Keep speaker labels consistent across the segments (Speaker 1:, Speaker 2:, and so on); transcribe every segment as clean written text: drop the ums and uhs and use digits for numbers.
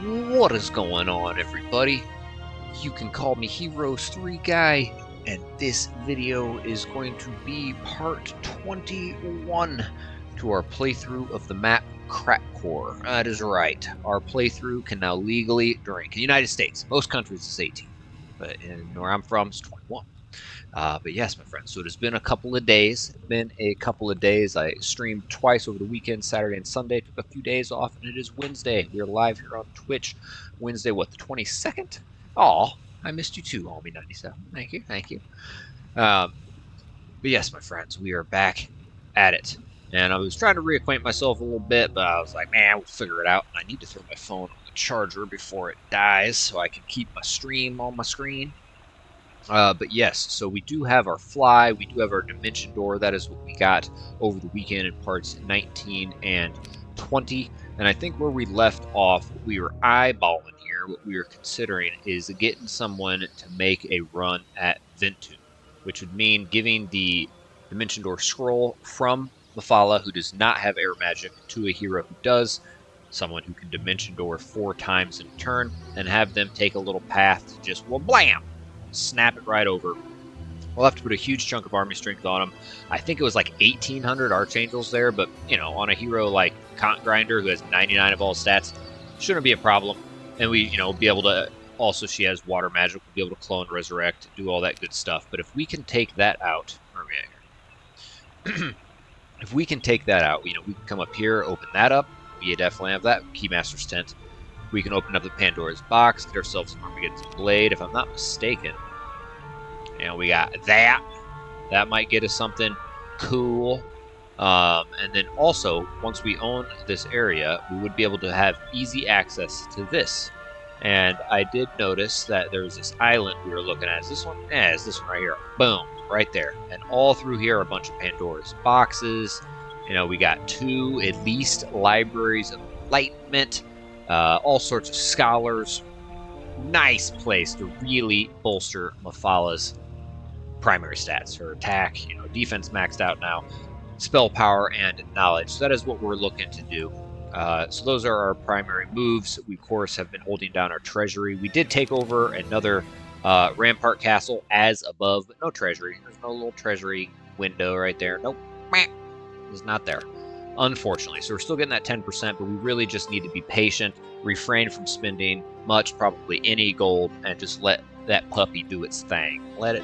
Speaker 1: What is going on, everybody? You can call me Heroes 3 Guy, and this video is going to be part 21 to our playthrough of the map Crapcore. That is right. Our playthrough can now legally drink. In the United States, most countries it's 18, but where I'm from, it's 21. But yes, my friends, so it has been a couple of days. I streamed twice over the weekend, Saturday and Sunday. Took a few days off, and it is Wednesday. We are live here on Twitch. Wednesday, what, the 22nd? Oh, I missed you too, homie 97. Thank you, thank you. But yes, my friends, we are back at it. And I was trying to reacquaint myself a little bit, but I was like, man, we'll figure it out. And I need to throw my phone on the charger before it dies so I can keep my stream on my screen. But yes, so we do have our fly, we do have our dimension door. That is what we got over the weekend in parts 19 and 20. And I think where we left off, what we were eyeballing here, what we were considering is getting someone to make a run at Ventu, which would mean giving the dimension door scroll from Mephala, who does not have air magic, to a hero who does, someone who can dimension door 4 times in a turn, and have them take a little path to just, well, blam! Snap it right over. We'll have to put a huge chunk of army strength on him. I think it was like 1,800 Archangels there, but, you know, on a hero like Cont Grinder, who has 99 of all stats, shouldn't be a problem. And we, you know, be able to, also she has water magic, we'll be able to clone, resurrect, do all that good stuff. But if we can take that out, where are we at here? If we can take that out, you know, we can come up here, open that up. We definitely have that. Keymaster's Tent. We can open up the Pandora's Box, get ourselves an Armageddon's Blade, if I'm not mistaken. And we got that. That might get us something cool. And then also, once we own this area, we would be able to have easy access to this. And I did notice that there was this island we were looking at. Is this one? Yeah, it's this one right here. Boom, right there. And all through here are a bunch of Pandora's Boxes. You know, we got 2, at least, Libraries of Enlightenment. All sorts of scholars. Nice place to really bolster Mephala's primary stats. Her attack, you know, defense maxed out now, spell power, and knowledge. So that is what we're looking to do. So those are our primary moves. We, of course, have been holding down our treasury. We did take over another Rampart Castle as above, but no treasury. There's no little treasury window right there. Nope. It's not there, unfortunately. So we're still getting that 10%, but we really just need to be patient, refrain from spending much, probably any gold, and just let that puppy do its thing. Let it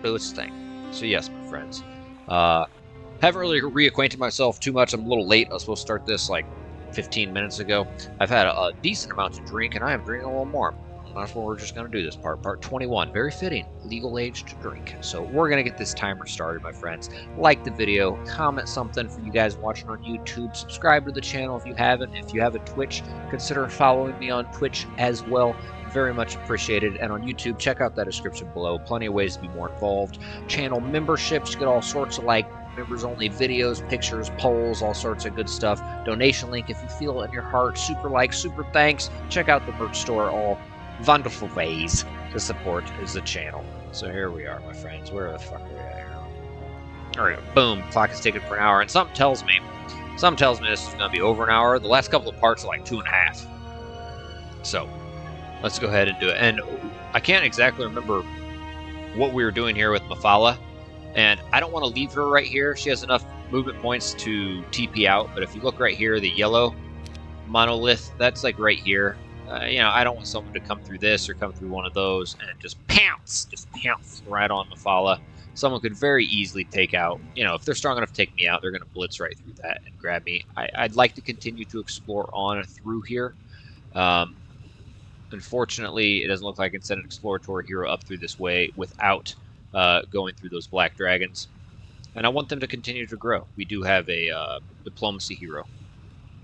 Speaker 1: do its thing. So yes, my friends. Haven't really reacquainted myself too much. I'm a little late. I was supposed to start this like 15 minutes ago. I've had a decent amount to drink, and I am drinking a little more. That's what we're just going to do this part 21. Very fitting, legal age to drink. So we're going to get this timer started, my friends. Like the video, comment something for you guys watching on YouTube, subscribe to the channel if you haven't. If you have a Twitch, consider following me on Twitch as well. Very much appreciated. And on YouTube, check out that description below. Plenty of ways to be more involved. Channel memberships, you get all sorts of like members only videos, pictures, polls, all sorts of good stuff. Donation link if you feel it in your heart. Super like, super thanks. Check out the merch store, all wonderful ways to support the channel. So here we are, my friends. Where the fuck are we at here? Alright, boom. Clock is ticking for an hour, and something tells me this is going to be over an hour. The last couple of parts are like 2.5. So let's go ahead and do it. And I can't exactly remember what we were doing here with Mephala, and I don't want to leave her right here. She has enough movement points to TP out, but if you look right here, the yellow monolith, that's like right here. You know, I don't want someone to come through this or come through one of those and just pounce right on Mephala. Someone could very easily take out, you know, if they're strong enough to take me out, they're going to blitz right through that and grab me. I'd like to continue to explore on through here. Unfortunately, it doesn't look like I can send an exploratory hero up through this way without going through those black dragons. And I want them to continue to grow. We do have a diplomacy hero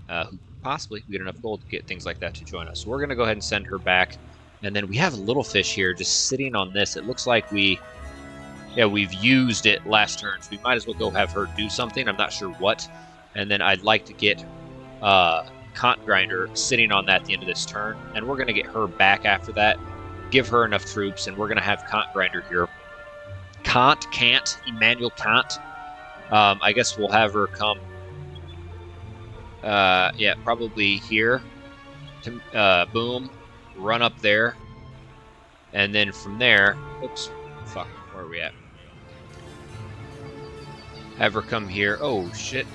Speaker 1: who possibly we get enough gold to get things like that to join us. So we're going to go ahead and send her back. And then we have a little fish here just sitting on this. It looks like we've used it last turn, so we might as well go have her do something. I'm not sure what. And then I'd like to get Cont Grinder sitting on that at the end of this turn. And we're going to get her back after that, give her enough troops, and we're going to have Cont Grinder here. Emmanuel Kant. I guess we'll have her come. Yeah, probably here. boom, run up there, and then from there, oops, fuck, where are we at? Have her come here. Oh shit.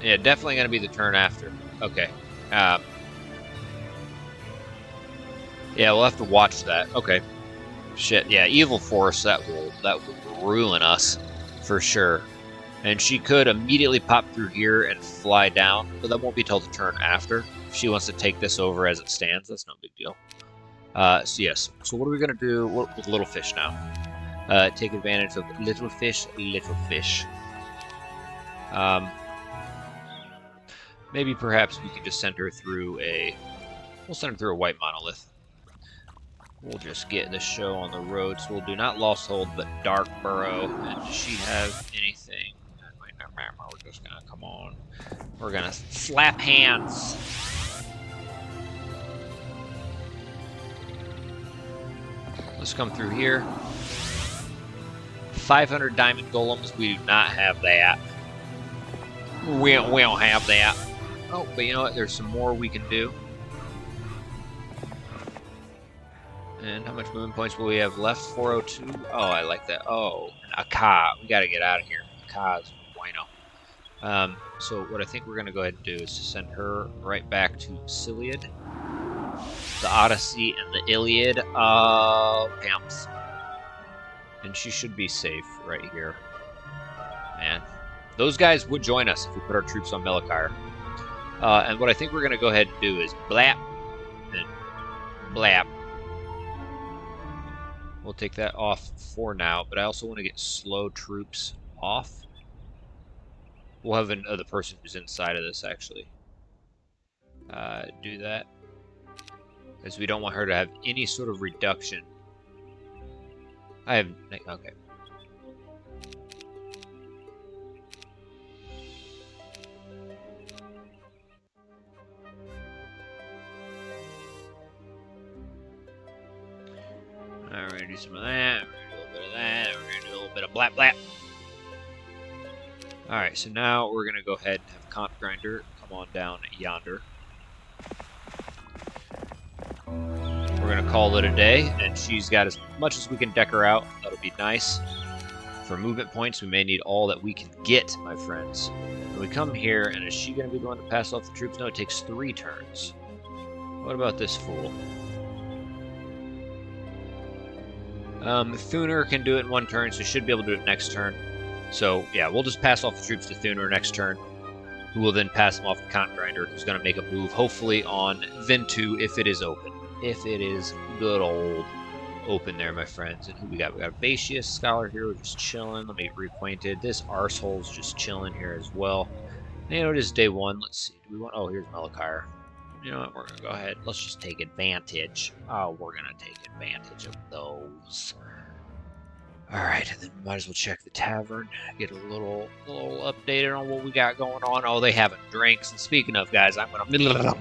Speaker 1: Yeah, definitely gonna be the turn after. Okay. Yeah, we'll have to watch that. Okay. Shit. Yeah, evil force. That will ruin us for sure. And she could immediately pop through here and fly down, but that won't be till the turn after. If she wants to take this over as it stands, that's no big deal. So yes. So what are we gonna do with little fish now? Take advantage of little fish, little fish. Maybe perhaps we could just send her through we'll send her through a white monolith. We'll just get the show on the road. So we'll do not Lost Hold, but Dark Burrow. And does she have anything? We're just gonna, come on. We're gonna slap hands. Let's come through here. 500 diamond golems. We do not have that. We don't have that. Oh, but you know what? There's some more we can do. And how much movement points will we have left? 402. Oh, I like that. Oh, a car. We got to get out of here. A car's bueno. So what I think we're going to go ahead and do is to send her right back to Siliad, the Odyssey, and the Iliad. Pamps. And she should be safe right here. Man. Those guys would join us if we put our troops on Melakar. And what I think we're going to go ahead and do is blap and blap. We'll take that off for now, but I also want to get slow troops off. We'll have another person who's inside of this, actually. Do that. Because we don't want her to have any sort of reduction. Okay. Alright, we're going to do some of that, we're going to do a little bit of that, we're going to do a little bit of blap blap. Alright, so now we're going to go ahead and have Comp Grinder come on down yonder. We're going to call it a day, and she's got as much as we can deck her out. That'll be nice. For movement points, we may need all that we can get, my friends. When we come here, and is she going to be the one to pass off the troops? No, it takes 3 turns. What about this fool? Thuner can do it in 1 turn, so should be able to do it next turn. So, yeah, we'll just pass off the troops to Thuner next turn, who will then pass them off to Comp Grinder, who's going to make a move, hopefully on Ventu, if it is open. If it is good old open there, my friends. And who we got? We got Basius, Scholar Hero, just chilling. Let me get reacquainted. This arsehole's just chilling here as well. And, you know, it is day 1. Let's see. Do we want... Oh, here's Melakar. You know what? We're going to go ahead. Let's just take advantage. Oh, we're going to take advantage of those. Alright, and then we might as well check the tavern. Get a little updated on what we got going on. Oh, they having drinks. And speaking of, guys, I'm going to...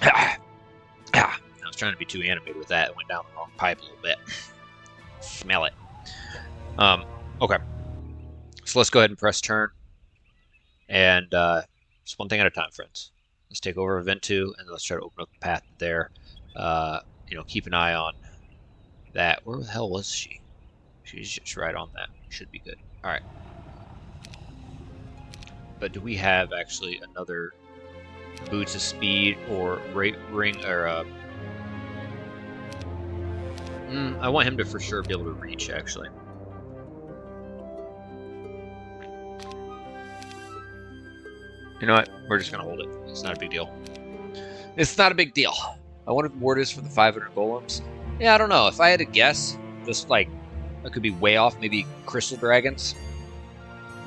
Speaker 1: I was trying to be too animated with that. It went down the wrong pipe a little bit. Smell it. Okay. So let's go ahead and press turn. And just one thing at a time, friends. Let's take over Event 2, and let's try to open up the path there. You know, keep an eye on that. Where the hell was she? She's just right on that. Should be good. Alright. But do we have actually another Boots of Speed or Ring or I want him to for sure be able to reach, actually. You know what? We're just gonna hold it. It's not a big deal. It's not a big deal. I wonder what it is for the 500 golems. Yeah, I don't know. If I had to guess, just like, I could be way off. Maybe crystal dragons.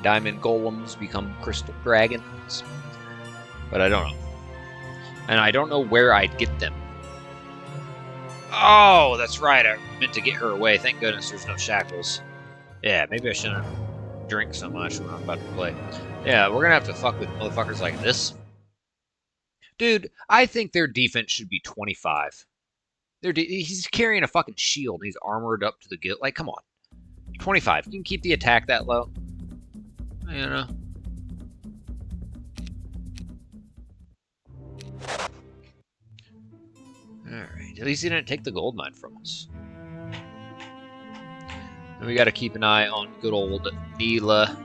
Speaker 1: Diamond golems become crystal dragons. But I don't know. And I don't know where I'd get them. Oh, that's right. I meant to get her away. Thank goodness there's no shackles. Yeah, maybe I shouldn't drink so much when I'm about to play. Yeah, we're gonna have to fuck with motherfuckers like this. Dude, I think their defense should be 25. He's carrying a fucking shield. He's armored up to the gill. Like, come on. 25. You can keep the attack that low. You know? Alright, at least he didn't take the gold mine from us. And we gotta keep an eye on good old Neela,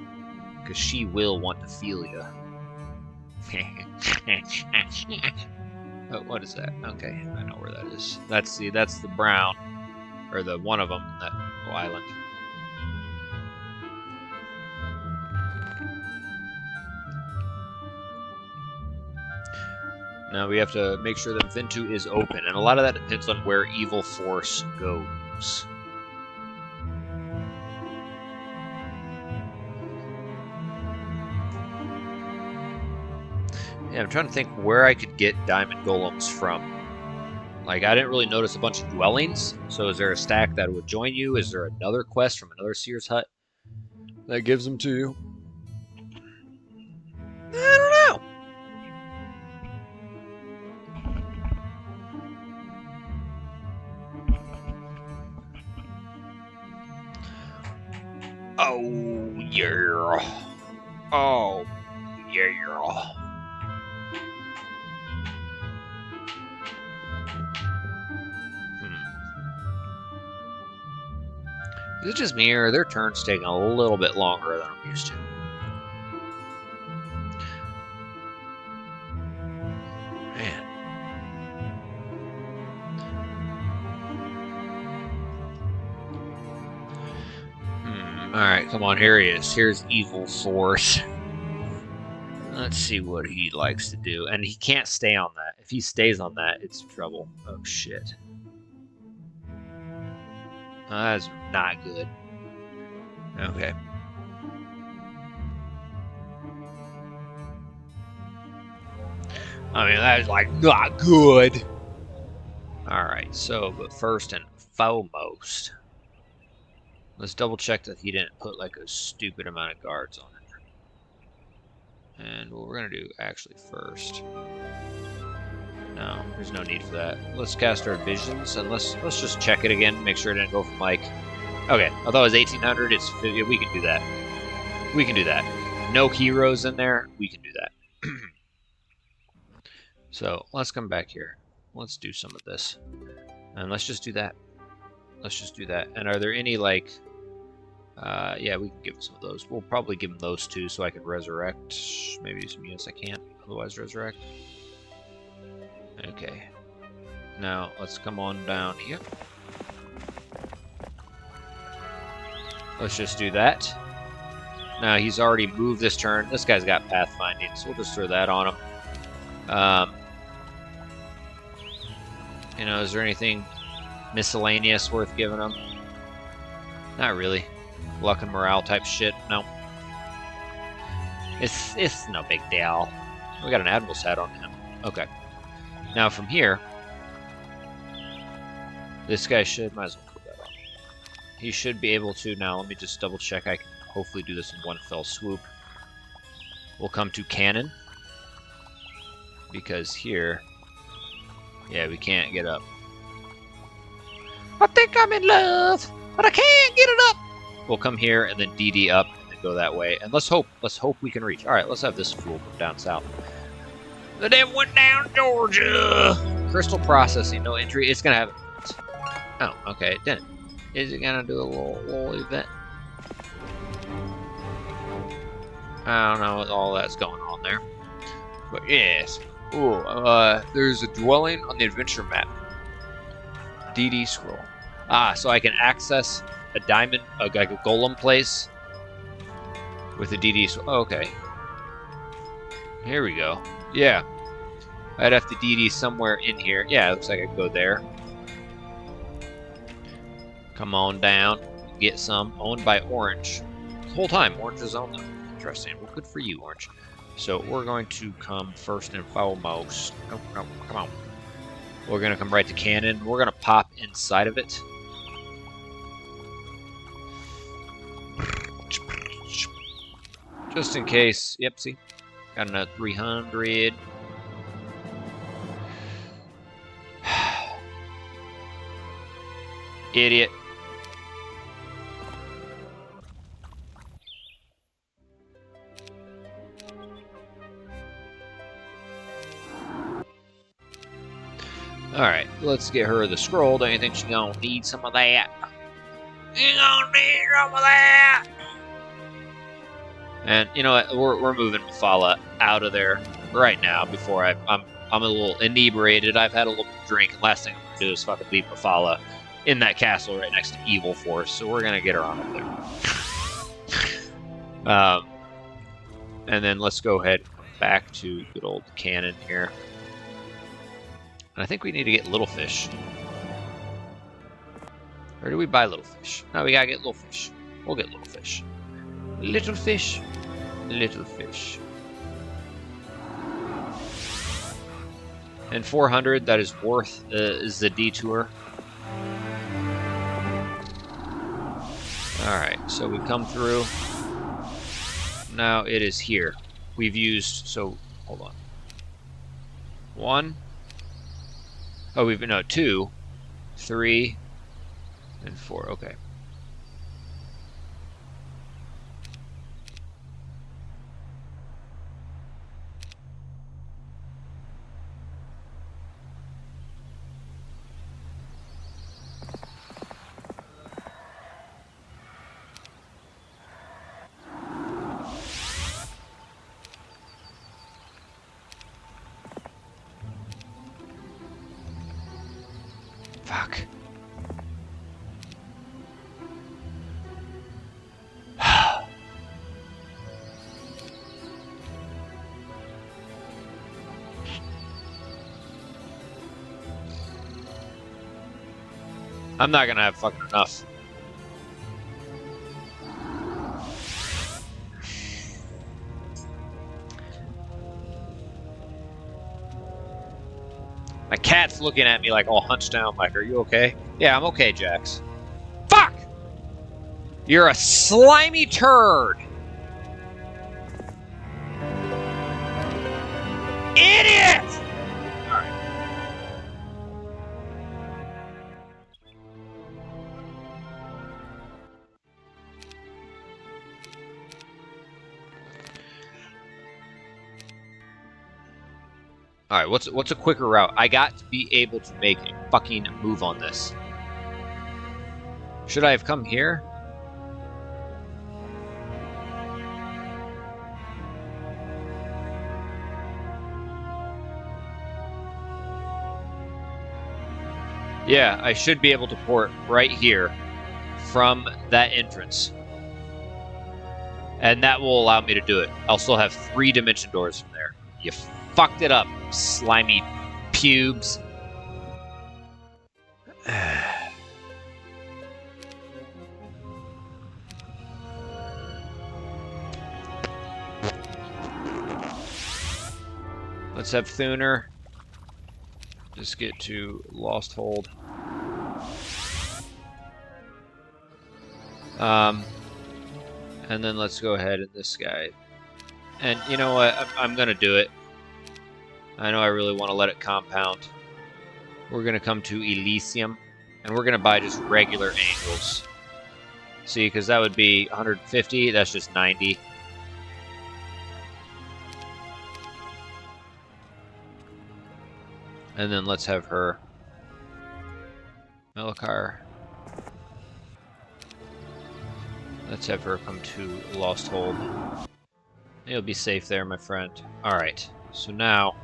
Speaker 1: because she will want to feel you. Oh, what is that? Okay, I know where that is. That's the brown, or the one of them, that island. Now we have to make sure that Ventu is open, and a lot of that depends on where Evil Force goes. Yeah, I'm trying to think where I could get diamond golems from. Like, I didn't really notice a bunch of dwellings, so is there a stack that would join you? Is there another quest from another Seer's hut that gives them to you? I don't know. Oh, yeah. Oh, yeah. Is it just me, or are their turns taking a little bit longer than I'm used to? Man. Alright, come on, here he is. Here's Evil Force. Let's see what he likes to do. And he can't stay on that. If he stays on that, it's trouble. Oh, shit. That's not good. Okay. I mean, that is, like, not good. Alright, so, but first and foremost, let's double check that he didn't put, like, a stupid amount of guards on it. And what we're going to do, actually, first... No, there's no need for that. Let's cast our visions, and let's just check it again, make sure it didn't go from, like... Okay, I thought it was 1800, it's 50, we can do that. We can do that. No heroes in there, we can do that. So, let's come back here. Let's do some of this. And let's just do that. Let's just do that. And are there any, like... yeah, we can give him some of those. We'll probably give him those two so I can resurrect. Maybe some units I can't otherwise resurrect. Okay. Now, let's come on down here. Let's just do that. Now, he's already moved this turn. This guy's got pathfinding, so we'll just throw that on him. You know, is there anything miscellaneous worth giving him? Not really. Luck and morale type shit, no. It's no big deal. We got an admiral's hat on him. Okay. Now from here, this guy should, might as well put that on. He should be able to, now let me just double check, I can hopefully do this in one fell swoop. We'll come to cannon, because here, yeah, we can't get up. I think I'm in love, but I can't get it up. We'll come here and then DD up and then go that way, and let's hope we can reach. All right, let's have this fool come down south. The devil went down Georgia. Crystal processing, no entry. It's gonna have. Oh, okay, it didn't. Is it gonna do a little event? I don't know what all that's going on there, but yes. Ooh, there's a dwelling on the adventure map. DD scroll. Ah, so I can access a diamond, like a golem place with a DD scroll. Oh, okay. Here we go. Yeah. I'd have to DD somewhere in here. Yeah, it looks like I could go there. Come on down. Get some. Owned by Orange. The whole time, Orange is owned them. Interesting. Well, good for you, Orange. So we're going to come first and foremost. Oh, no, come on. We're going to come right to cannon. We're going to pop inside of it. Just in case. Yep, see? Got another 300. Idiot. Alright, let's get her the scroll. Don't you think she's gonna need some of that? She's gonna need some of that! And you know what? We're moving Mephala out of there right now before I'm a little inebriated. I've had a little drink, and last thing I'm gonna do is fucking leave Mephala in that castle right next to Evil Force. So we're gonna get her on up there. And then let's go ahead back to good old Cannon here. And I think we need to get Little Fish. Or do we buy Little Fish? No, we gotta get Little Fish. We'll get Little Fish. Little Fish. Little Fish. And 400, that is worth is the detour. Alright, so we come through. Now it is here. We've used, so, hold on. 1. Oh, no, 2, 3, and 4, okay. Fuck. I'm not gonna have fucking enough. My cat's looking at me like all hunched down, like, are you okay? Yeah, I'm okay, Jax. Fuck! You're a slimy turd! Idiot! Alright. Alright, what's a quicker route? I got to be able to make a fucking move on this. Should I have come here? Yeah, I should be able to port right here from that entrance. And that will allow me to do it. I'll still have 3 dimension doors from there. You fucked it up, slimy pubes. Let's have Thuner. Just get to Lost Hold. And then let's go ahead and this guy. And you know what? I'm gonna do it. I know I really want to let it compound. We're gonna come to Elysium, and we're gonna buy just regular angles. See, because that would be 150. That's just 90. And then let's have her. Melakar. Let's have her come to Lost Hold. You'll be safe there, my friend. Alright, so now...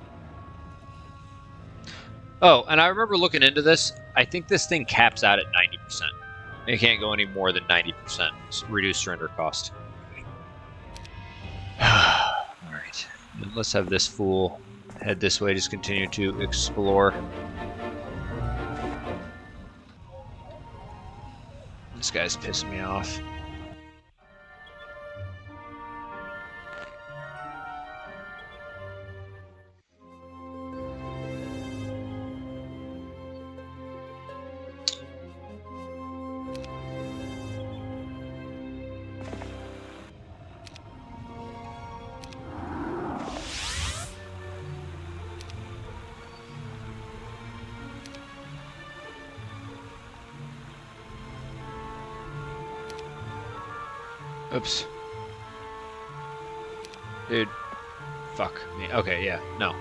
Speaker 1: Oh, and I remember looking into this. I think this thing caps out at 90%. It can't go any more than 90%. It's reduced surrender cost. Alright, let's have this fool head this way, just continue to explore. This guy's pissing me off. Oops. Dude. Fuck me. Okay, yeah. No.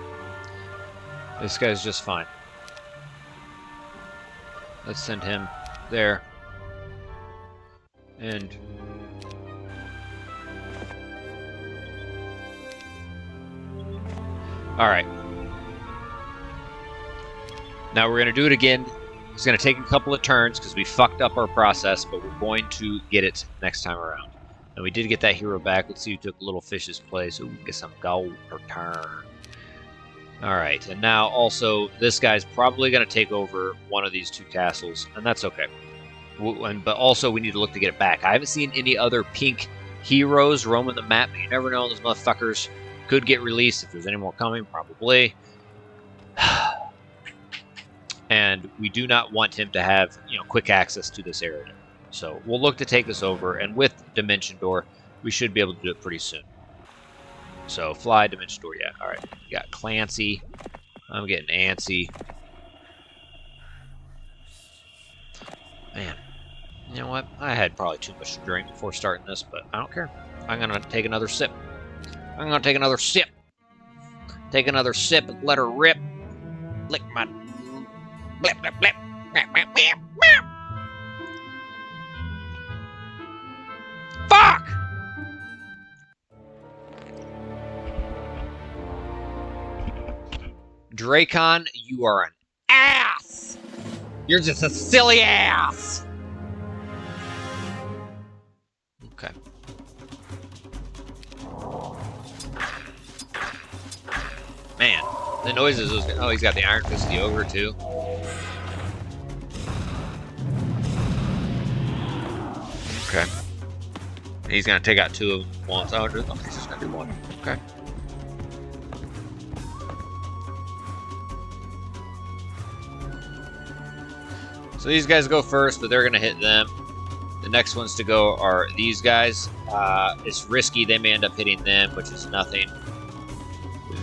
Speaker 1: This guy's just fine. Let's send him there. And all right. Now we're going to do it again. It's going to take a couple of turns because we fucked up our process, but we're going to get it next time around. And we did get that hero back. Let's see who took Little Fish's place. Ooh, get some gold per turn. Alright, and now also, this guy's probably going to take over one of these two castles, and that's okay. But also, we need to look to get it back. I haven't seen any other pink heroes roaming the map, but you never know. Those motherfuckers could get released if there's any more coming, probably. And we do not want him to have, quick access to this area. So we'll look to take this over, and with Dimension Door, we should be able to do it pretty soon. So fly, Dimension Door, yeah. All right, we got Clancy. I'm getting antsy. Man, you know what? I had probably too much to drink before starting this, but I don't care. I'm gonna take another sip. I'm gonna take another sip. Take another sip and let her rip. Lick my... Blip, blip, blip. Blip, blip, blip, blip. Fuck! Dracon, you are an ass! You're just a silly ass! Okay. Man, the noises was... Oh, he's got the Iron Fist of the Ogre, too. Okay. He's gonna take out two of them once. Oh, he's just gonna do one. Okay. So these guys go first, but they're gonna hit them. The next ones to go are these guys. It's risky. They may end up hitting them, which is nothing.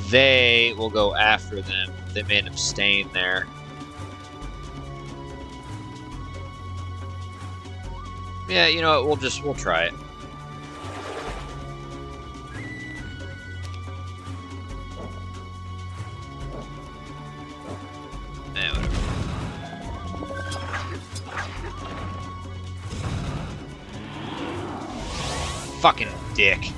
Speaker 1: They will go after them. They may end up staying there. Yeah, you know what? We'll try it. Yeah, whatever. Fucking dick.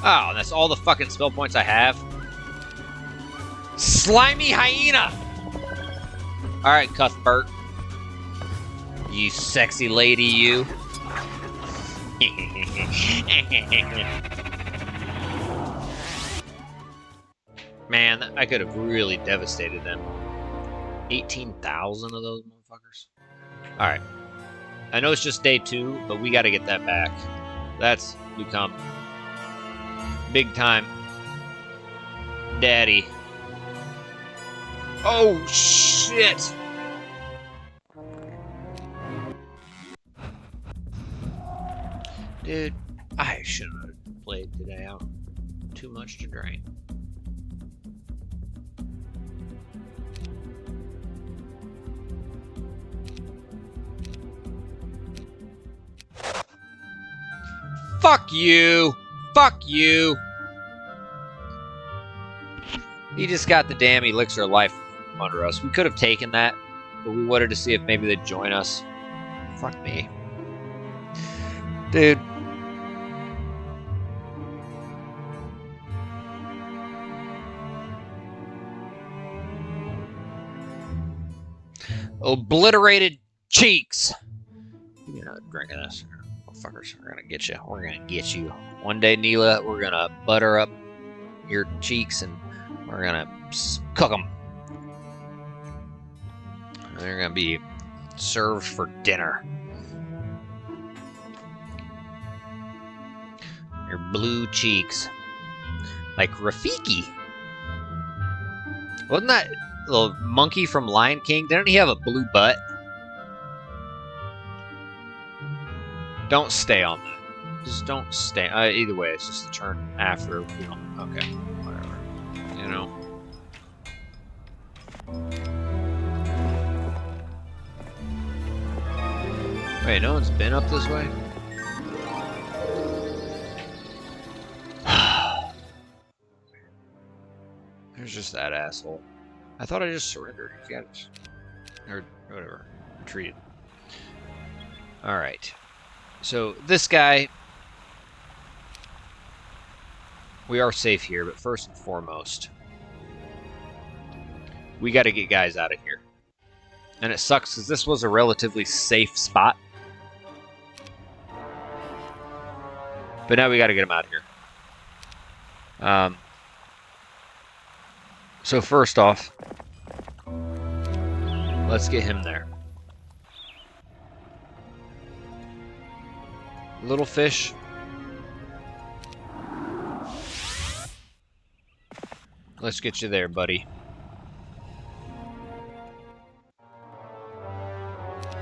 Speaker 1: Oh, that's all the fucking spell points I have? Slimy hyena! Alright, Cuthbert. You sexy lady, you. Man, I could have really devastated them. 18,000 of those motherfuckers. Alright. I know it's just day 2, but we gotta get that back. That's become big time daddy. Oh, shit! Dude, I shouldn't have played today. I'm too much to drink. Fuck you! Fuck you! He just got the damn elixir of life under us. We could have taken that, but we wanted to see if maybe they'd join us. Fuck me. Dude. Obliterated cheeks. You know, drinking this. Fuckers, we're gonna get you. We're gonna get you. One day, Neela, we're gonna butter up your cheeks and we're gonna cook them. They're gonna be served for dinner. Your blue cheeks. Like Rafiki. Wasn't that little monkey from Lion King? Didn't he have a blue butt? Don't stay on that. Just don't stay. Either way, it's just a turn after. You know, okay, whatever. You know. Wait, no one's been up this way? There's just that asshole. I thought I just surrendered. Or whatever. Retreated. Alright. So, this guy... We are safe here, but first and foremost... We gotta get guys out of here. And it sucks, because this was a relatively safe spot. But now we gotta get them out of here. So first off... Let's get him there. Little fish. Let's get you there, buddy.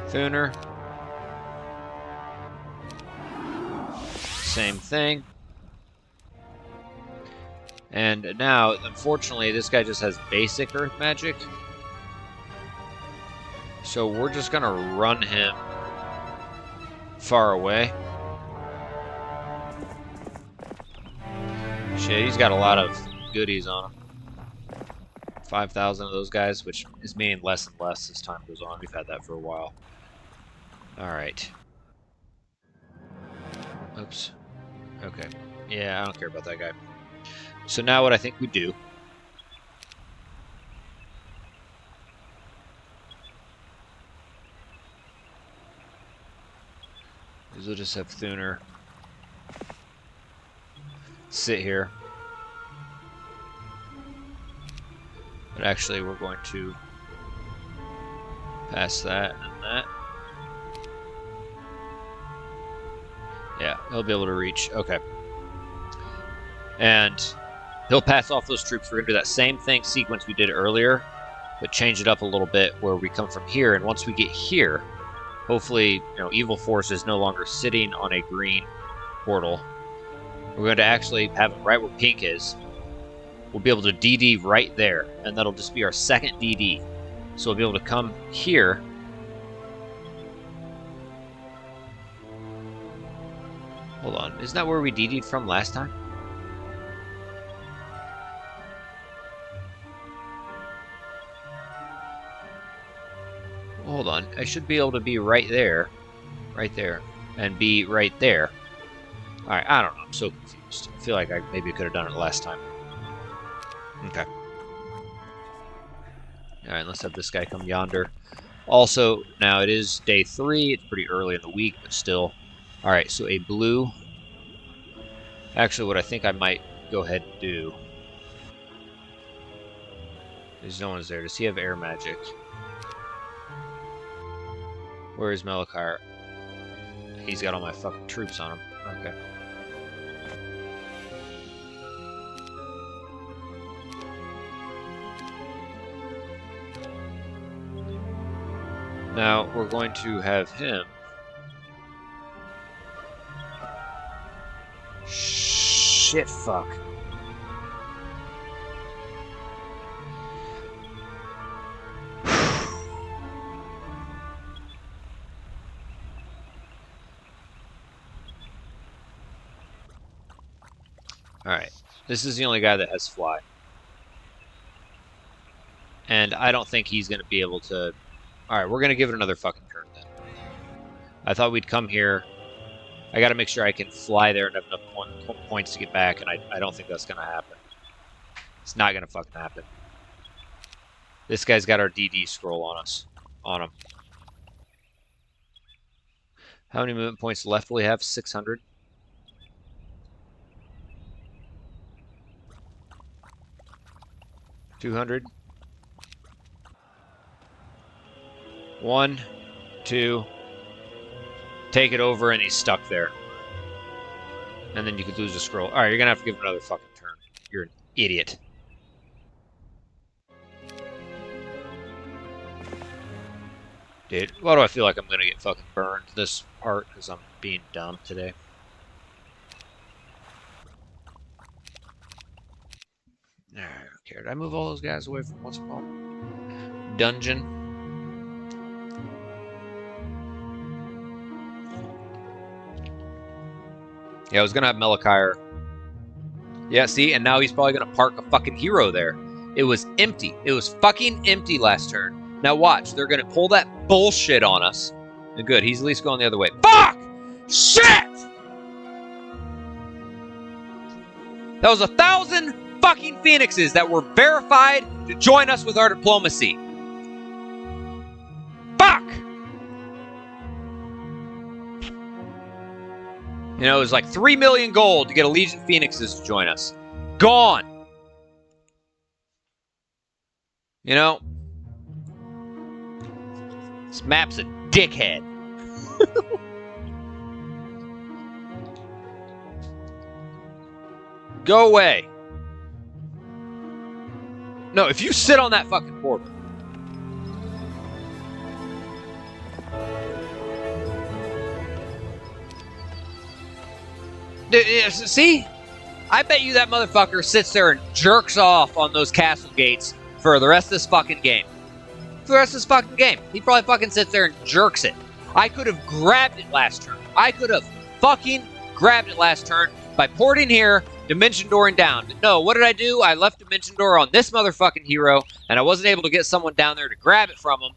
Speaker 1: Thuner. Same thing. And now, unfortunately, this guy just has basic earth magic. So we're just gonna run him far away. Shit, he's got a lot of goodies on him. 5,000 of those guys, which is meaning less and less as time goes on. We've had that for a while. Alright. Oops. Okay. Yeah, I don't care about that guy. So now what I think we do is we'll just have Thuner sit here. But actually we're going to pass that and that. Yeah, he'll be able to reach. Okay. And he'll pass off those troops. We're going to do that same thing sequence we did earlier, but change it up a little bit where we come from here. And once we get here, hopefully, Evil Force is no longer sitting on a green portal. We're going to actually have it right where pink is. We'll be able to DD right there, and that'll just be our second DD. So we'll be able to come here. Hold on, isn't that where we DD'd from last time? Hold on, I should be able to be right there, and be right there. Alright, I don't know, I'm so confused. I feel like I maybe could have done it last time. Okay. Alright, let's have this guy come yonder. Also, now it is day 3, it's pretty early in the week, but still. Alright, so a blue. Actually, what I think I might go ahead and do. There's no one's there. Does he have air magic? Where is Mephala? He's got all my fucking troops on him. Okay. Now, we're going to have him... Shit, fuck. Alright, this is the only guy that has fly. And I don't think he's going to be able to... Alright, we're going to give it another fucking turn then. I thought we'd come here. I got to make sure I can fly there and have enough points to get back, and I don't think that's going to happen. It's not going to fucking happen. This guy's got our DD scroll on him. How many movement points left will we have? 600? $200. 1, 2. Take it over, and he's stuck there. And then you could lose a scroll. Alright, you're gonna have to give him another fucking turn. You're an idiot. Dude, why do I feel like I'm gonna get fucking burned this part? Because I'm being dumb today. I don't care. Did I move all those guys away from what's called dungeon? Yeah, I was gonna have Mephala. Yeah, see, and now he's probably gonna park a fucking hero there. It was empty. It was fucking empty last turn. Now watch. They're going to pull that bullshit on us. And good. He's at least going the other way. Fuck! Shit! That was 1,000 fucking phoenixes that were verified to join us with our diplomacy. Fuck! You know, it was like 3 million gold to get a Legion Phoenixes to join us. Gone! You know? This map's a dickhead. Go away. No, if you sit on that fucking border. See? I bet you that motherfucker sits there and jerks off on those castle gates for the rest of this fucking game. For the rest of this fucking game. He probably fucking sits there and jerks it. I could have grabbed it last turn. I could have fucking grabbed it last turn by porting here, dimension dooring down. But no, what did I do? I left dimension door on this motherfucking hero, and I wasn't able to get someone down there to grab it from him.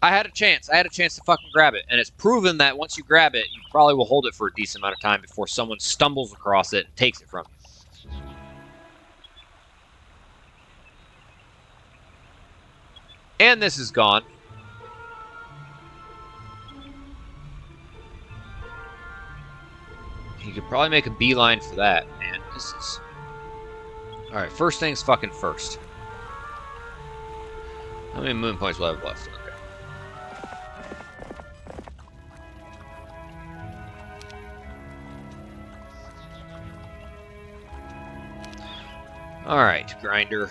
Speaker 1: I had a chance. I had a chance to fucking grab it. And it's proven that once you grab it, you probably will hold it for a decent amount of time before someone stumbles across it and takes it from you. And this is gone. You could probably make a beeline for that. Man, this is... Alright, first things fucking first. How many moon points will I have left? Okay. Alright, grinder.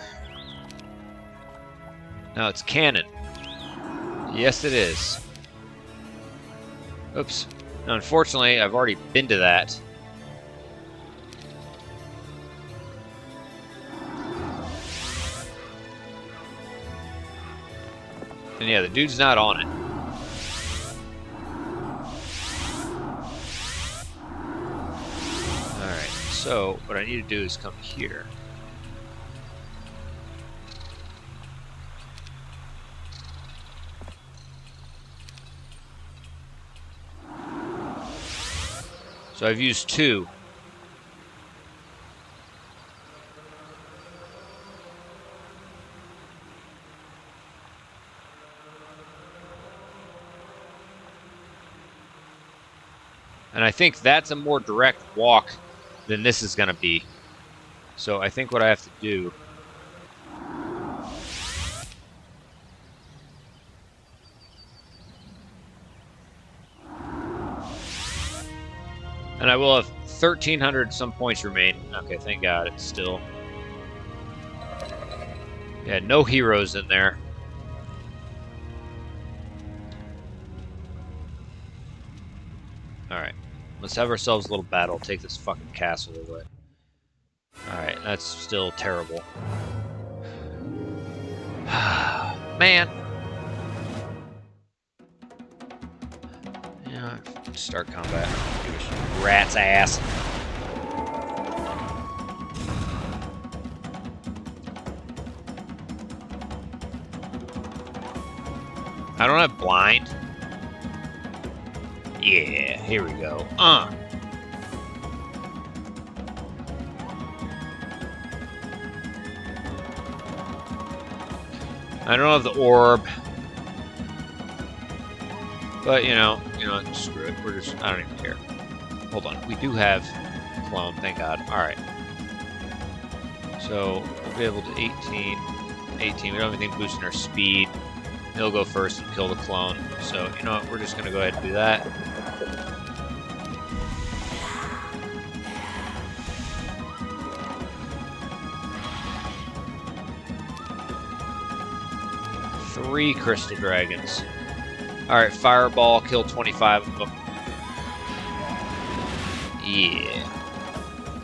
Speaker 1: Now it's cannon. Yes, it is. Oops. Now, unfortunately, I've already been to that. And yeah, the dude's not on it. Alright, so what I need to do is come here. So I've used 2. And I think that's a more direct walk than this is going to be. So I think what I have to do... And I will have 1,300 some points remain. Okay, thank God it's still... Yeah, no heroes in there. Alright. Let's have ourselves a little battle. Take this fucking castle away. Alright, that's still terrible. Man. Yeah, start combat. Rat's ass. I don't have blind. Yeah, here we go. I don't have the orb. But, you know, screw it. We're just, I don't even care. Hold on. We do have clone, thank God. Alright. So, we'll be able to 18. We don't have anything boosting our speed. He'll go first and kill the clone. So, you know what? We're just going to go ahead and do that. Three crystal dragons. Alright, fireball, kill 25 of them. Yeah.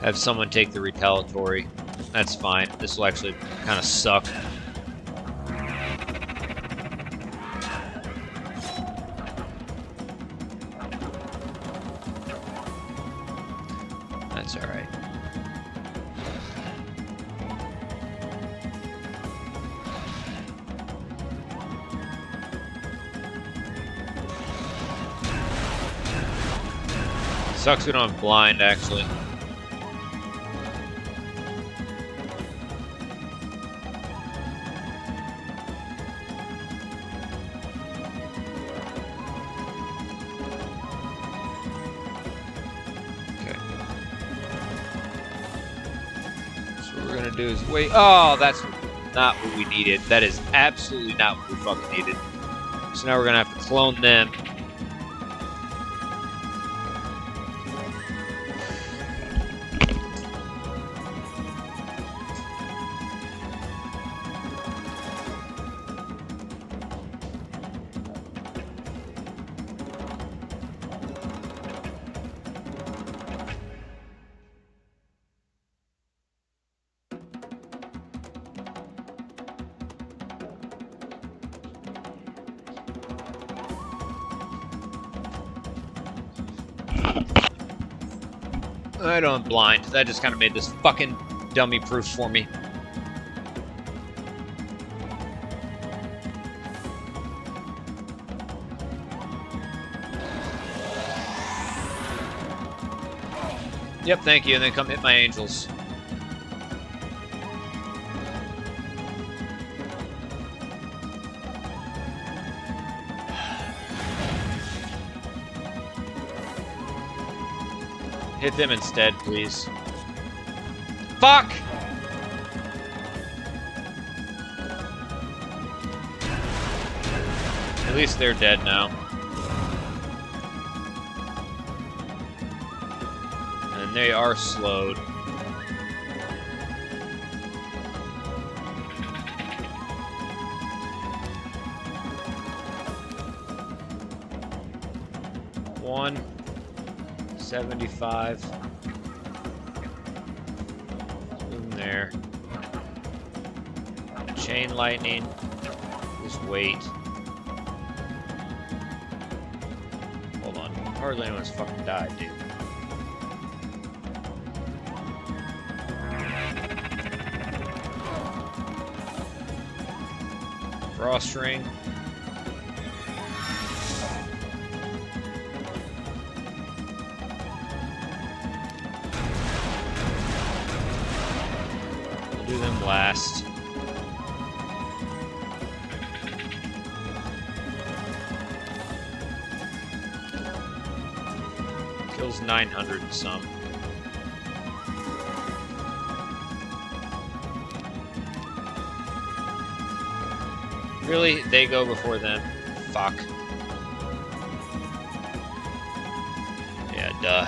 Speaker 1: Have someone take the retaliatory. That's fine. This will actually kind of suck. That's alright. Sucks we don't have blind, actually. Okay. So what we're gonna do is wait. Oh, that's not what we needed. That is absolutely not what we fucking needed. So now we're gonna have to clone them. I don't blind. That just kind of made this fucking dummy proof for me. Yep, thank you, and then come hit my angels. Hit them instead, please. Fuck! At least they're dead now. And they are slowed. One. 75. Boom there. Chain lightning. Just wait. Hold on. Hardly anyone's fucking died, dude. Frost ring. Do them last. Kills 900 and some. Really? They go before them? Fuck. Yeah, duh.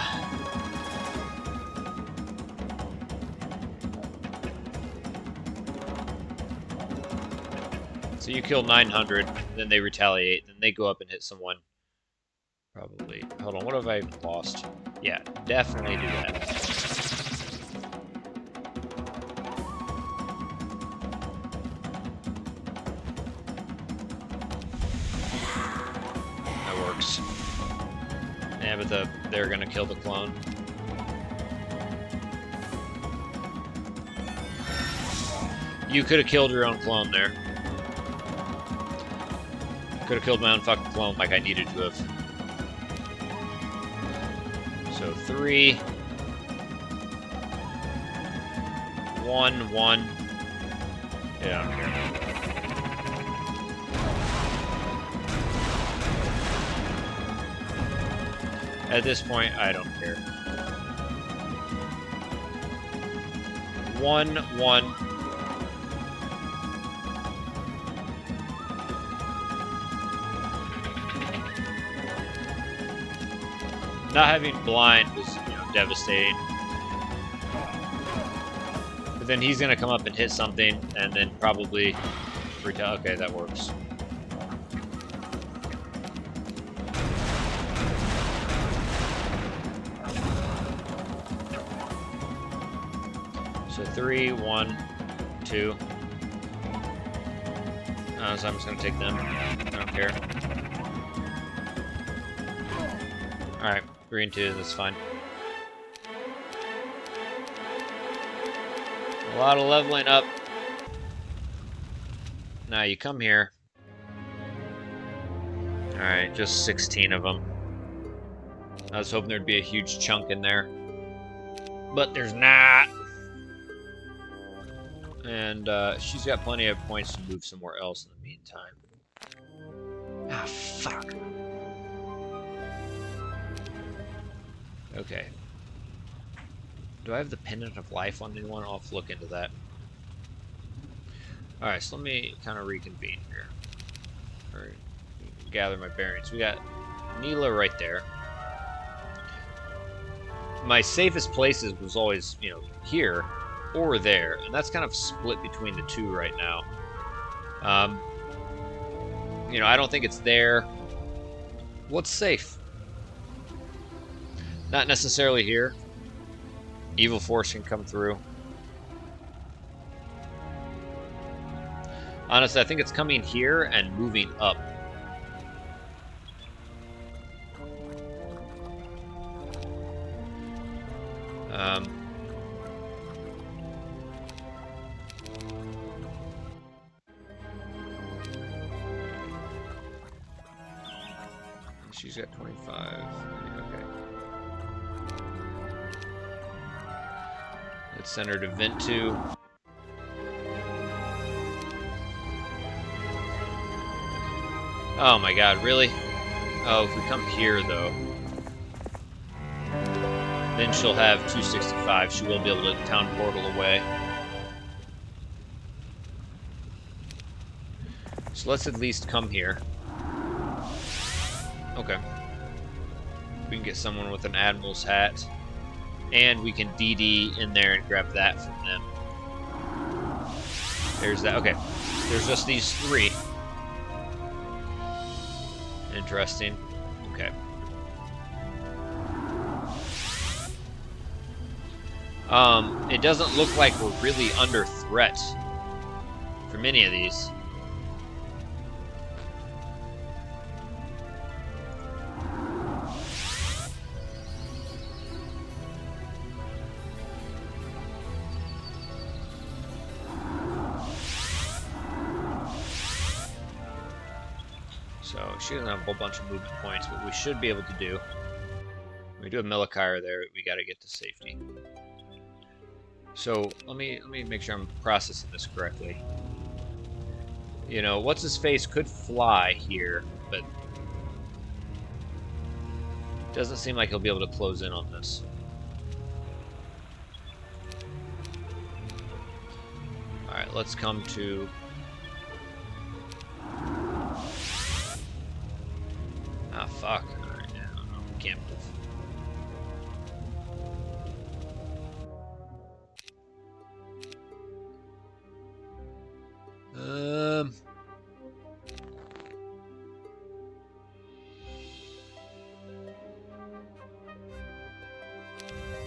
Speaker 1: So you kill 900, then they retaliate, then they go up and hit someone. Probably. Hold on, what have I even lost? Yeah, definitely do that. That works. Yeah, but they're gonna kill the clone. You could have killed your own clone there. Could have killed my own fucking clone like I needed to have. So 3, 1, 1. Yeah, I don't care. At this point, I don't care. 1, 1. Not having blind was, devastating. But then he's gonna come up and hit something, and then probably retell. Okay, that works. So 3, 1, 2. So I'm just gonna take them. I don't care. All right. 3 and 2, that's fine. A lot of leveling up. Now you come here. Alright, just 16 of them. I was hoping there'd be a huge chunk in there, but there's not. And she's got plenty of points to move somewhere else in the meantime. Ah, fuck. Okay. Do I have the Pendant of Life on anyone? I'll have to look into that. Alright, so let me kind of reconvene here. Or gather my bearings. We got Neela right there. My safest places was always, you know, here or there. And that's kind of split between the two right now. You know, I don't think it's there. What's safe? Not necessarily here. Evil Force can come through. Honestly, I think it's coming here and moving up. She's got 25. Okay. Let's send her to Vent 2. Oh my god, really? Oh, if we come here, though, then she'll have 265. She will be able to town portal away. So let's at least come here. Okay. We can get someone with an Admiral's hat. And we can DD in there and grab that from them. There's that. Okay. There's just these three. Interesting. Okay. It doesn't look like we're really under threat for many of these. So she doesn't have a whole bunch of movement points, but we should be able to do. When we do a Milikair there, we got to get to safety. So let me make sure I'm processing this correctly. You know, what's his face could fly here, but doesn't seem like he'll be able to close in on this. All right, let's come to. Ah, fuck. Alright, no, we can't move.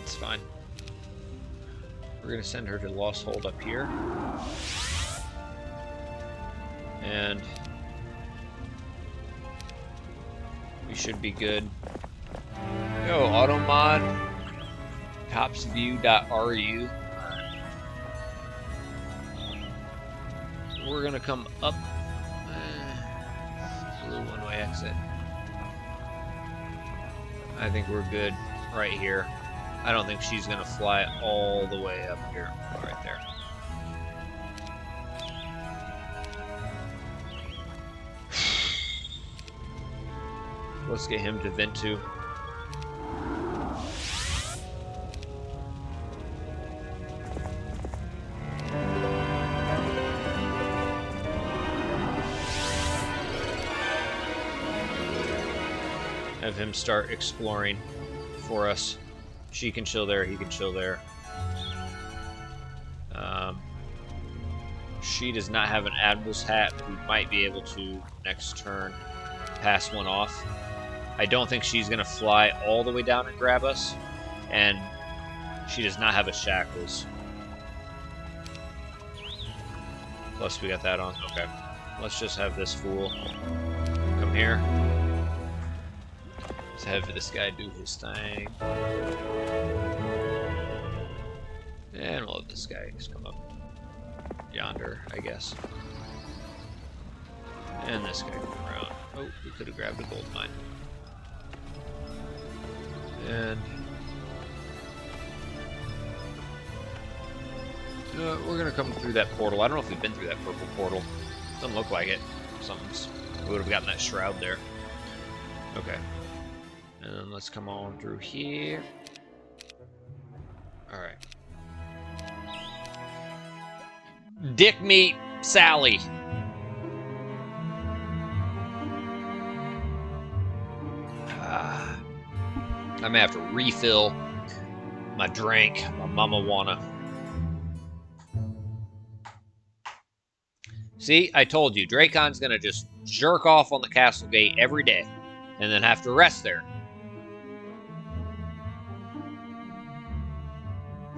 Speaker 1: It's fine. We're gonna send her to Lost Hold up here. And we should be good. Yo, automod topsview.ru. We're gonna come up. A little one-way exit. I think we're good right here. I don't think she's gonna fly all the way up here. Right there. Let's get him to Vent 2. Have him start exploring for us. She can chill there, he can chill there. She does not have an Admiral's hat. We might be able to, next turn, pass one off. I don't think she's going to fly all the way down and grab us. And she does not have a Shackles. Plus we got that on. Okay. Let's just have this fool come here. Let's have this guy do his thing. And we'll have this guy just come up yonder, I guess. And this guy come around. Oh, we could have grabbed a gold mine. We're gonna come through that portal. I don't know if we've been through that purple portal. Doesn't look like it. We would have gotten that shroud there. Okay. And then let's come on through here. Alright. Dick meat Sally. I'm gonna have to refill my drink, my mama wanna. See, I told you, Dracon's gonna just jerk off on the castle gate every day, and then have to rest there.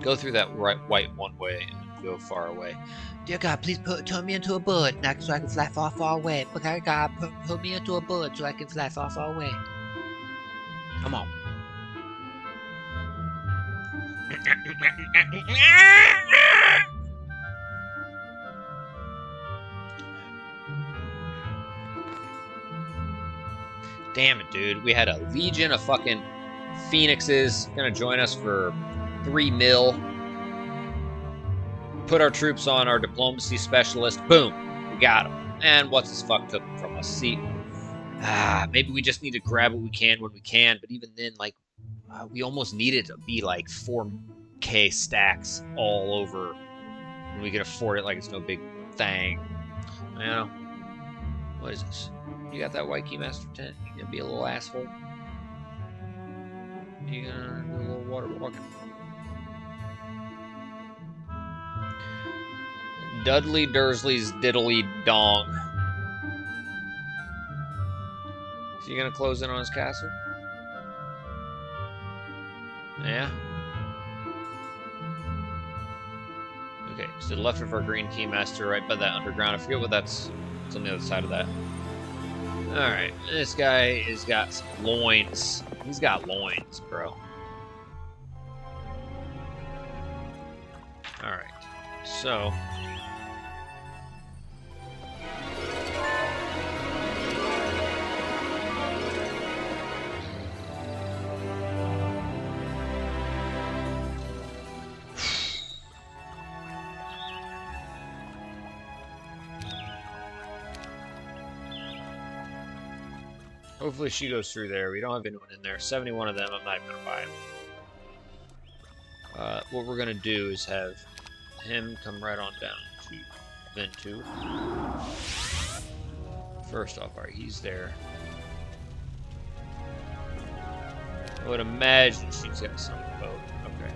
Speaker 1: Go through that white one way and go far away.
Speaker 2: Dear God, please turn me into a bird so I can fly far, far away. Okay, God, put me into a bird so I can fly far, far away. Come on.
Speaker 1: Damn it, dude. We had a legion of fucking phoenixes gonna join us for 3 mil. Put our troops on our diplomacy specialist. Boom. We got them. And what's this fuck took them from us? See, maybe we just need to grab what we can when we can. But even then, like, we almost need it to be like 4K stacks all over. And we can afford it like it's no big thing. You know? What is this? You got that white keymaster tent? You gonna be a little asshole? You gonna do a little water walking? Dudley Dursley's diddly dong. So you gonna close in on his castle? Yeah? Okay, so to the left of our green keymaster, right by that underground. I forget what that's. It's on the other side of that. Alright, this guy has got some loins. He's got loins, bro. Alright, so... Hopefully she goes through there. We don't have anyone in there. 71 of them. I'm not even going to buy them. What we're going to do is have him come right on down to Vent 2. First off, alright, he's there. I would imagine she's got some boat. Okay.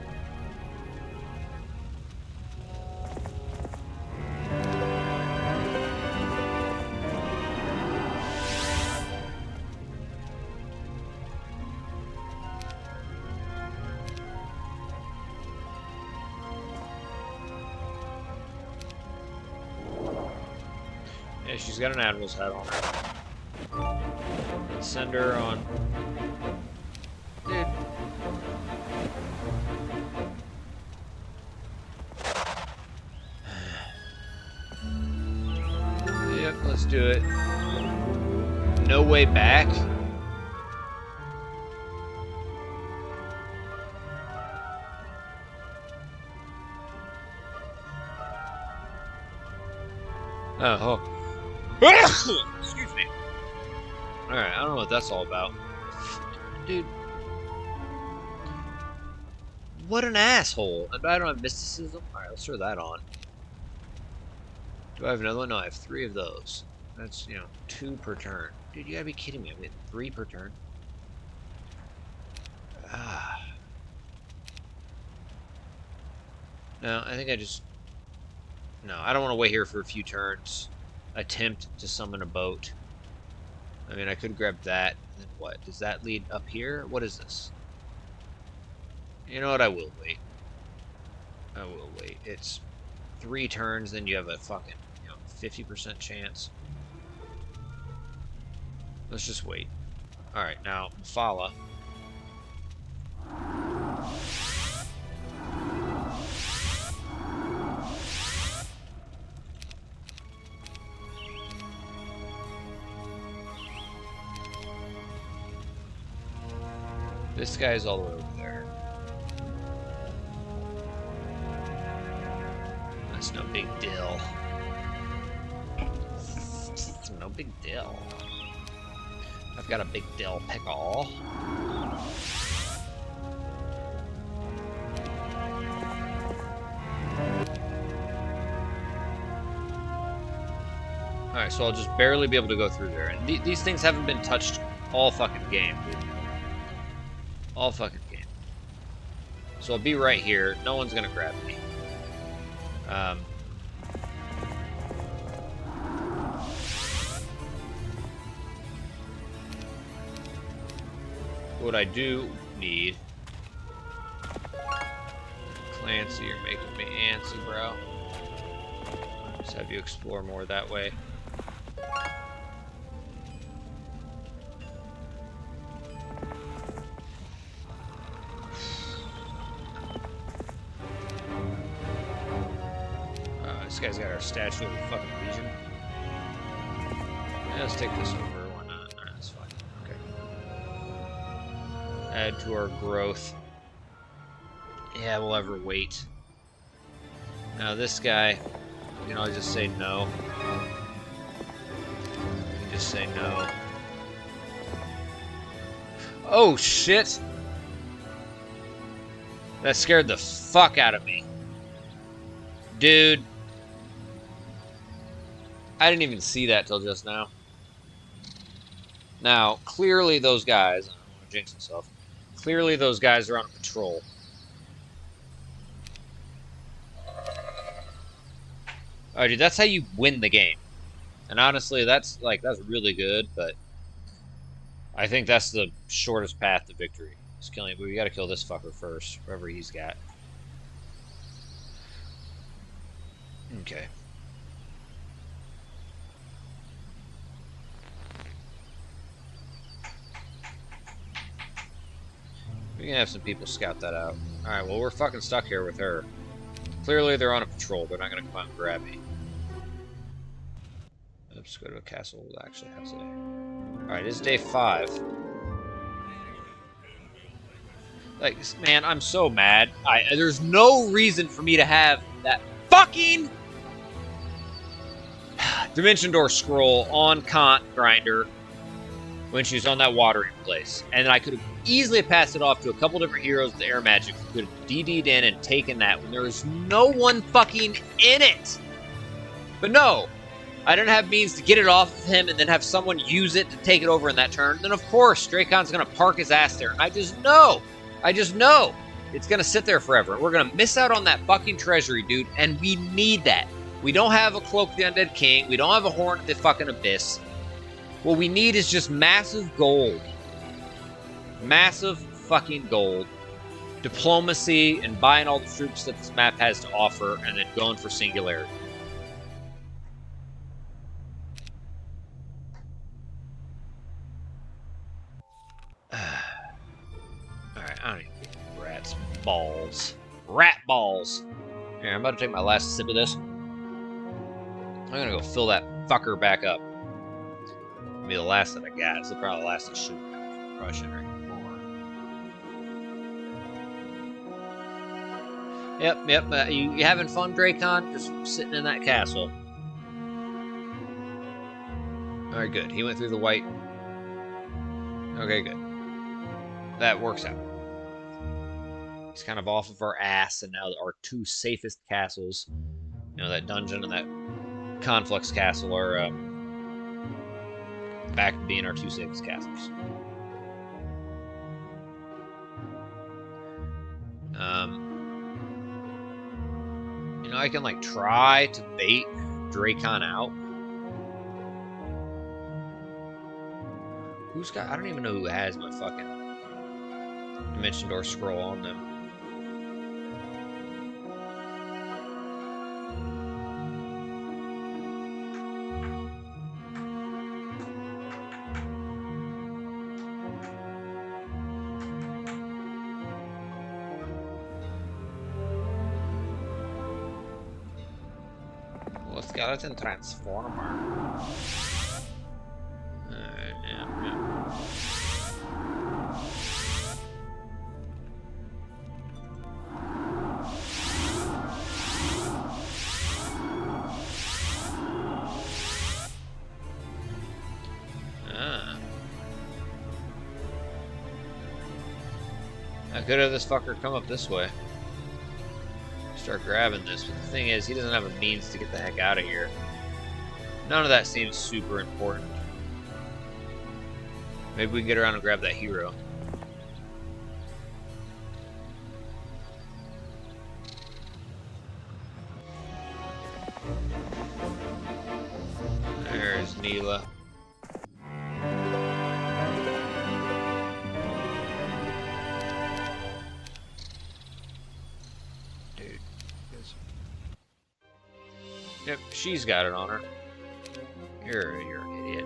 Speaker 1: Yeah, she's got an admiral's hat on her. Let's send her on. Dude. Yep, let's do it. No way back? Oh. Excuse me. Alright, I don't know what that's all about. Dude. What an asshole. I don't have mysticism. Alright, let's throw that on. Do I have another one? No, I have 3 of those. That's, 2 per turn. Dude, you gotta be kidding me. I'm getting 3 per turn. No, I think I just... No, I don't want to wait here for a few turns. Attempt to summon a boat. I mean, I could grab that. And then what? Does that lead up here? What is this? You know what? I will wait. I will wait. It's 3 turns, then you have a fucking 50% chance. Let's just wait. Alright, now, Mephala. This guy's all the way over there. It's no big deal. It's no big deal. I've got a big dill pickle. Alright, so I'll just barely be able to go through there. And these things haven't been touched all fucking game, dude. All fucking game. So I'll be right here. No one's gonna grab me. What I do need... Clancy, you're making me antsy, bro. Just have you explore more that way. This guy's got our statue of the fucking Legion. Yeah, let's take this over. Why not? Alright, that's fine. Okay. Add to our growth. Yeah, we'll ever wait. Now this guy, you know, I just say no. You just say no. Oh shit! That scared the fuck out of me. Dude. I didn't even see that till just now. Now, clearly those guys, I don't want to jinx myself, clearly those guys are on a patrol. Alright, dude, that's how you win the game. And honestly, that's really good, but I think that's the shortest path to victory. Just killing him, but we gotta kill this fucker first, whoever he's got. Okay. We can have some people scout that out. Alright, well, we're fucking stuck here with her. Clearly, they're on a patrol. They're not gonna come out and grab me. Let's go to a castle we'll actually have today. Alright, it's day 5. Like, man, I'm so mad. There's no reason for me to have that fucking Dimension Door scroll on Kant Grinder when she's on that watering place. And I could have easily passed it off to a couple different heroes with the air magic who could have DD'd in and taken that when there was no one fucking in it. But no, I didn't have means to get it off of him and then have someone use it to take it over in that turn. Then of course, Dracon's gonna park his ass there. And I just know it's gonna sit there forever. We're gonna miss out on that fucking treasury, dude, and we need that. We don't have a Cloak of the Undead King. We don't have a Horn of the fucking Abyss. What we need is just massive gold. Massive fucking gold. Diplomacy and buying all the troops that this map has to offer and then going for Singularity. Alright, I don't even think rats. Balls. Rat balls. Here, I'm about to take my last sip of this. I'm gonna go fill that fucker back up. It'll be the last that I got. It's probably the last I should have. Probably shouldn't drink more. Yep. You having fun, Dracon? Just sitting in that castle. Alright, good. He went through the white. Okay, good. That works out. He's kind of off of our ass, and now our 2 safest castles, you know, that dungeon and that Conflux Castle, are back to being our 2 safest castles. You know, I can like try to bait Dracon out. Who's got? I don't even know who has my fucking Dimension Door scroll on them. Skeleton Transformer. Yeah. I could have this fucker come up this way. Start grabbing this, but the thing is, he doesn't have a means to get the heck out of here. None of that seems super important. Maybe we can get around and grab that hero. There's Neela. Dude. Yep, she's got it on her. You're an idiot.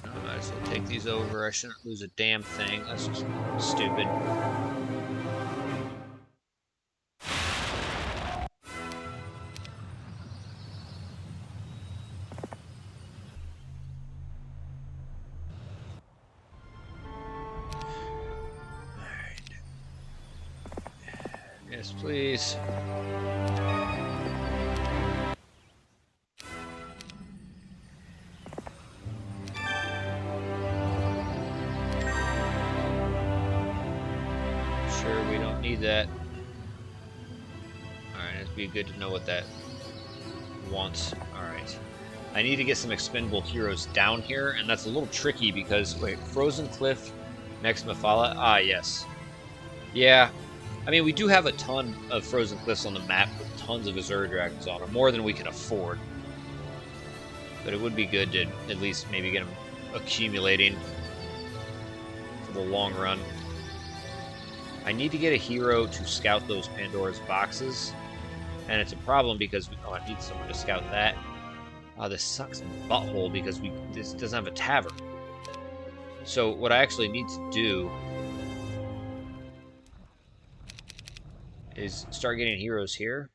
Speaker 1: I might as well take these over. I shouldn't lose a damn thing. That's just stupid. Yes, please. Sure, we don't need that. Alright, it'd be good to know what that wants. Alright. I need to get some expendable heroes down here, and that's a little tricky because, wait, Frozen Cliff next to Mephala? Ah, yes. Yeah. I mean, we do have a ton of Frozen Cliffs on the map with tons of Azure Dragons on them, more than we can afford. But it would be good to at least maybe get them accumulating for the long run. I need to get a hero to scout those Pandora's boxes, and it's a problem because I need someone to scout that. This sucks butthole because this doesn't have a tavern. So what I actually need to do is start getting heroes here.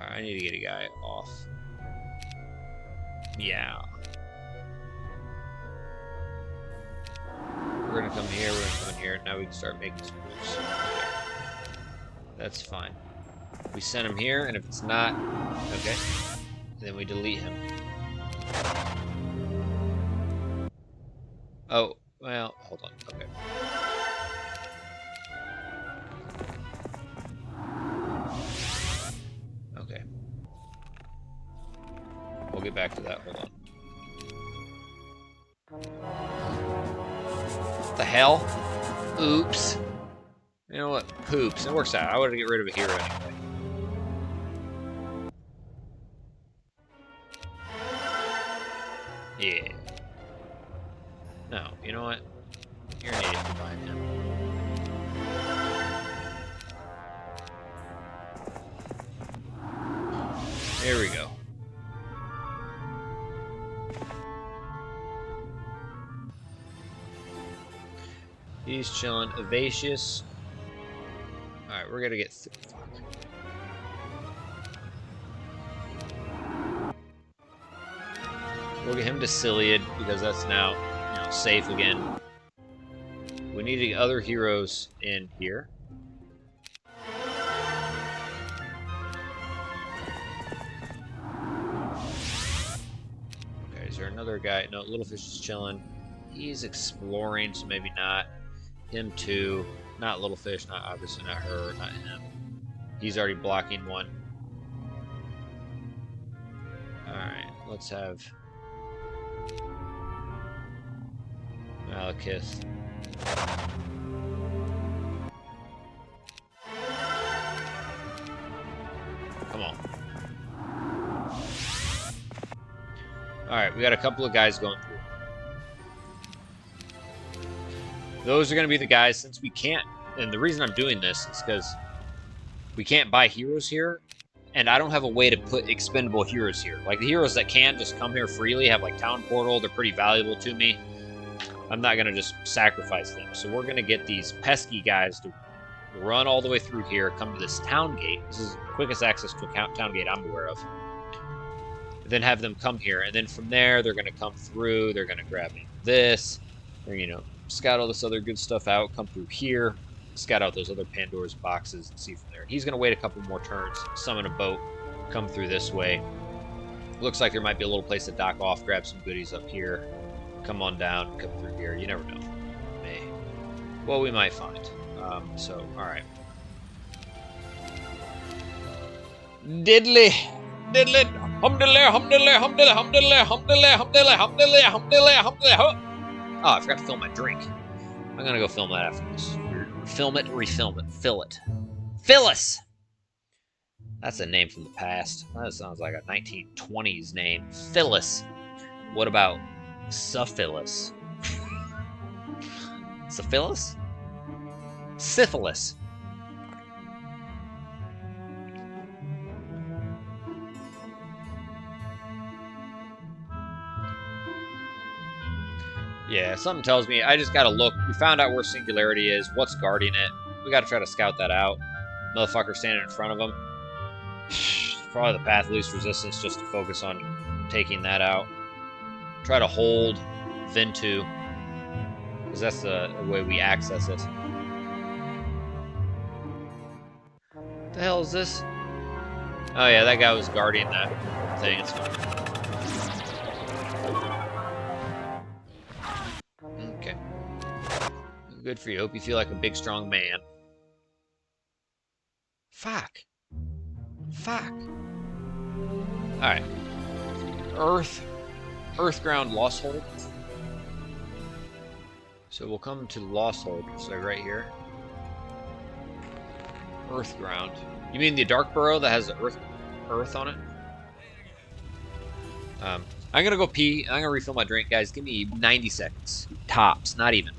Speaker 1: Alright, I need to get a guy off. Yeah. We're gonna come here, we're gonna come in here. Now we can start making some moves. That's fine. We send him here, and if it's not, okay, then we delete him. Oh, well, hold on, okay. Okay. We'll get back to that, hold on. What the hell? Oops. You know what? Poops. It works out. I wanted to get rid of a hero anyway. Yeah. No, you know what? You're an idiot for buying him. There we go. He's chilling. Evacious. Alright, we're gonna get... Fuck. We'll get him to Ciliad, because that's now, you know, safe again. We need the other heroes in here. Okay, is there another guy? No, Little Fish is chilling. He's exploring, so maybe not. Him too. Not Little Fish, not obviously not her, not him. He's already blocking one. Alright, let's have Malekith. Come on. Alright, we got a couple of guys going through. Those are going to be the guys, since we can't, and the reason I'm doing this is because we can't buy heroes here, and I don't have a way to put expendable heroes here. Like, the heroes that can just come here freely have, like, Town Portal, they're pretty valuable to me. I'm not going to just sacrifice them. So we're going to get these pesky guys to run all the way through here, come to this town gate. This is the quickest access to a town gate I'm aware of. then have them come here, and then from there they're going to come through. They're going to grab this, or scout all this other good stuff out. Come through here, scout out those other Pandora's boxes, and see from there. He's going to wait a couple more turns, summon a boat, come through this way. Looks like there might be a little place to dock off, grab some goodies up here, come on down, come through here. You never know. Well, we might find. So, all right. Diddly, diddly, humdiddly, humdiddly, humdiddly, humdiddly, humdiddly, humdiddly, humdiddly, humdiddly, humdiddly. Oh, I forgot to fill my drink. I'm gonna go film that after this. Film it, refilm it, fill it. Phyllis! That's a name from the past. That sounds like a 1920s name. Phyllis. What about syphilis? Syphilis? Syphilis. Yeah, something tells me I just gotta look. We found out where Singularity is, what's guarding it. We gotta try to scout that out. Motherfucker standing in front of him. Probably the path of least resistance just to focus on taking that out. Try to hold Ventu, because that's the way we access it. What the hell is this? Oh yeah, that guy was guarding that thing. It's fine. Okay. Good for you. Hope you feel like a big, strong man. Fuck. Fuck. Alright. Earth ground lost hold. So we'll come to lost hold. So right here. Earth ground. You mean the dark burrow that has the earth on it? I'm gonna go pee. I'm gonna refill my drink, guys. Give me 90 seconds. Tops, not even.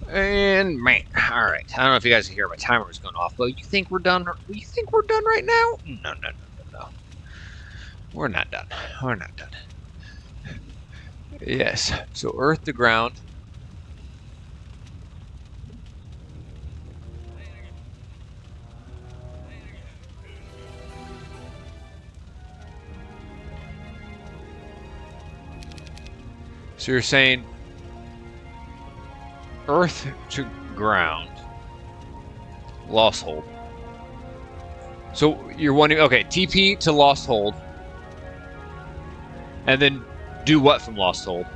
Speaker 1: And man, all right. I don't know if you guys can hear my timer is going off, but you think we're done? You think we're done right now? No. We're not done. We're not done. Yes. So earth to ground. So you're saying earth to ground, lost hold. So you're wondering, okay, TP to lost hold, and then do what from lost hold?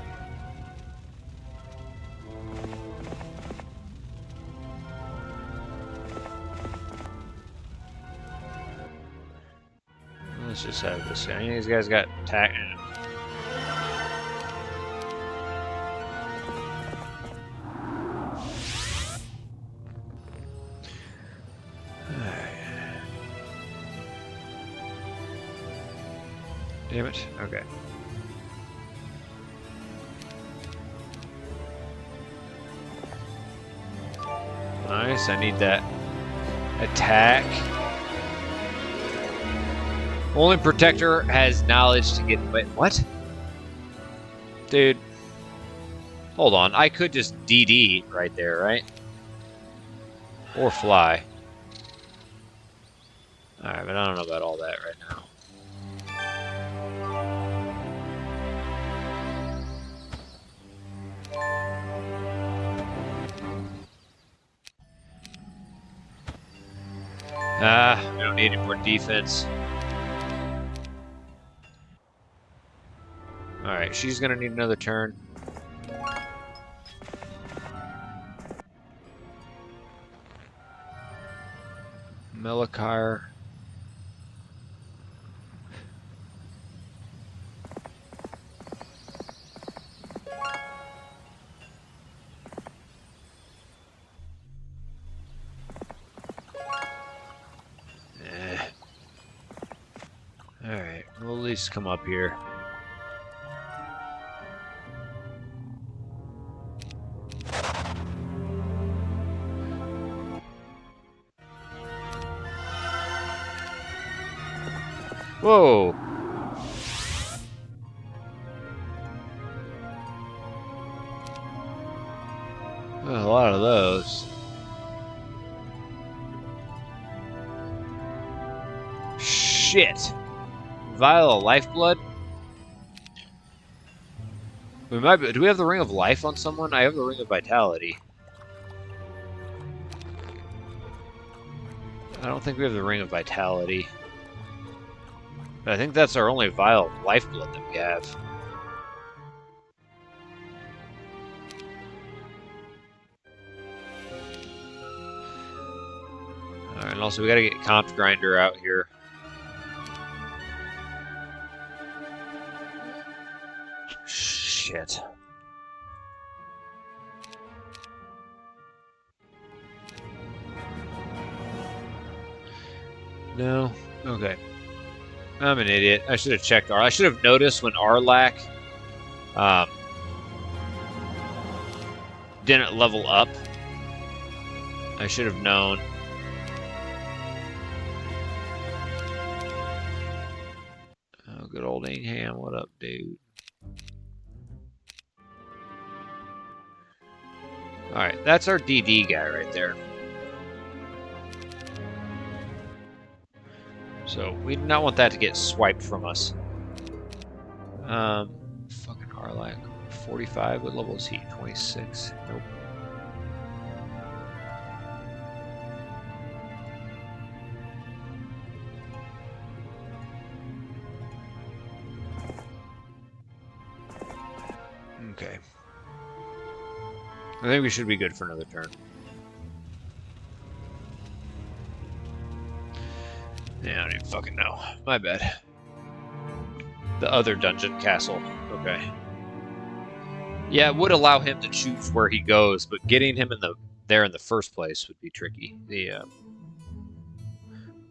Speaker 1: Let's just have this guy. These guys got attack. Damn it. Okay. Nice. I need that attack. Only protector has knowledge to get. Wait, what? Dude. Hold on. I could just DD right there, right? Or fly. Alright, but I don't know about all that right now. We don't need any more defense. Alright, she's gonna need another turn. Melikar. Alright, we'll at least come up here. Whoa! A lot of those. Shit! Vial of Lifeblood? We might be, do we have the Ring of Life on someone? I have the Ring of Vitality. I don't think we have the Ring of Vitality. But I think that's our only Vial of Lifeblood that we have. Alright, and also we gotta get Comp Grinder out here. Shit. No? Okay. I'm an idiot. I should have checked I should have noticed when Arlak didn't level up. I should have known. Oh, good old Ingham. What up, dude? Alright, that's our DD guy right there. So, we do not want that to get swiped from us. Fucking Arlak. 45, what level is he? 26? Nope. Okay. I think we should be good for another turn. Yeah, I don't even fucking know. My bad. The other dungeon castle. Okay. Yeah, it would allow him to choose where he goes, but getting him there in the first place would be tricky.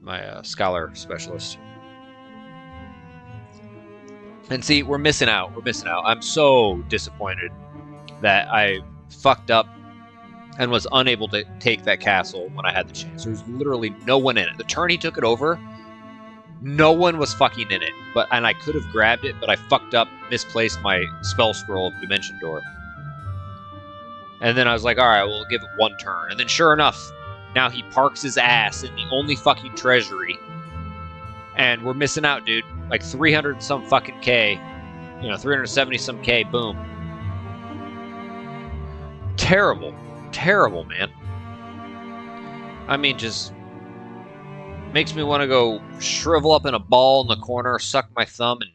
Speaker 1: My scholar specialist. And see, we're missing out. We're missing out. I'm so disappointed that I fucked up and was unable to take that castle when I had the chance. There was literally no one in it. The turn he took it over, no one was fucking in it. And I could have grabbed it, but I fucked up, misplaced my spell scroll of Dimension Door. And then I was like, alright, we'll give it one turn. And then sure enough, now he parks his ass in the only fucking treasury. And we're missing out, dude. Like 300 some fucking K. 370 some K, boom. Terrible. Terrible, man. I mean, just makes me want to go shrivel up in a ball in the corner, suck my thumb, and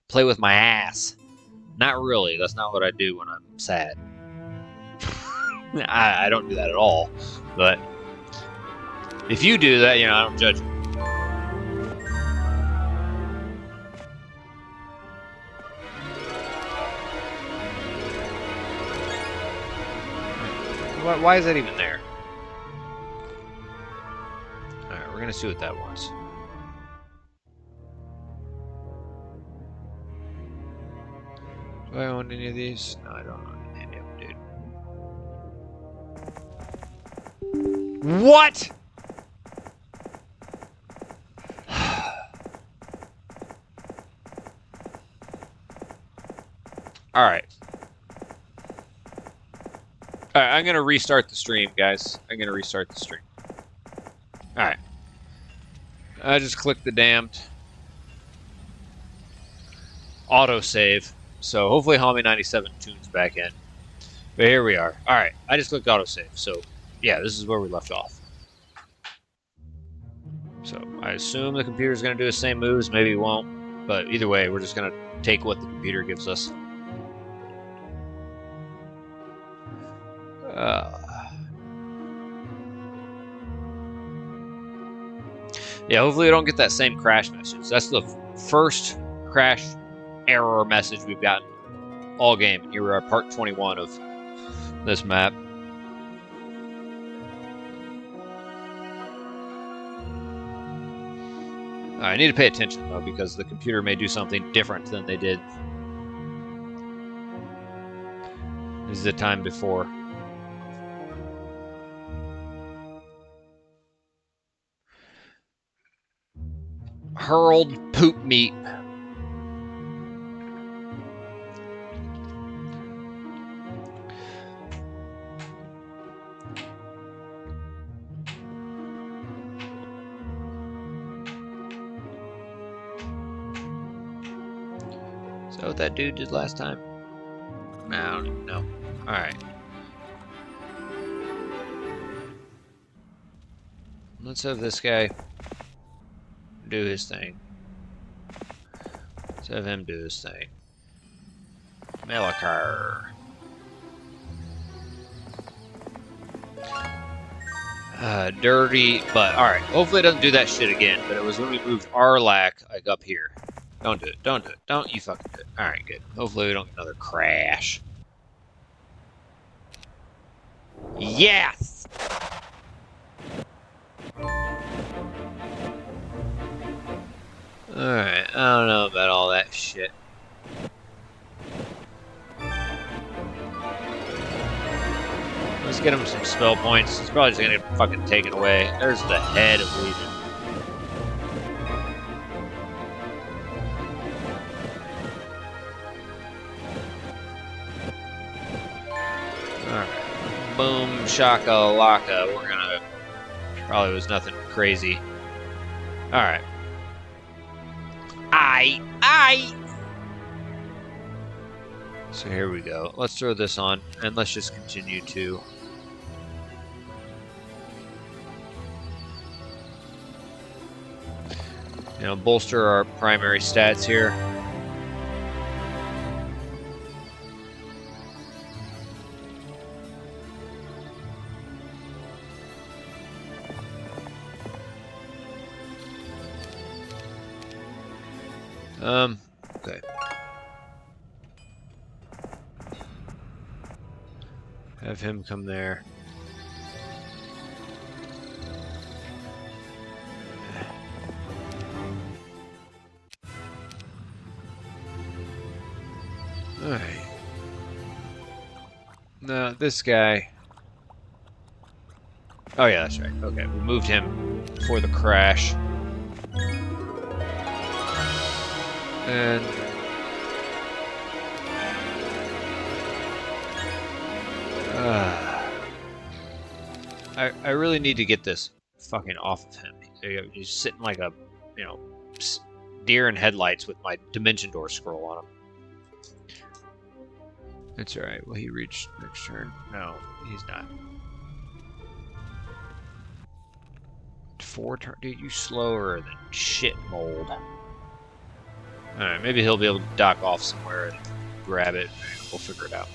Speaker 1: play with my ass. Not really. That's not what I do when I'm sad. I don't do that at all. But if you do that, I don't judge you. Why is that even there? Alright, we're gonna see what that was. Do I own any of these? No, I don't own any of them, dude. What? Alright. Alright, I'm gonna restart the stream, guys. I'm gonna restart the stream. Alright. I just clicked the damned autosave. So hopefully Homie 97 tunes back in. But here we are. Alright, I just clicked autosave. So yeah, this is where we left off. So I assume the computer's gonna do the same moves, maybe it won't. But either way, we're just gonna take what the computer gives us. Yeah, hopefully we don't get that same crash message. That's the first crash error message we've gotten all game. Here we are, part 21 of this map. I need to pay attention, though, because the computer may do something different than they did. This is the time before. Hurled poop meat. Is that what that dude did last time? I don't even know. Alright. Let's have this guy do his thing. Let's have him do his thing. Melakar. Dirty, but alright. Hopefully it doesn't do that shit again, but it was when we moved Arlac, like, up here. Don't do it. Don't do it. Don't you fucking do it. Alright, good. Hopefully we don't get another crash. Yes! Alright, I don't know about all that shit. Let's get him some spell points. He's probably just gonna get fucking taken away. There's the head of Legion. Alright. Boom, shaka, laka. We're gonna... Probably was nothing crazy. Alright. So here we go. Let's throw this on, and let's just continue to... You know, bolster our primary stats here. Okay. Have him come there. Alright. No, this guy... Oh yeah, that's right. Okay, we moved him for the crash. And... I really need to get this fucking off of him. He's sitting like a, you know, deer in headlights with my dimension door scroll on him. That's alright. Will he reach next turn? No, he's not. 4 turn, dude, you slower than shit mold. Alright, maybe he'll be able to dock off somewhere and grab it, and we'll figure it out.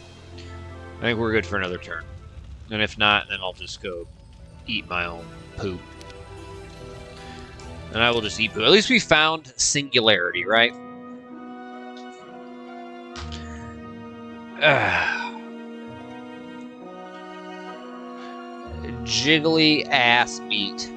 Speaker 1: I think we're good for another turn. And if not, then I'll just go eat my own poop. And I will just eat poop. At least we found singularity, right? Jiggly ass meat.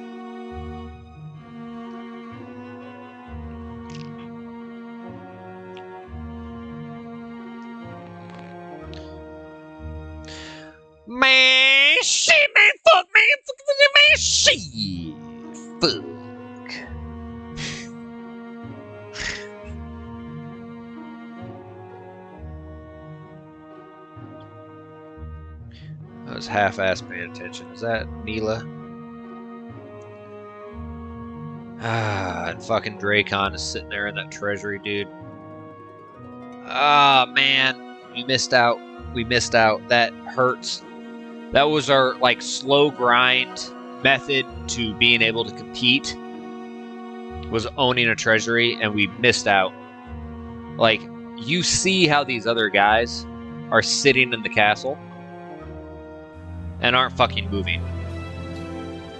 Speaker 1: Shit. Fuck. I was half-ass paying attention. Is that Mila? Ah, and fucking Dracon is sitting there in that treasury, dude. Ah, man. We missed out. We missed out. That hurts. That was our, like, slow grind method to being able to compete. Was owning a treasury, and we missed out. Like, you see how these other guys are sitting in the castle and aren't fucking moving.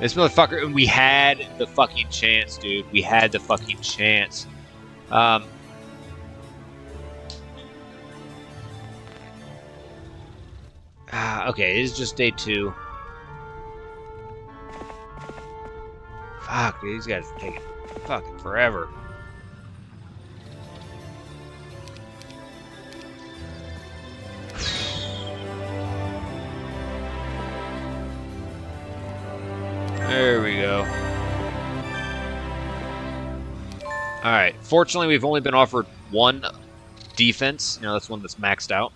Speaker 1: This motherfucker, and we had the fucking chance, dude. We had the fucking chance. Okay, it is just day 2. Fuck, these guys are taking fucking forever. There we go. Alright, fortunately we've only been offered 1 defense. You know, that's one that's maxed out.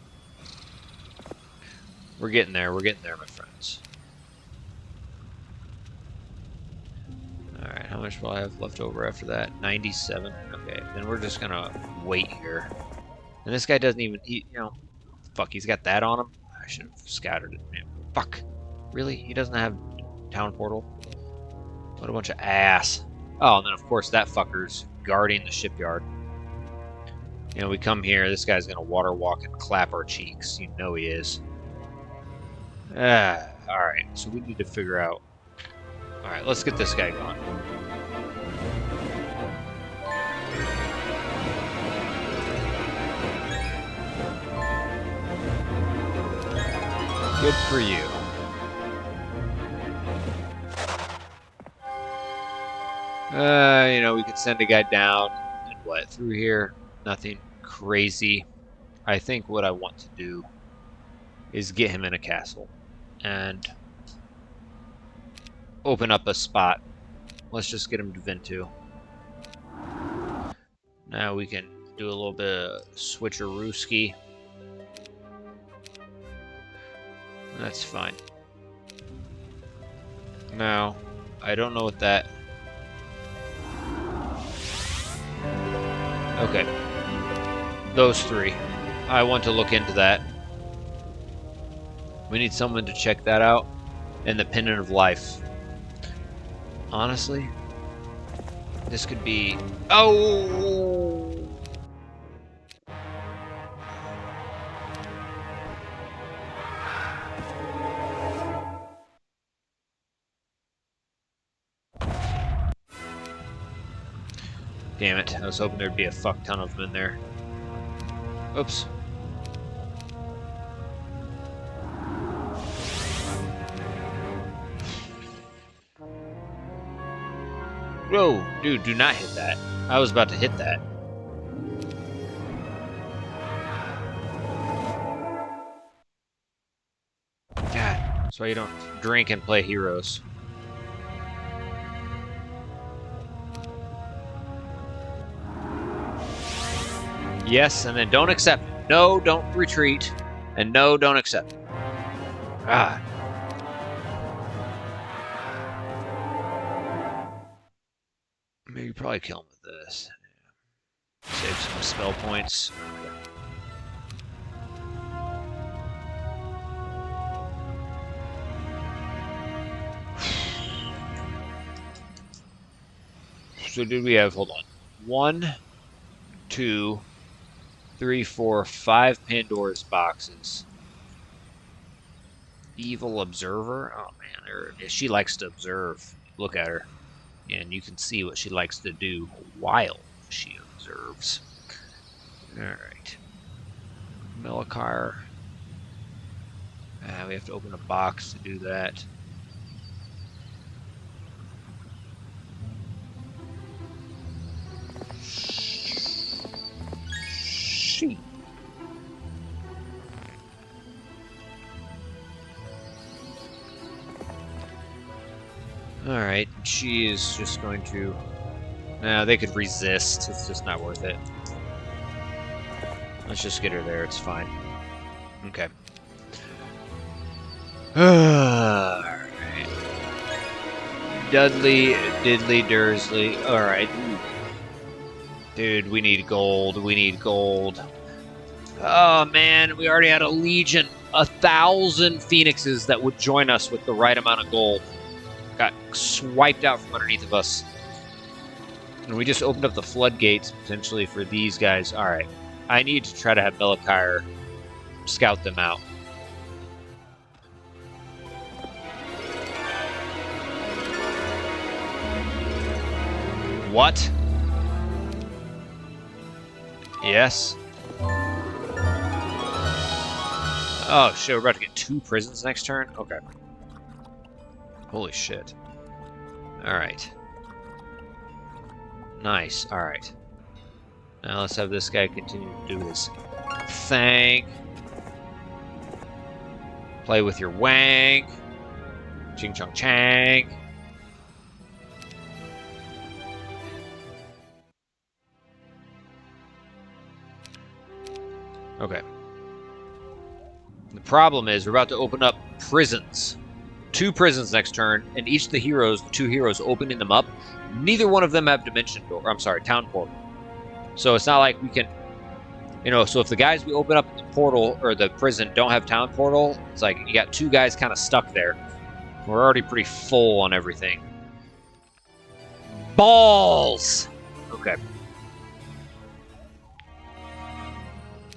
Speaker 1: We're getting there, my friends. Alright, how much will I have left over after that? 97. Okay, then we're just gonna wait here. And this guy doesn't even, you know, fuck, he's got that on him? I should have scattered it, man. Fuck. Really? He doesn't have town portal? What a bunch of ass. Oh, and then of course that fucker's guarding the shipyard. You know, we come here, this guy's gonna water walk and clap our cheeks. You know he is. Alright, so we need to figure out. Alright, let's get this guy going. Good for you. You know, we could send a guy down and what, through here? Nothing crazy. I think what I want to do is get him in a castle and open up a spot. Let's just get him to Ventu. Now we can do a little bit of switcherooski. That's fine. Now, I don't know what that... Okay. Those 3. I want to look into that. We need someone to check that out. And the Pendant of Life. Honestly, this could be... Oh! Damn it, I was hoping there'd be a fuck ton of them in there. Oops. Whoa, dude, do not hit that. I was about to hit that. God, that's why you don't drink and play Heroes. Yes, and then don't accept it. No, don't retreat. And no, don't accept it. God. Maybe probably kill him with this. Save some spell points. So did we have, hold on, 1, 2, 3, 4, 5 Pandora's boxes. Evil Observer? Oh man, she likes to observe. Look at her. And you can see what she likes to do while she observes. Alright. Melikar. We have to open a box to do that. Sheep. Alright, she is just going to... Nah, they could resist. It's just not worth it. Let's just get her there. It's fine. Okay. Alright. Dudley, Diddley, Dursley. Alright. Dude, we need gold. We need gold. Oh, man. We already had a legion. 1,000 phoenixes that would join us with the right amount of gold. Got swiped out from underneath of us. And we just opened up the floodgates, potentially, for these guys. Alright. I need to try to have Melikire scout them out. What? Yes. Oh shit, we're about to get 2 prisons next turn? Okay. Holy shit. Alright. Nice, alright. Now let's have this guy continue to do his thing. Play with your wang. Ching chong chang. Okay. The problem is we're about to open up prisons. 2 prisons next turn, and each of the heroes, the 2 heroes opening them up, neither one of them have dimension door. I'm sorry, town portal. So it's not like we can, you know, so if the guys we open up in the portal or the prison don't have town portal, it's like you got 2 guys kind of stuck there. We're already pretty full on everything. Balls! Okay.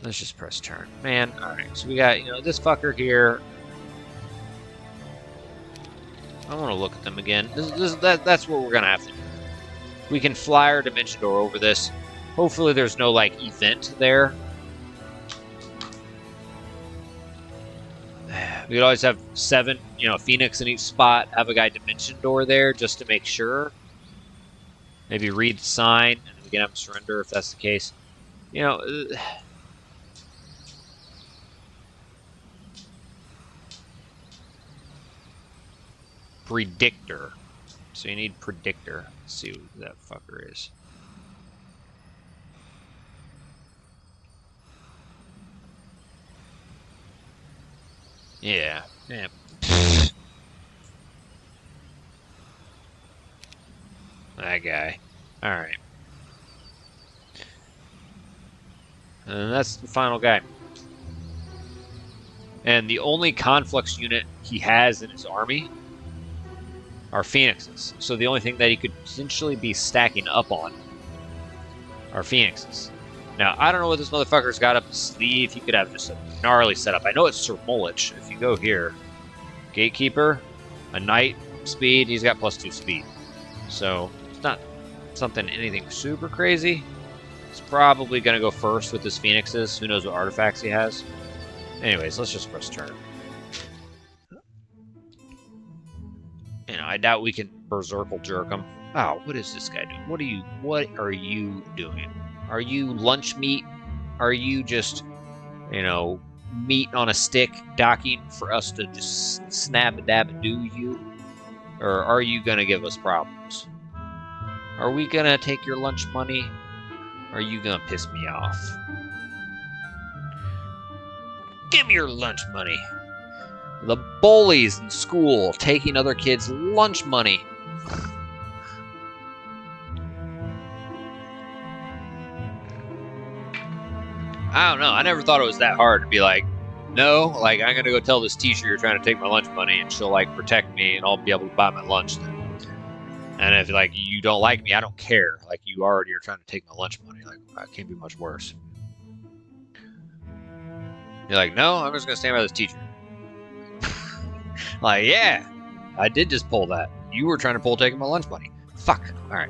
Speaker 1: Let's just press turn. Man, alright. So we got, you know, this fucker here. I want to look at them again. That's what we're going to have to do. We can fly our dimension door over this. Hopefully there's no, like, event there. We could always have 7, you know, Phoenix in each spot. Have a guy dimension door there just to make sure. Maybe read the sign, and we can have him surrender if that's the case. You know... Predictor. So you need predictor. Let's see what that fucker is. Yeah. Yeah. That guy. Alright. And that's the final guy. And the only conflicts unit he has in his army are Phoenixes. So the only thing that he could potentially be stacking up on are Phoenixes. Now, I don't know what this motherfucker's got up his sleeve. He could have just a gnarly setup. I know it's Sir Mullich. If you go here, Gatekeeper, a Knight, speed, he's got +2 speed. So, it's not something, anything super crazy. He's probably going to go first with his Phoenixes. Who knows what artifacts he has. Anyways, let's just press turn. You know, I doubt we can berserkle jerk him. Oh, what is this guy doing? What are you doing? Are you lunch meat? Are you just, you know, meat on a stick docking for us to just snap a dab and do you? Or are you gonna give us problems? Are we gonna take your lunch money? Or are you gonna piss me off? Give me your lunch money. The bullies in school taking other kids' lunch money. I don't know. I never thought it was that hard to be like, no, like, I'm going to go tell this teacher you're trying to take my lunch money and she'll, like, protect me and I'll be able to buy my lunch then. And if, like, you don't like me, I don't care. Like, you already are trying to take my lunch money. Like, that can't be much worse. You're like, no, I'm just going to stand by this teacher. Like, yeah, I did just pull that. You were trying to pull taking my lunch money. Fuck. All right.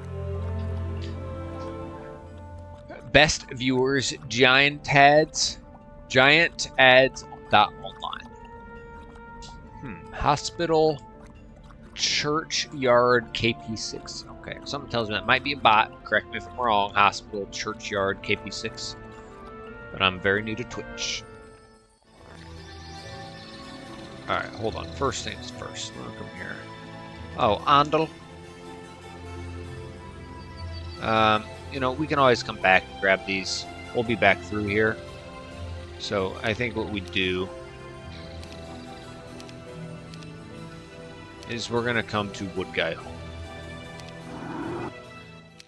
Speaker 1: Best viewers, Giant Ads. GiantAds.online. Hospital Churchyard KP6. Okay, something tells me that might be a bot. Correct me if I'm wrong. Hospital Churchyard KP6. But I'm very new to Twitch. Alright, hold on. First things first. I'm gonna come here. Oh, Andal. You know, we can always come back and grab these. We'll be back through here. So I think what we do is we're gonna come to Wood Guy Home.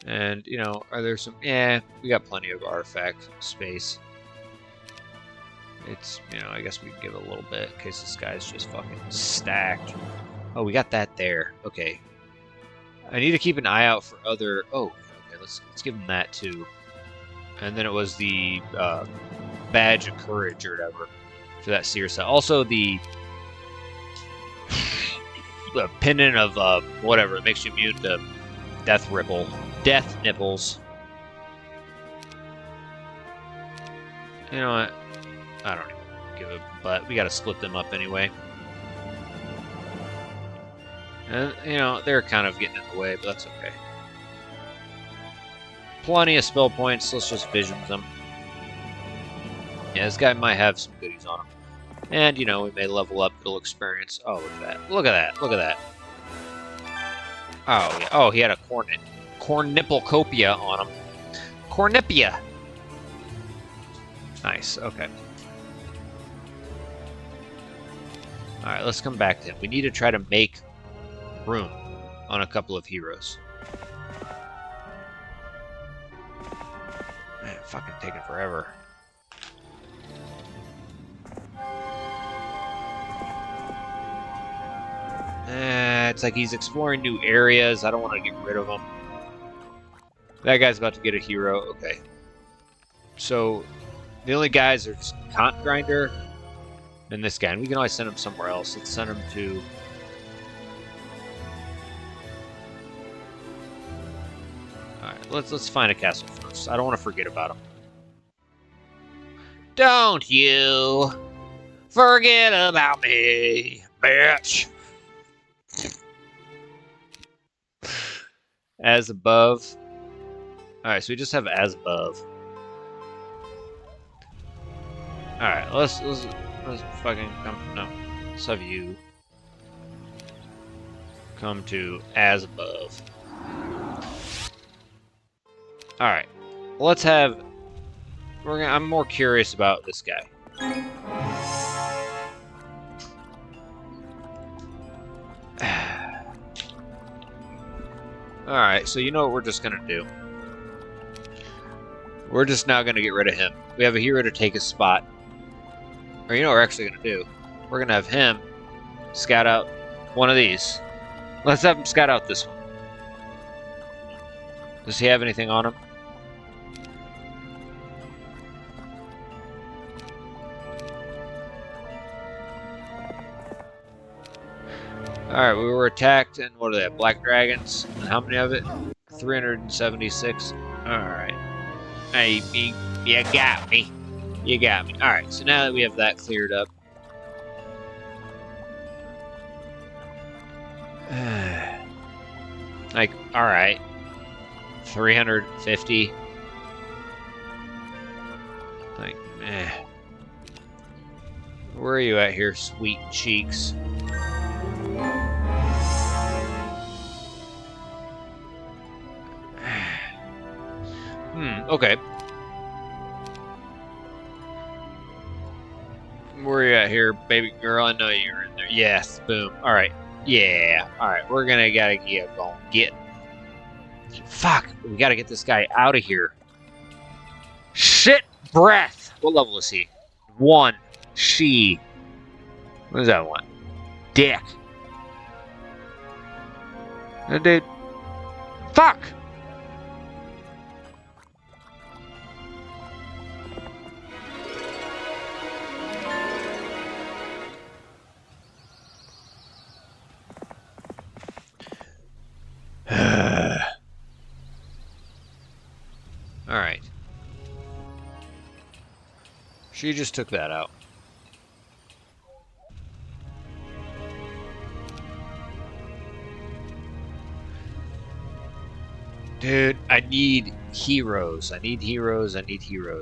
Speaker 1: And, you know, are there some... Yeah, we got plenty of artifact space. It's, you know, I guess we can give it a little bit in case this guy's just fucking stacked. Oh, we got that there. Okay. I need to keep an eye out for other... Oh, okay, let's give him that too. And then it was the badge of courage or whatever for that seer set. Also the pendant of whatever, it makes you immune to death nipples. You know what? I don't even give a butt. We gotta split them up anyway. And, you know, they're kind of getting in the way, but that's okay. Plenty of spell points. Let's just vision them. Yeah, this guy might have some goodies on him. And, you know, we may level up, it'll experience. Oh, look at that. Look at that. Look at that. Oh, yeah. Oh, he had a cornucopia on him. Cornipia. Nice. Okay. Alright, let's come back to him. We need to try to make room on a couple of heroes. Man, fucking taking forever. It's like he's exploring new areas. I don't want to get rid of him. That guy's about to get a hero. Okay. So, the only guys are just Cont Grinder and this guy. And we can always send him somewhere else. Let's send him to... Alright, let's find a castle first. I don't want to forget about him. Don't you forget about me, bitch. As above. Alright, so we just have as above. Alright, let's fucking come. No. Let's have you come to as above. Alright. Let's have... I'm more curious about this guy. Alright, so you know what we're just gonna do. We're just now gonna get rid of him. We have a hero to take his spot. Or you know what we're actually gonna do? We're gonna have him scout out one of these. Let's have him scout out this one. Does he have anything on him? Alright, we were attacked, and what are they? Black dragons? And how many of it? 376. Alright. Hey, you got me. You got me. Alright, so now that we have that cleared up. Like, alright. 350. Like, where are you at here, sweet cheeks? Okay. Where are you at here, baby girl? I know you're in there. Yes, boom. Alright. Yeah. Alright, we're gotta get going. Fuck! We gotta get this guy out of here. Shit breath! What level is he? 1. She. What does that one? Dick. Dude. Fuck! Alright. She just took that out. Dude, I need heroes. I need heroes.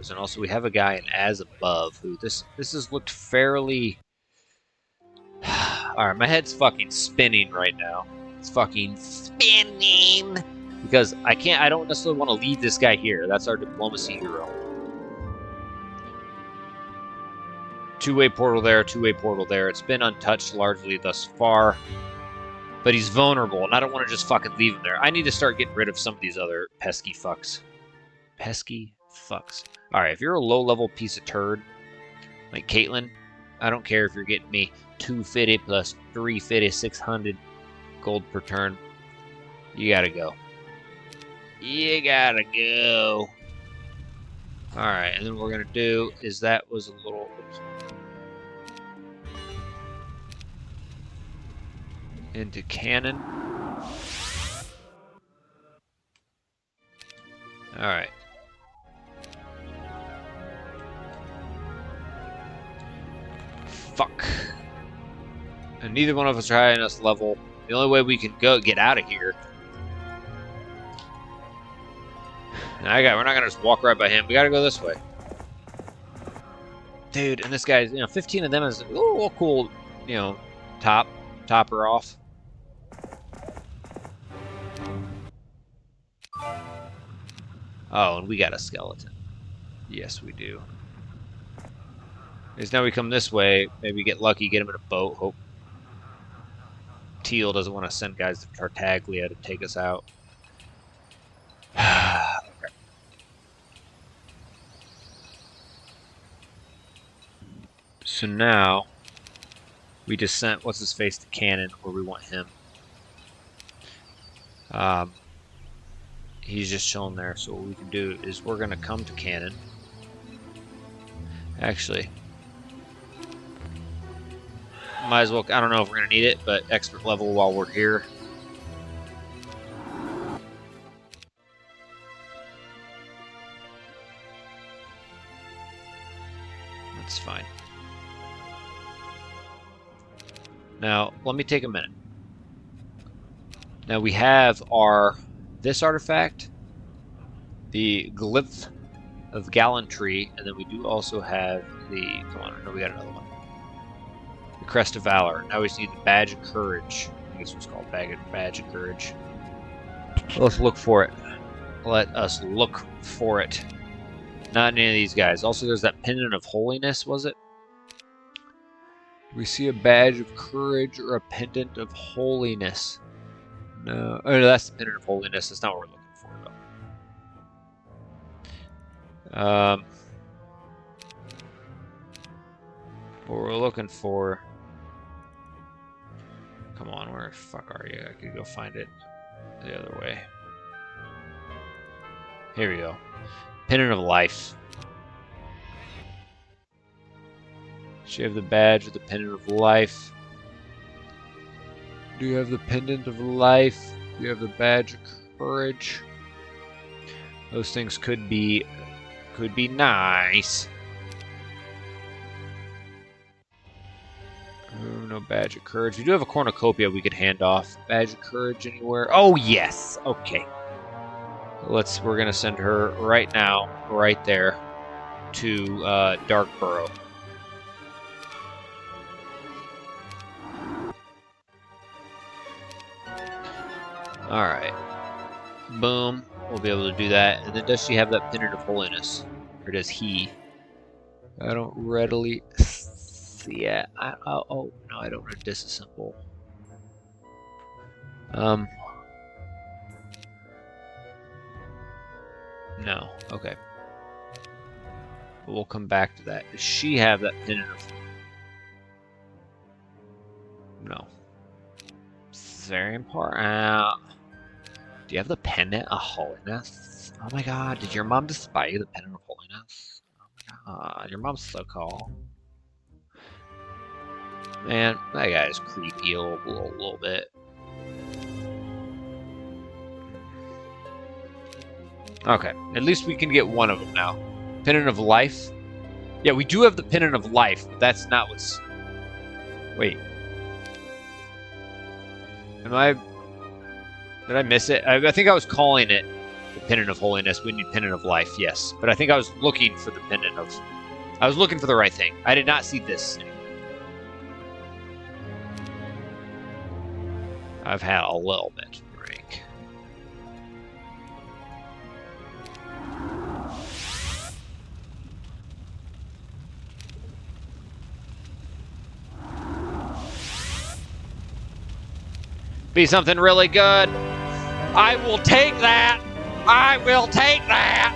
Speaker 1: And also we have a guy in as above who this has looked fairly... Alright, my head's fucking spinning right now. It's fucking spinning. Because I don't necessarily want to leave this guy here. That's our diplomacy hero. Two-way portal there, two-way portal there. It's been untouched largely thus far. But he's vulnerable, and I don't want to just fucking leave him there. I need to start getting rid of some of these other pesky fucks. Pesky fucks. Alright, if you're a low-level piece of turd, like Caitlyn, I don't care if you're getting me 250 plus 350, 600 gold per turn. You gotta go. You gotta go. Alright, and then what we're gonna do is that was a little... Oops. Into cannon. Alright. Fuck. And neither one of us are high enough level. The only way we can get out of here. We're not gonna just walk right by him. We gotta go this way. Dude, and this guy's, 15 of them is a cool, top her off. Oh, and we got a skeleton. Yes, we do. Because now we come this way, maybe get lucky, get him in a boat, hope Teal doesn't want to send guys to Tartaglia to take us out. Okay. So now, we just sent what's-his-face to Cannon, where we want him. He's just chilling there, so what we can do is we're going to come to Cannon. Actually, might as well, I don't know if we're going to need it, but expert level while we're here. That's fine. Now, let me take a minute. Now we have this artifact, the Glyph of Gallantry, and then we do also have the, come on, no, we got another one. The Crest of Valor. Now we just need the Badge of Courage. I think it's what's called Badge of Courage. Let's look for it. Let us look for it. Not any of these guys. Also, there's that Pendant of Holiness, was it? We see a Badge of Courage or a Pendant of Holiness. No. Oh, no, that's the Pendant of Holiness. That's not what we're looking for, though. What we're looking for... Come on, where the fuck are you? I could go find it the other way. Here we go. Pendant of Life. Does she have the badge of the Pendant of Life? Do you have the Pendant of Life? Do you have the Badge of Courage? Those things could be nice. Oh, no Badge of Courage. We do have a cornucopia we could hand off. Badge of Courage anywhere? Oh yes. Okay. We're gonna send her right now, right there, to Darkborough. Alright. Boom. We'll be able to do that. And then does she have that Pendant of Holiness? Or does he? I don't readily see it. Oh, no, I don't want to disassemble. No. Okay. But we'll come back to that. Does she have that Pendant of... No. This is very important. Do you have the Pendant of Holiness? Oh my god, did your mom just buy you the Pendant of Holiness? Oh my god, your mom's so cool. Man, that guy is creepy a little bit. Okay, at least we can get one of them now. Pendant of Life. Yeah, we do have the Pendant of Life, but that's not what's... Wait. Did I miss it? I think I was calling it the Pendant of Holiness. We need Pendant of Life, yes. But I think I was looking for the Pendant of... I was looking for the right thing. I did not see this. I've had a little bit to drink. Be something really good. I will take that. I will take that.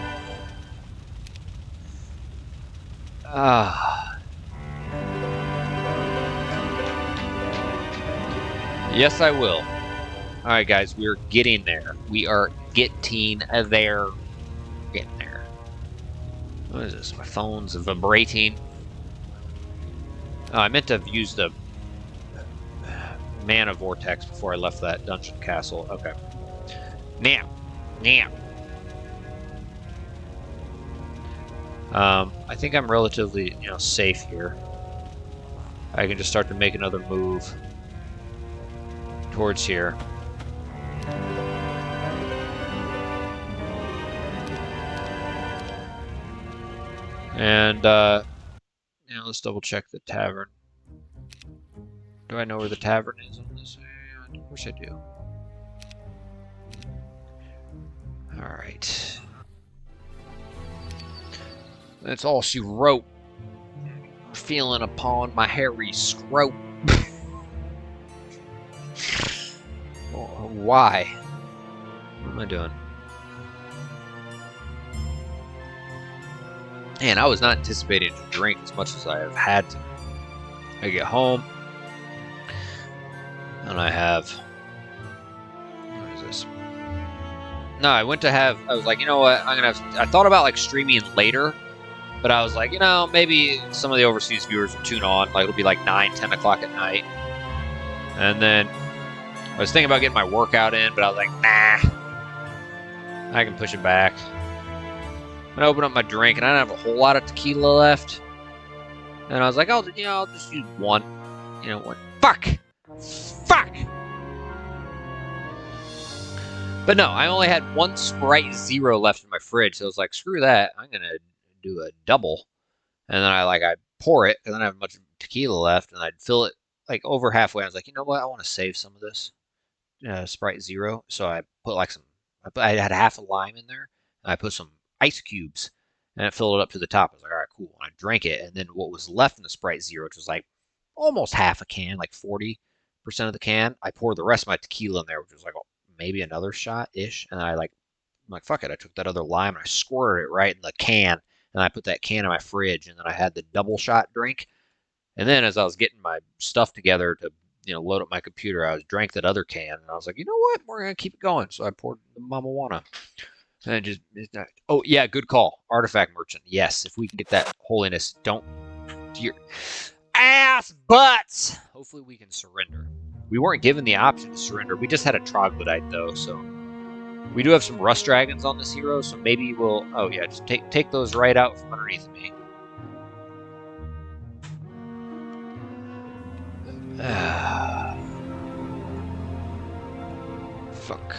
Speaker 1: Yes, I will. All right, guys, we're getting there. We are getting there. Getting there. What is this? My phone's vibrating. Oh, I meant to have used the mana vortex before I left that dungeon castle. Okay. Now. I think I'm relatively, safe here. I can just start to make another move towards here. And, let's double check the tavern. Do I know where the tavern is on this? Of course I do. Alright. That's all she wrote. Feeling upon my hairy scrote. Why? What am I doing? Man, I was not anticipating to drink as much as I have had to. I get home, and I have... What is this? No, I went to have... I was like, you know what? I'm gonna have... I thought about, like, streaming later, but I was like, maybe some of the overseas viewers will tune on. Like, it'll be like 9, 10 o'clock at night. And then I was thinking about getting my workout in, but I was like, nah. I can push it back. I'm gonna open up my drink, and I don't have a whole lot of tequila left. And I was like, I'll just use one. One. Fuck! But no, I only had one Sprite Zero left in my fridge, so I was like, screw that. I'm gonna do a double. And then I pour it, because I don't have much tequila left, and I'd fill it like over halfway. I was like, you know what? I want to save some of this Sprite Zero. So I put I had half a lime in there, and I put some ice cubes, and it filled it up to the top. I was like, all right, cool. And I drank it, and then what was left in the Sprite Zero, which was like almost half a can, like 40% of the can, I poured the rest of my tequila in there, which was like maybe another shot-ish, and I'm like, fuck it. I took that other lime, and I squirted it right in the can, and I put that can in my fridge, and then I had the double shot drink. And then as I was getting my stuff together to load up my computer, I drank that other can, and I was like, you know what? We're gonna keep it going. So I poured the Mamawana. And oh yeah, good call. Artifact merchant. Yes, if we can get that holiness, don't dear ass butts. Hopefully we can surrender. We weren't given the option to surrender. We just had a troglodyte though, so we do have some rust dragons on this hero, so maybe we'll. Oh yeah, just take those right out from underneath me. Fuck.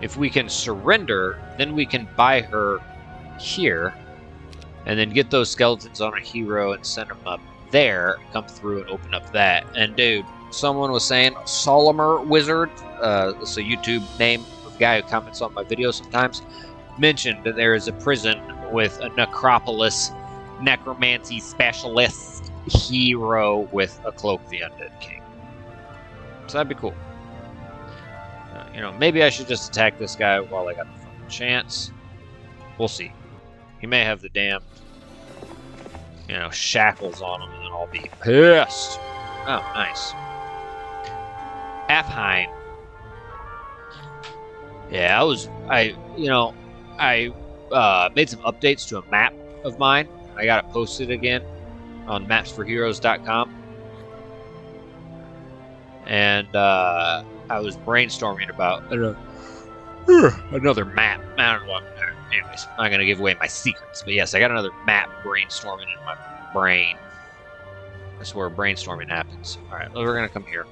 Speaker 1: If we can surrender, then we can buy her here, and then get those skeletons on a hero and send them up there, come through and open up that. And dude, someone was saying, Solimer Wizard, that's a YouTube name of a guy who comments on my videos sometimes, mentioned that there is a prison with a necropolis necromancy specialist hero with a Cloak of the Undead King. So that'd be cool. Maybe I should just attack this guy while I got the fucking chance. We'll see. He may have the damn, shackles on him, and then I'll be pissed. Oh, nice. Afheim. Yeah, I made some updates to a map of mine. I got it posted again on mapsforheroes.com. And I was brainstorming about another map. I don't know. Anyways, I'm not going to give away my secrets. But yes, I got another map brainstorming in my brain. That's where brainstorming happens. All right, we're going to come here.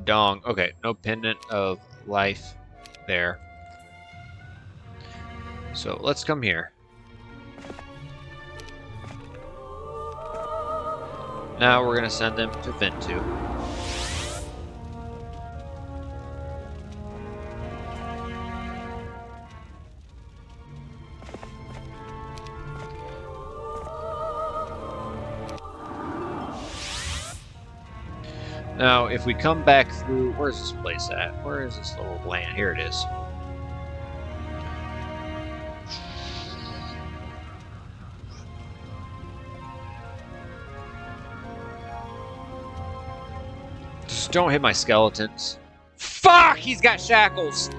Speaker 1: Dong. Okay, no pendant of life there. So let's come here. Now we're going to send them to Ventu. Now, if we come back through... Where's this place at? Where is this little land? Here it is. Just don't hit my skeletons. Fuck! He's got shackles!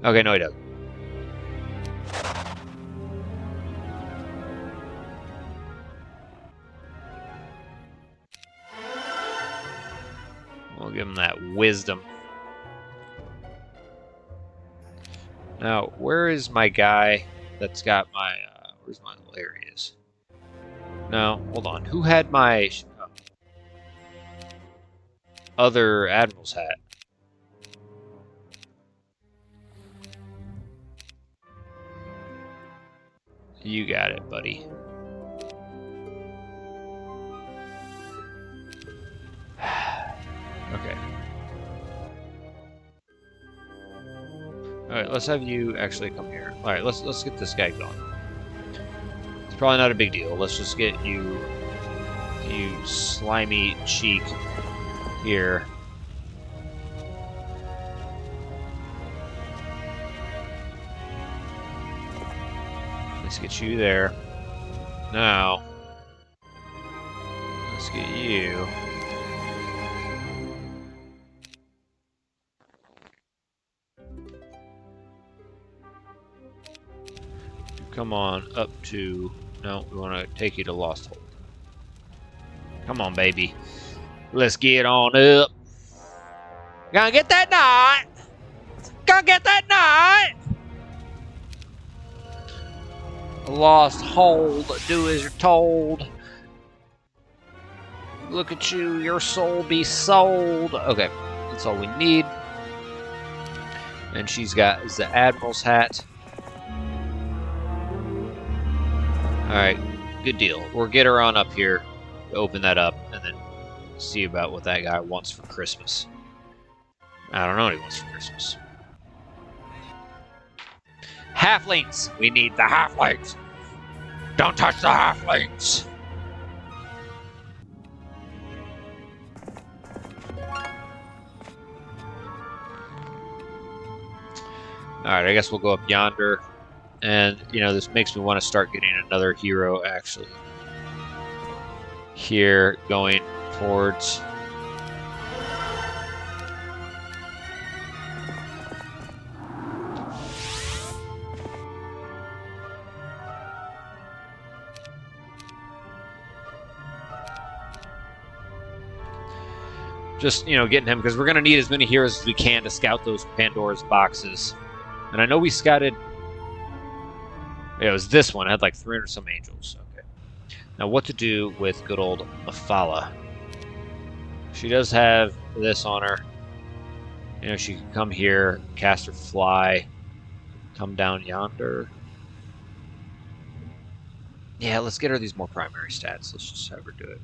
Speaker 1: Okay, no he doesn't. We'll give him that wisdom. Now, where is my guy that's got my... where's my... There he is. No, hold on. Who had my... other admiral's hat? You got it, buddy. Okay. Alright, let's have you actually come here. Alright, let's get this guy going. It's probably not a big deal. Let's just get you slimy cheek here. Let's get you there. Now, let's get you. Come on up to... No, we want to take you to Lost Hold. Come on, baby. Let's get on up. Gonna get that knot! Gonna get that knot! Lost Hold. Do as you're told. Look at you. Your soul be sold. Okay, that's all we need. And she's got is the Admiral's hat. Alright, good deal. We'll get her on up here to open that up and then see about what that guy wants for Christmas. I don't know what he wants for Christmas. Halflings! We need the halflings! Don't touch the halflings! Alright, I guess we'll go up yonder. And, you know, this makes me want to start getting another hero, actually. Here, going towards... Just, you know, getting him, because we're going to need as many heroes as we can to scout those Pandora's boxes. And I know we scouted... Yeah, it was this one. It had like 300 some angels. Okay. Now, what to do with good old Mephala? She does have this on her. You know, she can come here, cast her fly, come down yonder. Yeah, let's get her these more primary stats. Let's just have her do it.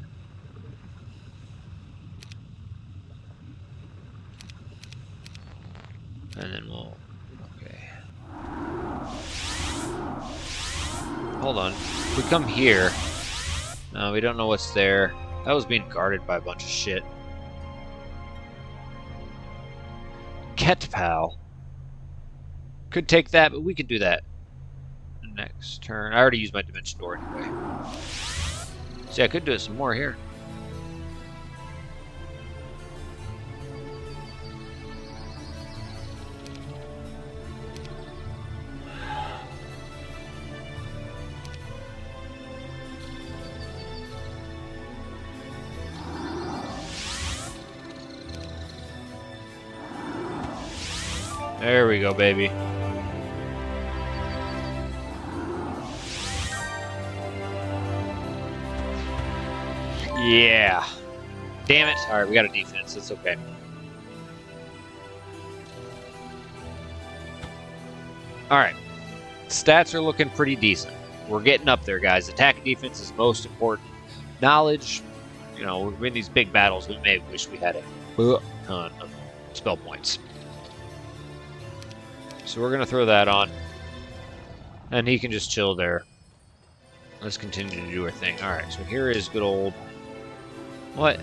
Speaker 1: And then we'll... Okay. Hold on. If we come here... No, we don't know what's there. That was being guarded by a bunch of shit. Ketpal. Could take that, but we can do that next turn. I already used my dimension door anyway. See, I could do it some more here. There we go, baby. Yeah. Damn it. Alright, we got a defense. It's okay. Alright. Stats are looking pretty decent. we're getting up there, guys. Attack and defense is most important. Knowledge, you know, we win these big battles. We may wish we had a ton of spell points. So we're gonna throw that on, and he can just chill there. Let's continue to do our thing. All right. So here is good old what?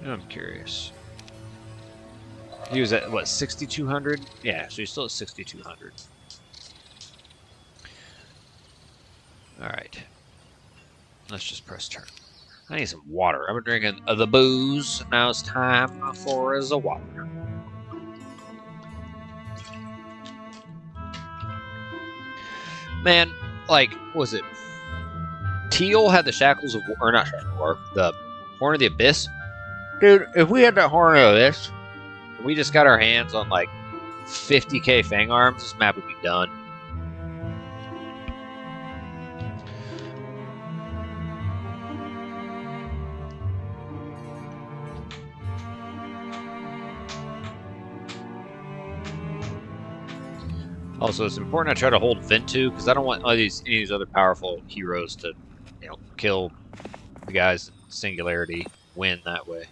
Speaker 1: I'm curious. He was at, what, 6,200? Yeah, so he's still at 6,200. Alright. Let's just press turn. I need some water. I've been drinking the booze. Now it's time for the water. Man, like, what was it? Teal had the shackles of war, or not shackles of war, the Horn of the Abyss. Dude, if we had that Horn of the Abyss, we just got our hands on like 50k Fang Arms, this map would be done. Also, it's important I try to hold Ventu because I don't want any of these other powerful heroes to, you know, kill the guys in Singularity, win that way.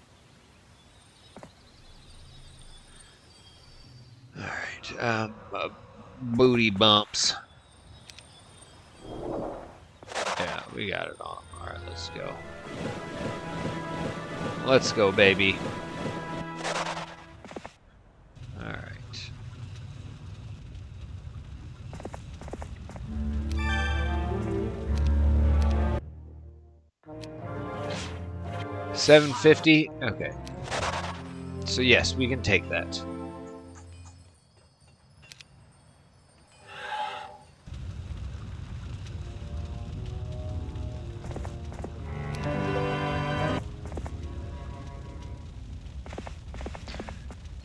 Speaker 1: Alright, booty bumps. Yeah, we got it on. Alright, let's go. Let's go, baby. Alright. $750? Okay. So yes, we can take that.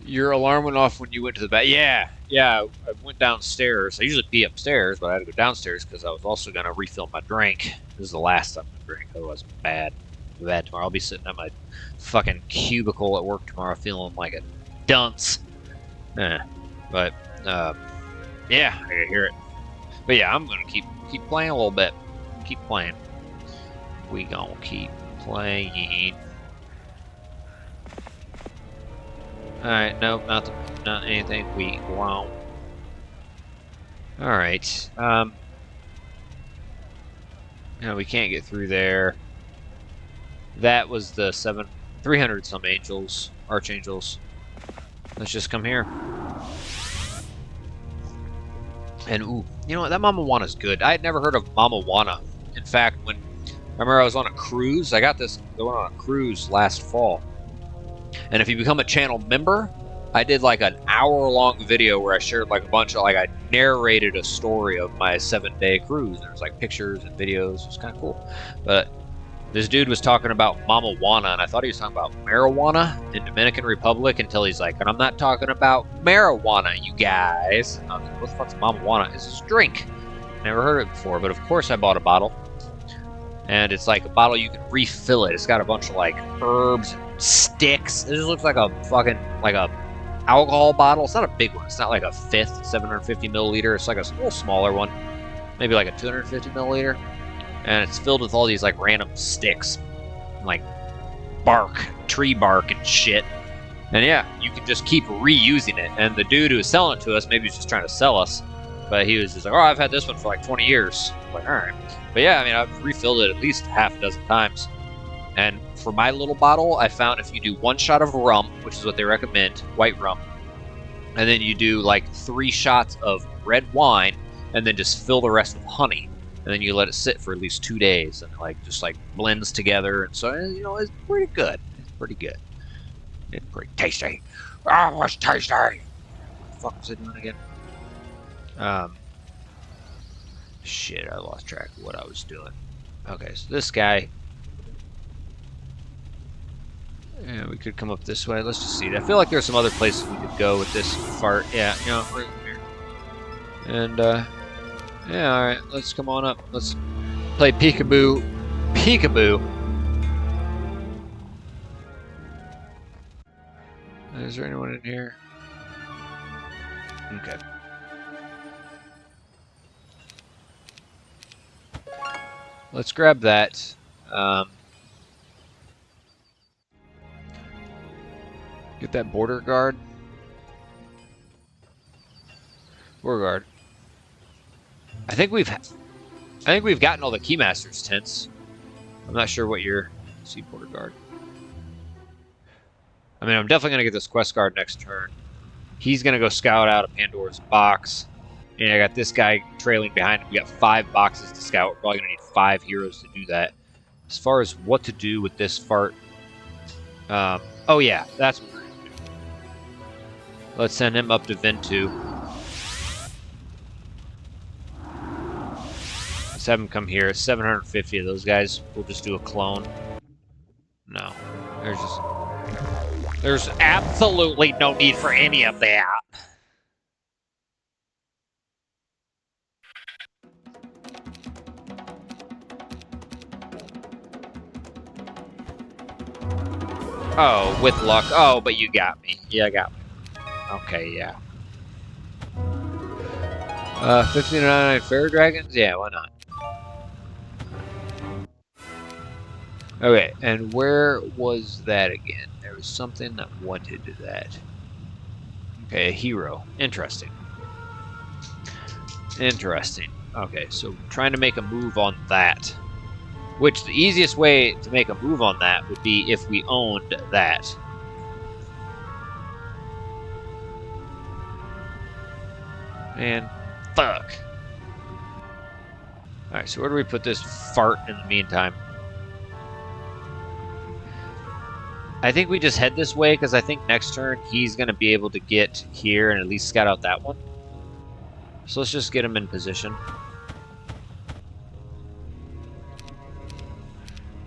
Speaker 1: Your alarm went off when you went to the bath. Yeah, I went downstairs. I usually pee upstairs, but I had to go downstairs because I was also going to refill my drink. This is the last time I drink, otherwise I'm bad. I'm bad tomorrow. I'll be sitting at my fucking cubicle at work tomorrow feeling like a dunce. But, yeah, I can hear it. But yeah, I'm going to keep playing a little bit. Keep playing. We gonna keep playing. Alright, nope, not anything we want. Alright, no, we can't get through there. That was the 300 some angels, archangels. Let's just come here. And ooh, you know what, that Mama Juana's good. I had never heard of Mama Juana. In fact, when I remember I was on a cruise, I got this going on a cruise last fall. And if you become a channel member, I did like an hour-long video where I shared like a bunch of, like I narrated a story of my 7-day cruise. There was like pictures and videos. It was kind of cool. But this dude was talking about Mama Juana, and I thought he was talking about marijuana in Dominican Republic until he's like, and I'm not talking about marijuana, you guys. And I was like, what the fuck's Mama Juana? It's this drink. Never heard of it before, but of course I bought a bottle. And it's like a bottle you can refill it. It's got a bunch of like herbs and sticks. It just looks like a fucking, like a alcohol bottle. It's not a big one. It's not like a fifth 750 milliliter. It's like a little smaller one. Maybe like a 250 milliliter. And it's filled with all these like random sticks. Like bark, tree bark and shit. And yeah, you can just keep reusing it. And the dude who was selling it to us, maybe he was just trying to sell us. But he was just like, oh, I've had this one for like 20 years. I'm like, all right. But yeah, I mean, I've refilled it at least half a dozen times. And for my little bottle, I found if you do 1 shot of rum, which is what they recommend, white rum, and then you do like 3 shots of red wine, and then just fill the rest with honey. And then you let it sit for at least 2 days, and like just like blends together. And so, you know, it's pretty good. It's pretty good. It's pretty tasty. Oh, it's tasty. What the fuck was I doing again? Shit, I lost track of what I was doing. Okay, so this guy. Yeah, we could come up this way. Let's just see. I feel like there's some other places we could go with this fart. Yeah, you know, right here. And, yeah, alright, let's come on up. Let's play peekaboo. Peekaboo. Is there anyone in here? Okay. Let's grab that. Get that border guard. Border guard. I think we've gotten all the Keymasters tents. I'm not sure what your border guard. I mean, I'm definitely gonna get this quest guard next turn. He's gonna go scout out of Pandora's box. And I got this guy trailing behind him. We got 5 boxes to scout. We're probably gonna need 5 heroes to do that. As far as what to do with this fart, oh yeah, that's what we're gonna do. Let's send him up to Ventu. Let's have him come here. 750 of those guys. We'll just do a clone. No, there's absolutely no need for any of that. Oh, with luck. Oh, but you got me. Yeah, I got me. Okay, yeah. 1599 Fair Dragons? Yeah, why not? Okay, and where was that again? There was something that wanted that. Okay, a hero. Interesting. Interesting. Okay, so trying to make a move on that. Which the easiest way to make a move on that would be if we owned that. Man, fuck. Alright, so where do we put this fart in the meantime? I think we just head this way, because I think next turn he's going to be able to get here and at least scout out that one. So let's just get him in position.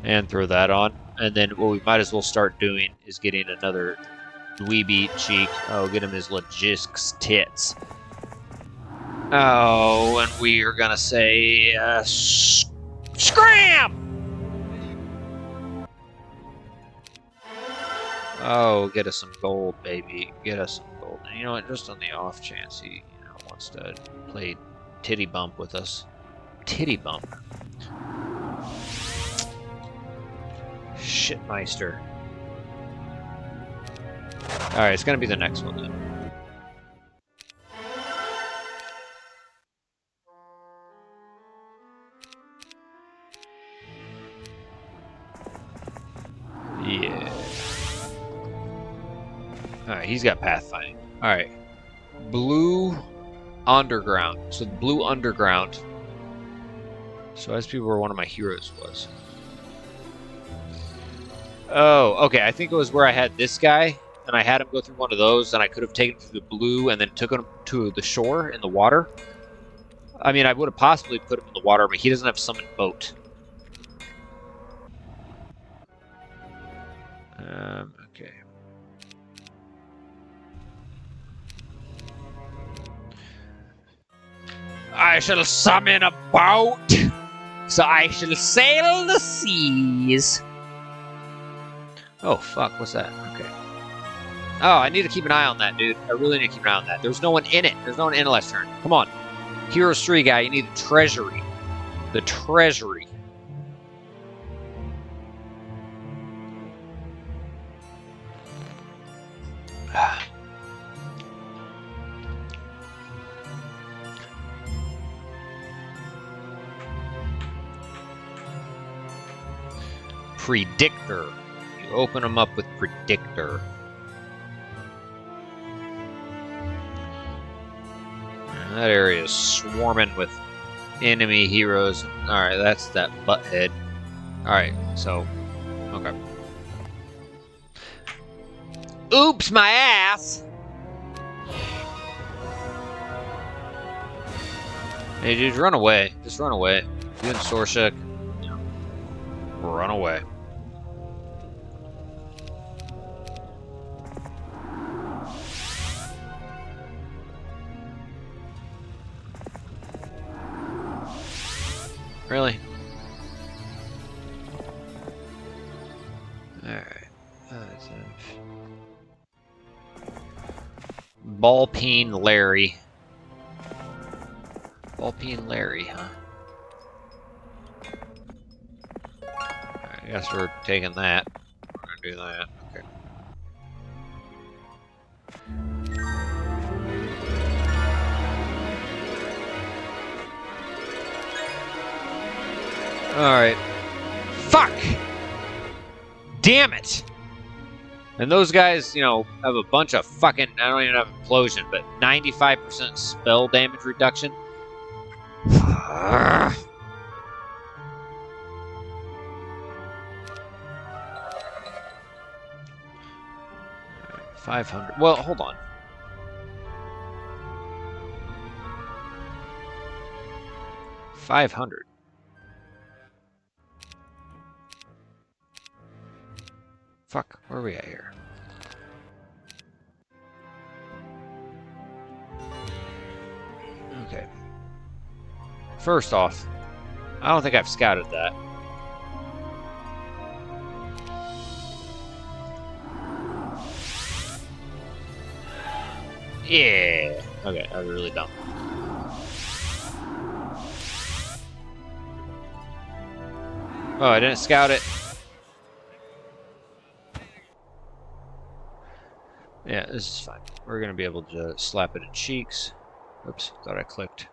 Speaker 1: And throw that on. And then what we might as well start doing is getting another dweeby cheek. Oh, get him his logistics tits. Oh, and we are going to say, scram! Oh, get us some gold, baby. Get us some gold. And you know what? Just on the off chance he wants to play titty bump with us. Titty bump. Shitmeister. Alright, it's gonna be the next one then. Yeah. Alright, he's got pathfinding. Alright. Blue Underground. So the Blue Underground. So as people where one of my heroes was. Oh, okay. I think it was where I had this guy, and I had him go through one of those, and I could have taken him through the blue and then took him to the shore in the water. I mean, I would have possibly put him in the water, but he doesn't have summoned boat. Okay. I shall summon a boat, so I shall sail the seas. Oh, fuck, what's that? Okay. Oh, I need to keep an eye on that, dude. I really need to keep an eye on that. There's no one in it. There's no one in it last turn. Come on. Heroes 3 guy, you need the treasury. The treasury. Predictor. You open them up with Predictor. And that area is swarming with enemy heroes. Alright, that's that butthead. Alright, so... Okay. Oops, my ass! Hey, dude, run away. Just run away. You and Sorsha, run away. Really? Alright. Ballpeen Larry. Ballpeen Larry, huh? guess we're taking that. We're gonna do that. Okay. Alright. Fuck! Damn it! And those guys, you know, have a bunch of fucking, I don't even have implosion, but 95% spell damage reduction. 500. Well, hold on. $500. Fuck, where are we at here? Okay. First off, I don't think I've scouted that. Yeah. Okay, I was really dumb. Oh, I didn't scout it. Yeah, this is fine. We're gonna be able to slap it in cheeks. Oops, thought I clicked.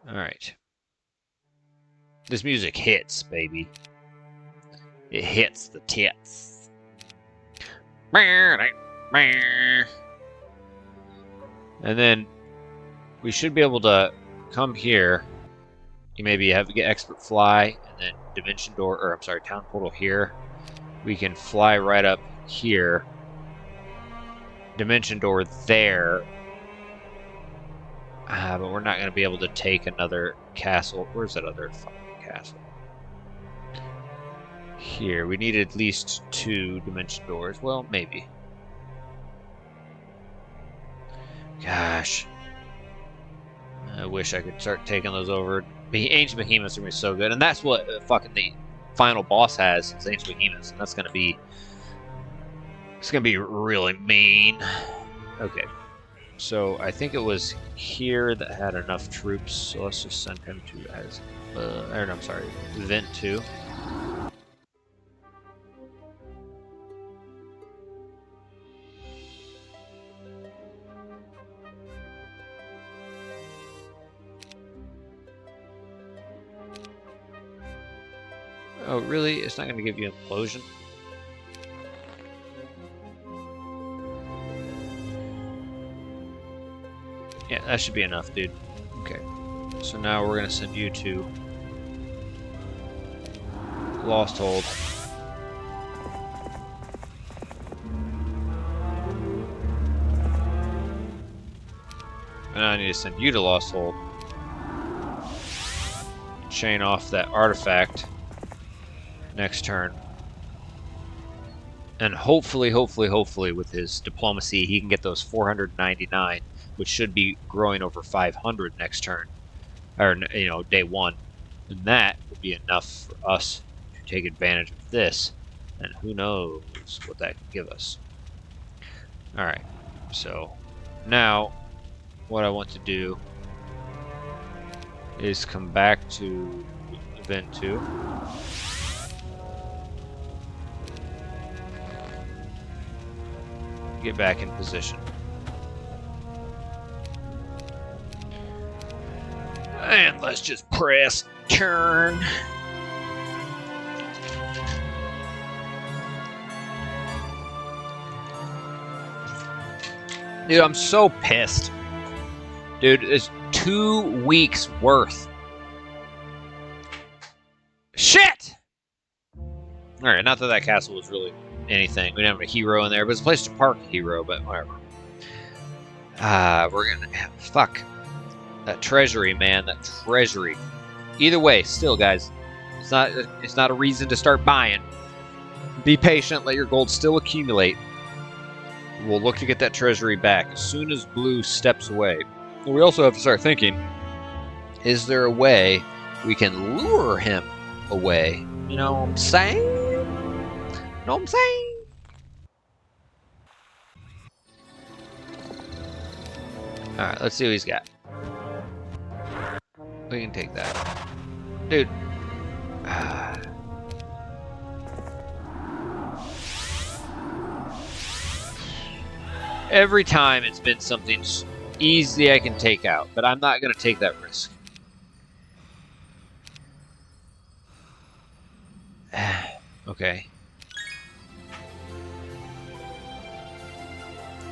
Speaker 1: Alright. This music hits, baby. It hits the tits. And then we should be able to come here. You maybe have to get expert fly, and then dimension door, or I'm sorry, town portal here. We can fly right up here. Dimension door there. But we're not going to be able to take another castle. Where's that other fucking castle? Here. We need at least 2 dimension doors. Well, maybe. Gosh. I wish I could start taking those over. The Ancient Behemoths are going to be so good. And that's what fucking the final boss has, is Ancient Behemoths. And that's going to be... It's going to be really mean. Okay. So I think it was here that had enough troops. So let's just send him to as... I'm sorry. Vent 2. Oh, really? It's not going to give you implosion? Yeah, that should be enough, dude. Okay. So now we're going to send you to Lost Hold. And now I need to send you to Lost Hold. Chain off that artifact next turn. And hopefully with his diplomacy, he can get those 499, which should be growing over 500 next turn. Or, you know, day 1. And that would be enough for us to take advantage of this. And who knows what that can give us. Alright, so now what I want to do is come back to event 2. Get back in position. And let's just press turn. Dude, I'm so pissed. Dude, it's 2 weeks worth. Shit! Alright, not that that castle was really anything. We didn't have a hero in there, but it's a place to park a hero, but whatever. We're gonna... Fuck. That treasury, man. That treasury. Either way, still, guys. It's not a reason to start buying. Be patient. Let your gold still accumulate. We'll look to get that treasury back as soon as Blue steps away. We also have to start thinking, is there a way we can lure him away? You know what I'm saying? You know what I'm saying? Alright, let's see what he's got. We can take that. Dude. Every time it's been something easy I can take out, but I'm not going to take that risk. Okay.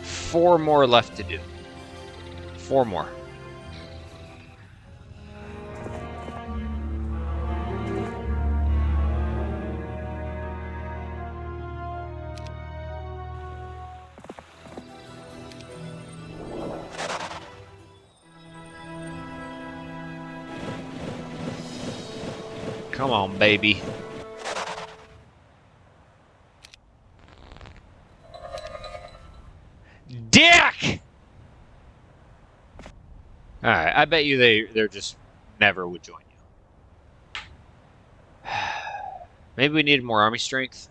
Speaker 1: 4 more left to do. 4 more. Come on, baby. Dick! Alright, I bet you they're just never would join you. Maybe we needed more army strength.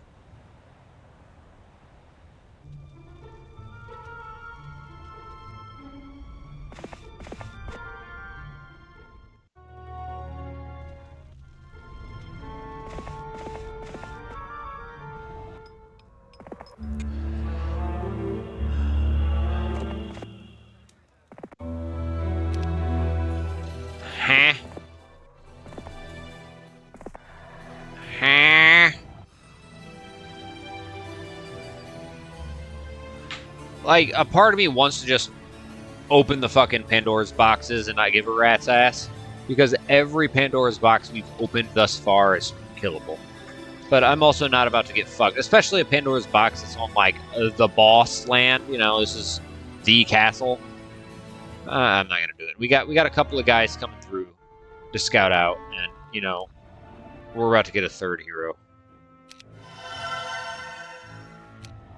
Speaker 1: Huh? Huh? Like, a part of me wants to just open the fucking Pandora's boxes and not give a rat's ass, because every Pandora's box we've opened thus far is killable. But I'm also not about to get fucked, especially a Pandora's box that's on, like, the boss land. You know, this is the castle. I'm not gonna do it. We got a couple of guys coming through to scout out, and, you know, we're about to get a 3rd hero.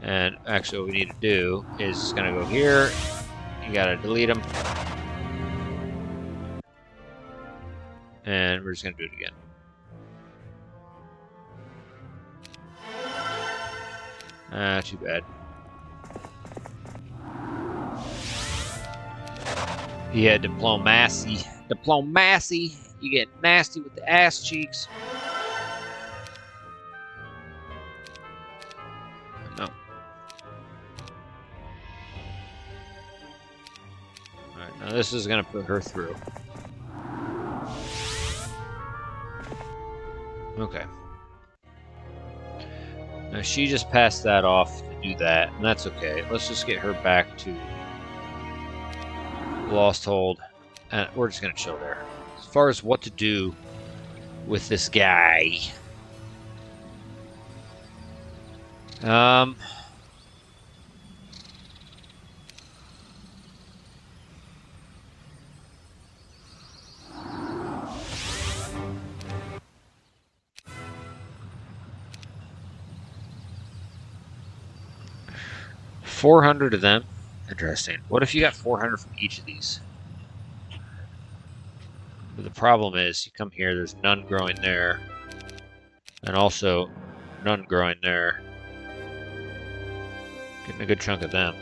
Speaker 1: And actually what we need to do is just gonna go here. You gotta delete them. And we're just gonna do it again. Too bad. Yeah, diplomacy. Diplomacy. You get nasty with the ass cheeks. No. Alright, now this is gonna put her through. Okay. Now she just passed that off to do that, and that's okay. Let's just get her back to Lost Hold, and we're just gonna chill there. As far as what to do with this guy, 400 of them. Interesting. What if you got 400 from each of these? But the problem is, you come here, there's none growing there, and also none growing there. Getting a good chunk of them.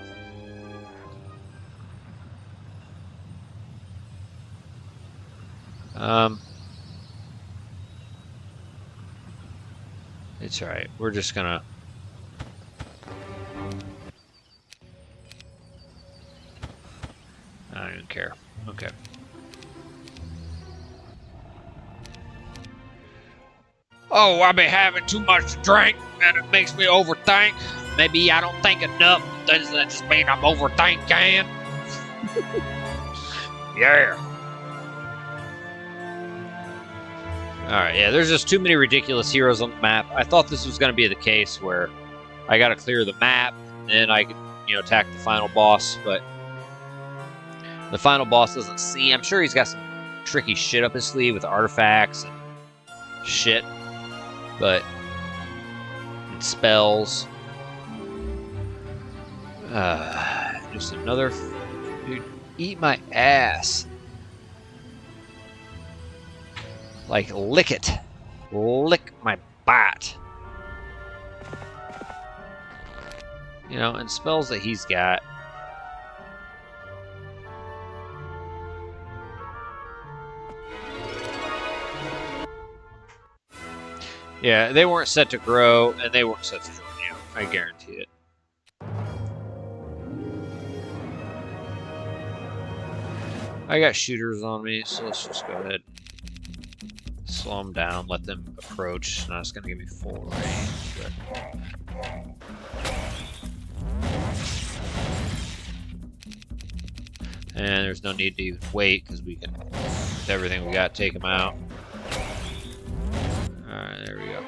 Speaker 1: It's alright. We're just gonna... I don't even care. Okay. Oh, I've been having too much to drink, and it makes me overthink. Maybe I don't think enough. Does that just mean I'm overthinking? Yeah. Alright, yeah, there's just too many ridiculous heroes on the map. I thought this was going to be the case where I got to clear the map, and then I could, you know, attack the final boss, but the final boss doesn't see. I'm sure he's got some tricky shit up his sleeve with artifacts and shit, but and spells. Just another... Dude, eat my ass. Like, lick it. Lick my butt. You know, and spells that he's got. Yeah, they weren't set to grow, and they weren't set to join you. I guarantee it. I got shooters on me, so let's just go ahead. Slow them down, let them approach. Now it's going to give me full range. And there's no need to even wait because we can, with everything we got, take them out. Alright, there we go.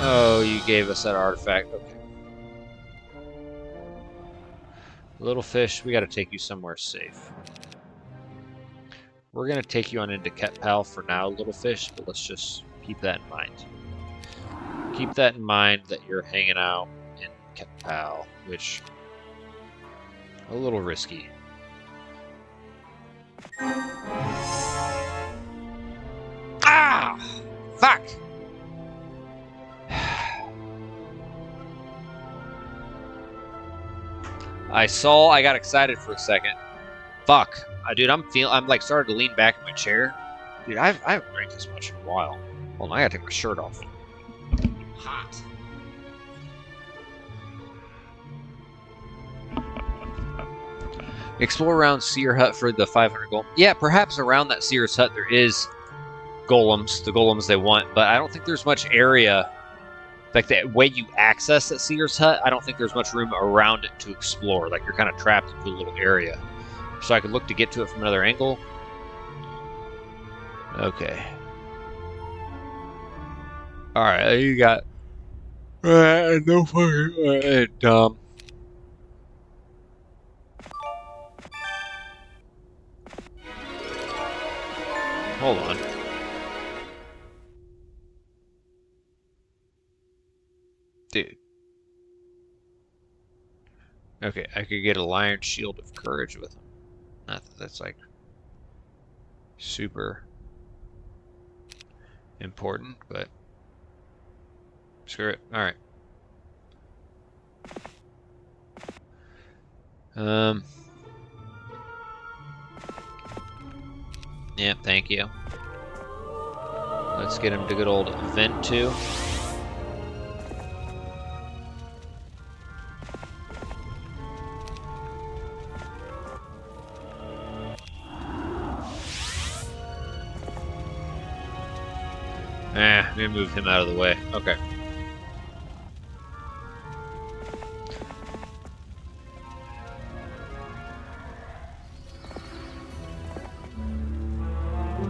Speaker 1: Oh, you gave us that artifact. Okay. Little fish, we got to take you somewhere safe. We're going to take you on into Ketpal for now, little fish, but let's just keep that in mind. Keep that in mind that you're hanging out in Ketpal, which a little risky. Ah! Fuck! I got excited for a second. Fuck. Dude, I'm like started to lean back in my chair. Dude, I haven't drank this much in a while. Hold on, I gotta take my shirt off. Hot. Explore around Seer Hut for the 500 gold. Yeah, perhaps around that Seer's Hut there is golems, the golems they want, but I don't think there's much area. Like the way you access that Seer's Hut, I don't think there's much room around it to explore. Like you're kind of trapped into a little area. So I could look to get to it from another angle. Okay. Alright, you got... no fucking... dumb. Hold on. Dude. Okay, I could get a Lion Shield of Courage with him. Not that that's like super important, but screw it. All right. Yeah, thank you. Let's get him to good old Vent 2. Let me move him out of the way. Okay.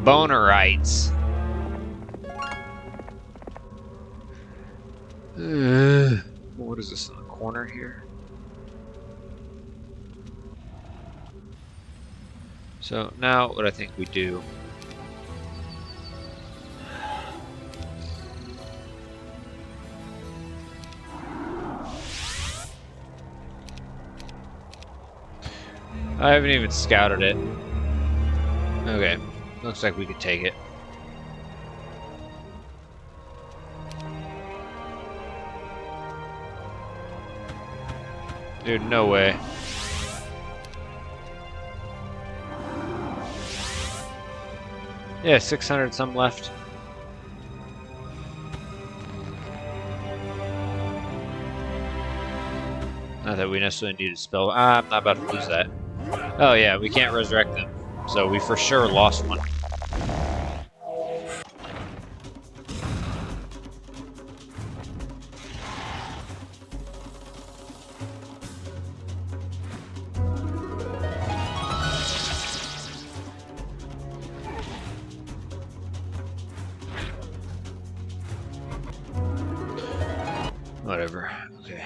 Speaker 1: Bonerites. What is this in the corner here? So now what I think we do. I haven't even scouted it. Okay, looks like we could take it. Dude, no way. Yeah, 600 some left. Not that we necessarily need a spell. I'm not about to lose that. Oh yeah, we can't resurrect them. So we for sure lost one. Whatever. Okay.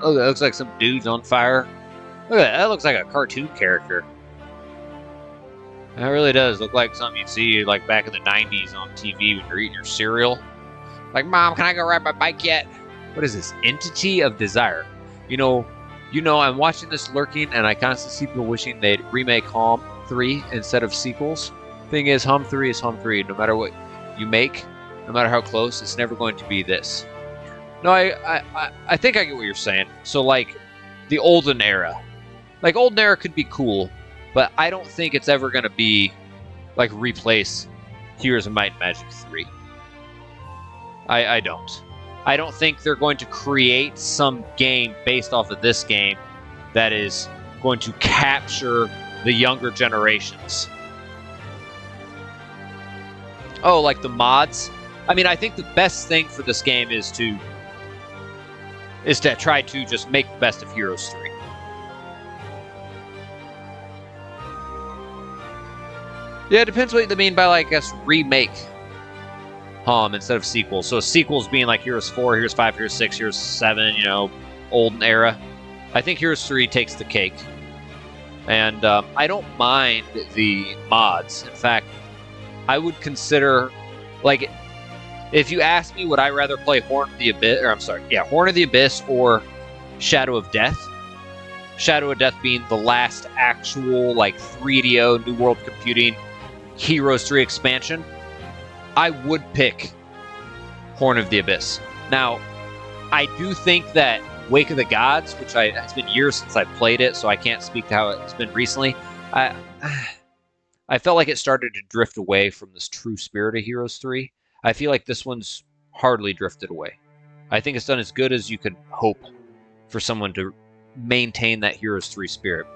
Speaker 1: Oh, that looks like some dude's on fire. Look at that. That looks like a cartoon character. That really does look like something you'd see like back in the 90s on TV when you're eating your cereal. Like, Mom, can I go ride my bike yet? What is this? Entity of Desire. You know, I'm watching this lurking, and I constantly see people wishing they'd remake Hum 3 instead of sequels. Thing is, Hum 3 is Hum 3. No matter what you make, no matter how close, it's never going to be this. No, I think I get what you're saying. So, like, the olden era. Like, olden era could be cool, but I don't think it's ever going to be like replace Heroes of Might and Magic 3. I don't. I don't think they're going to create some game based off of this game that is going to capture the younger generations. Oh, like the mods? I mean, I think the best thing for this game is to try to just make the best of Heroes 3. Yeah, it depends what they mean by, like, I guess, remake. Instead of sequels. So sequels being like Heroes 4, Heroes 5, Heroes 6, Heroes 7, you know, olden era. I think Heroes 3 takes the cake. And I don't mind the mods. In fact, I would consider, like, if you ask me, would I rather play Horn of the Abyss or Shadow of Death? Shadow of Death being the last actual, like, 3DO New World Computing Heroes 3 expansion. I would pick Horn of the Abyss. Now, I do think that Wake of the Gods, which it's been years since I played it, so I can't speak to how it's been recently. I felt like it started to drift away from this true spirit of Heroes 3. I feel like this one's hardly drifted away. I think it's done as good as you could hope for someone to maintain that Heroes 3 spirit.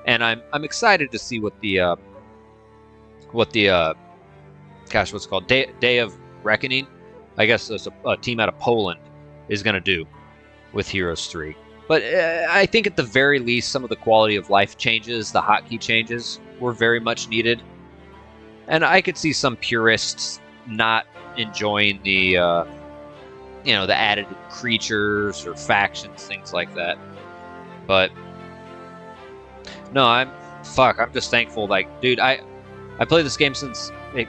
Speaker 1: And I'm excited to see what the what's it called? Day of Reckoning, I guess it's a team out of Poland, is going to do with Heroes 3. But I think at the very least, some of the quality of life changes, the hotkey changes, were very much needed. And I could see some purists not enjoying the, the added creatures or factions, things like that. But no, I'm just thankful. Like, dude, I played this game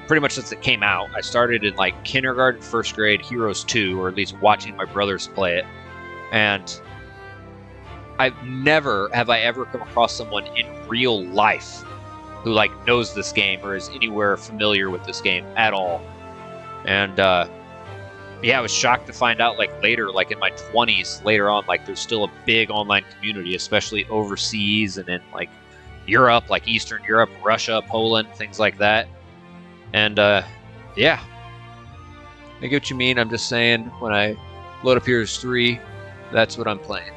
Speaker 1: pretty much since it came out. I started in like kindergarten, first grade, Heroes 2, or at least watching my brothers play it. And have I ever come across someone in real life who like knows this game or is anywhere familiar with this game at all. And I was shocked to find out like later, like in my 20s, later on, like there's still a big online community, especially overseas and in like Europe, like Eastern Europe, Russia, Poland, things like that. And I get what you mean. I'm just saying, when I load up Heroes 3, that's what I'm playing.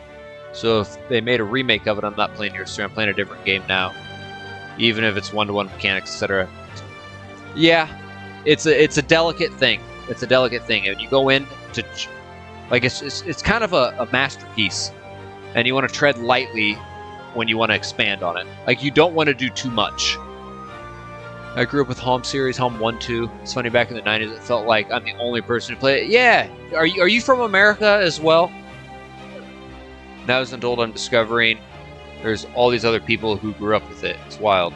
Speaker 1: So if they made a remake of it, I'm not playing Heroes 3. I'm playing a different game now, even if it's one-to-one mechanics, etc. Yeah, it's a delicate thing. It's a delicate thing, and you go in to like it's kind of a masterpiece, and you want to tread lightly when you want to expand on it. Like, you don't want to do too much. I grew up with Home series, Home 1, 2. It's funny, back in the 90s, it felt like I'm the only person to play it. Yeah! Are you from America as well? Now as an adult, I'm discovering there's all these other people who grew up with it. It's wild.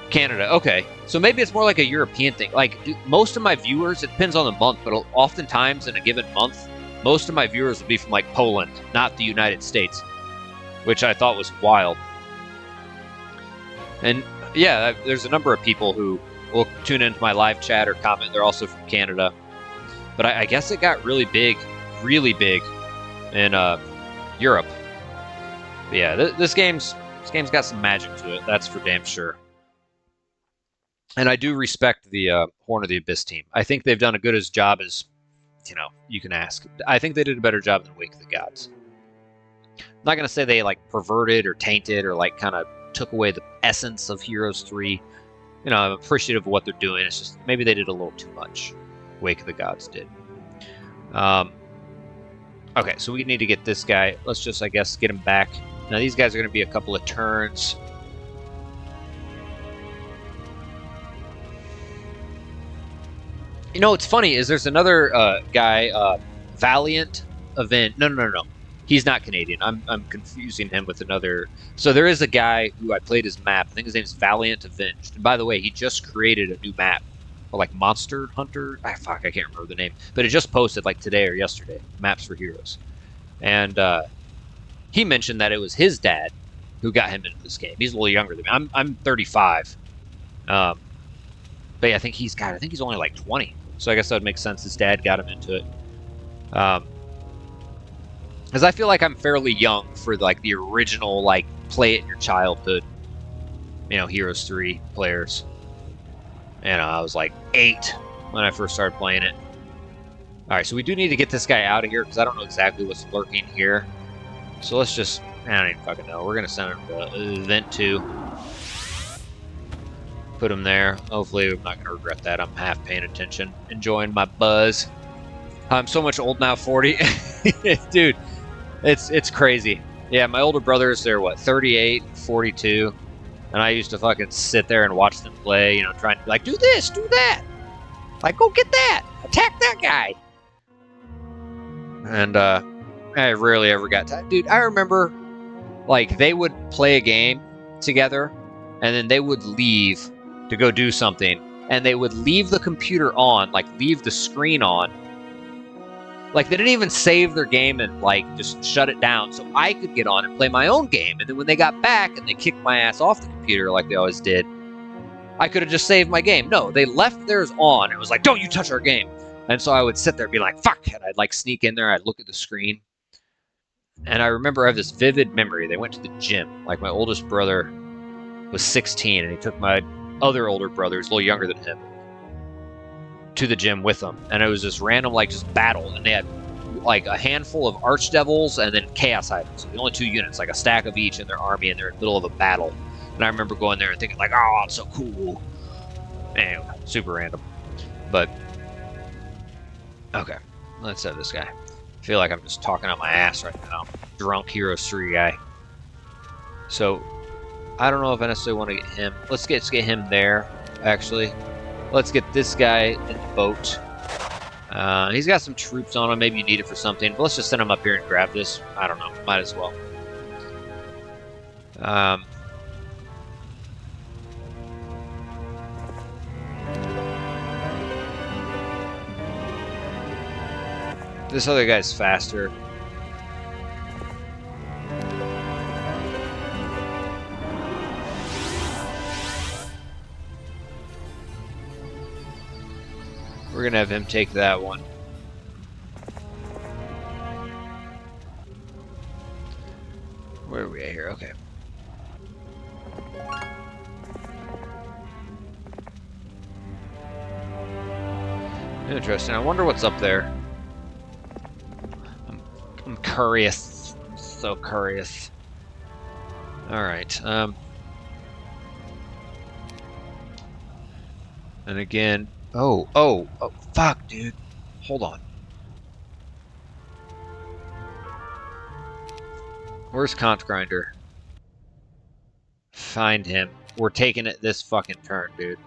Speaker 1: Canada. Okay. So maybe it's more like a European thing. Like, most of my viewers, it depends on the month, but oftentimes in a given month, most of my viewers will be from, like, Poland, not the United States, which I thought was wild. And yeah, there's a number of people who will tune into my live chat or comment. They're also from Canada. But I guess it got really big in Europe. But yeah, this game's got some magic to it. That's for damn sure. And I do respect the Horn of the Abyss team. I think they've done a good as job as, you can ask. I think they did a better job than Wake of the Gods. I'm not going to say they, like, perverted or tainted or, like, kind of took away the essence of Heroes 3. I'm appreciative of what they're doing. It's just maybe they did a little too much. Wake of the Gods did. Okay, so we need to get this guy. Let's just, I guess, get him back. Now, these guys are going to be a couple of turns. What's funny is there's another guy, Valiant Event. No. He's not Canadian. I'm confusing him with another. So there is a guy who I played his map. I think his name's Valiant Avenged. And by the way, he just created a new map, like Monster Hunter. I can't remember the name, but it just posted like today or yesterday. Maps for Heroes, and he mentioned that it was his dad who got him into this game. He's a little younger than me. I'm 35, but yeah, I think he's only like 20. So I guess that would make sense. His dad got him into it. Because I feel like I'm fairly young for like the original, like, play it in your childhood you know, Heroes 3 players. You know, I was like 8 when I first started playing it. Alright, so we do need to get this guy out of here because I don't know exactly what's lurking here. So let's just, I don't even fucking know. We're going to send him to Event 2. Put him there. Hopefully I'm not going to regret that. I'm half paying attention, enjoying my buzz. I'm so much old now, 40. Dude, it's crazy. Yeah, my older brothers, they're what, 38, 42. And I used to fucking sit there and watch them play, you know, trying to be like, do this, do that. Like, go get that. Attack that guy. And I rarely ever got time. Dude, I remember, like, they would play a game together, and then they would leave to go do something, and they would leave the computer on, like, leave the screen on. Like, they didn't even save their game and, like, just shut it down so I could get on and play my own game. And then when they got back and they kicked my ass off the computer like they always did, I could have just saved my game. No, they left theirs on. It was like, don't you touch our game. And so I would sit there and be like, fuck. And I'd, like, sneak in there. I'd look at the screen. And I remember I have this vivid memory. They went to the gym. Like, my oldest brother was 16, and he took my other older brother, who's a little younger than him, to the gym with them. And it was this random, like, just battle. And they had, like, a handful of archdevils and then chaos items. So the only 2 units, like a stack of each in their army, and they're in the middle of a battle. And I remember going there and thinking, like, oh, it's so cool. Anyway, super random. But, okay. Let's have this guy. I feel like I'm just talking out my ass right now. Drunk Heroes 3 guy. So, I don't know if I necessarily want to get him. Let's get him there, actually. Let's get this guy in the boat. He's got some troops on him. Maybe you need it for something. But let's just send him up here and grab this. I don't know. Might as well. This other guy's faster. We're gonna have him take that one. Where are we at here? Okay. Interesting. I wonder what's up there. I'm curious. So curious. Alright. And again... Oh, fuck, dude. Hold on. Where's Conch Grinder? Find him. We're taking it this fucking turn, dude.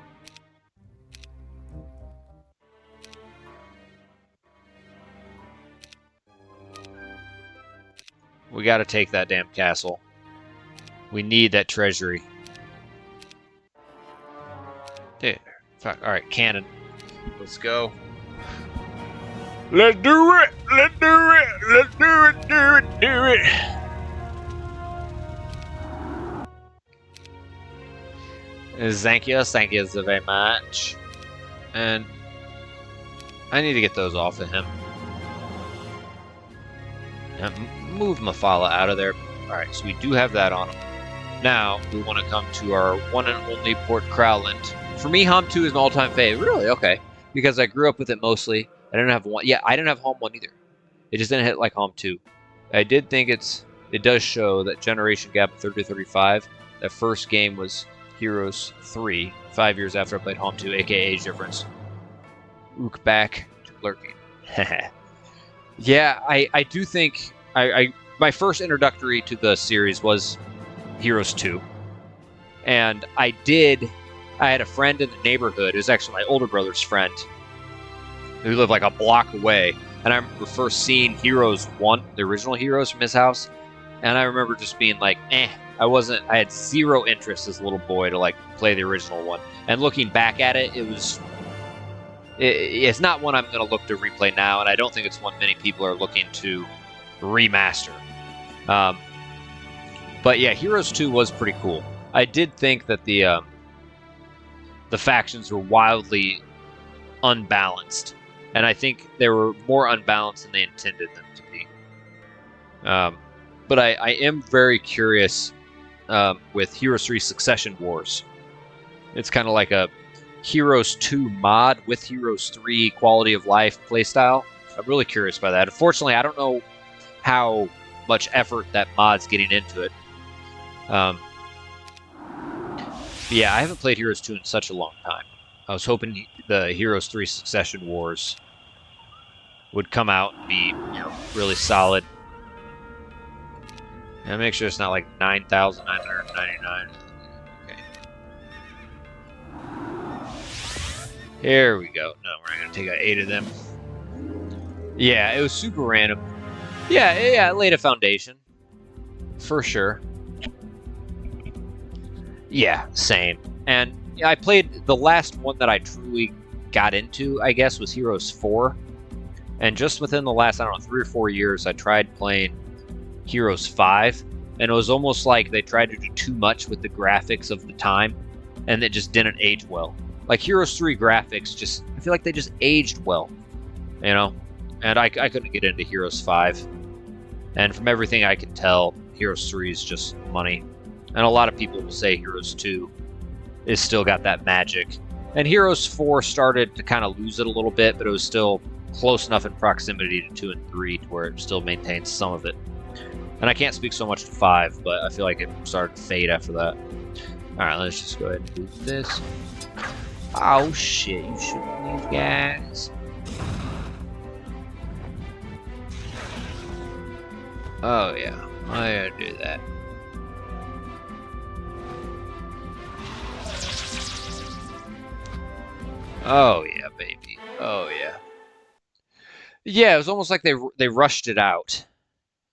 Speaker 1: We gotta take that damn castle. We need that treasury. Dude, fuck. Alright, cannon. Let's go. Let's do it! Let's do it! Let's do it! Do it! Do it! Thank you so very much. And I need to get those off of him. And move Mephala out of there. Alright, so we do have that on him. Now, we want to come to our one and only Port Crowland. For me, Hom 2 is an all-time fave. Really? Okay. Because I grew up with it mostly. I didn't have one. Yeah, I didn't have Hom 1 either. It just didn't hit like Hom 2. I did think it does show that generation gap of 30 to 35. That first game was Heroes 3, 5 years after I played Hom 2, aka age difference. Ook back to lurking. Yeah, I do think my first introductory to the series was Heroes 2. And I had a friend in the neighborhood. It was actually my older brother's friend who lived like a block away. And I remember first seeing Heroes 1, the original Heroes, from his house. And I remember just being like, I had zero interest as a little boy to like play the original one. And looking back at it, it's not one I'm going to look to replay now. And I don't think it's one many people are looking to remaster. But yeah, Heroes 2 was pretty cool. I did think that the factions were wildly unbalanced, and I think they were more unbalanced than they intended them to be. But I am very curious with Heroes 3 Succession Wars. It's kind of like a Heroes 2 mod with Heroes 3 quality of life playstyle. I'm really curious by that. Unfortunately, I don't know how much effort that mod's getting into it. Yeah, I haven't played Heroes 2 in such a long time. I was hoping the Heroes 3 Succession Wars would come out and be, really solid. And make sure it's not like 9,999. Okay. Here we go. No, we're not gonna take out 8 of them. Yeah, it was super random. Yeah, it laid a foundation. For sure. Yeah, same. And I played the last one that I truly got into, I guess, was Heroes 4. And just within the last, 3 or 4 years, I tried playing Heroes 5. And it was almost like they tried to do too much with the graphics of the time. And it just didn't age well. Like Heroes 3 graphics, I feel like they just aged well. And I couldn't get into Heroes 5. And from everything I can tell, Heroes 3 is just money. And a lot of people will say Heroes 2 is still got that magic. And Heroes 4 started to kind of lose it a little bit, but it was still close enough in proximity to 2 and 3 to where it still maintains some of it. And I can't speak so much to 5, but I feel like it started to fade after that. Alright, let's just go ahead and do this. Oh shit, you shouldn't leave, guys. Oh yeah, I gotta do that. Oh yeah, baby. Oh yeah. Yeah, it was almost like they rushed it out.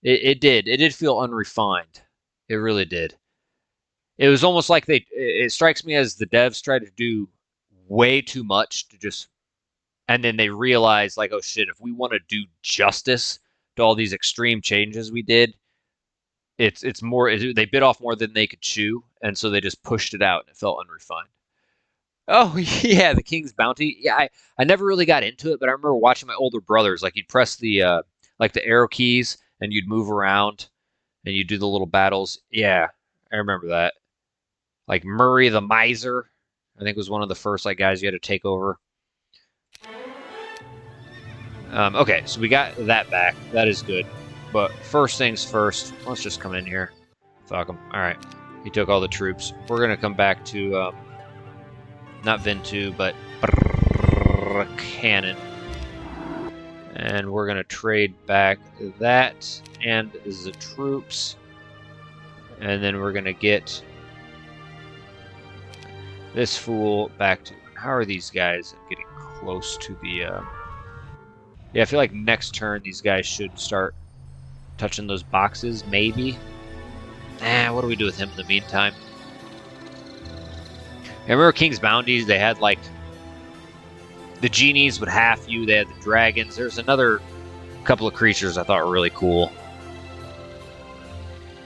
Speaker 1: It did. It did feel unrefined. It really did. It was almost like it strikes me as the devs tried to do way too much to just, and then they realized like, oh shit, if we want to do justice to all these extreme changes we did, it's more, they bit off more than they could chew, and so they just pushed it out and it felt unrefined. Oh yeah, the King's Bounty. Yeah, I never really got into it, but I remember watching my older brothers. Like you'd press the like the arrow keys and you'd move around and you'd do the little battles. Yeah, I remember that. Like Murray the Miser, I think was one of the first like guys you had to take over. Okay, so we got that back. That is good. But first things first, let's just come in here. Fuck him. All right, he took all the troops. We're gonna come back to not Ventu, but Cannon. And we're going to trade back that and the troops. And then we're going to get this fool back to... How are these guys getting close to the... Yeah, I feel like next turn these guys should start touching those boxes, maybe. What do we do with him in the meantime? I remember King's Bounties, they had like the genies would half you, they had the dragons. There's another couple of creatures I thought were really cool.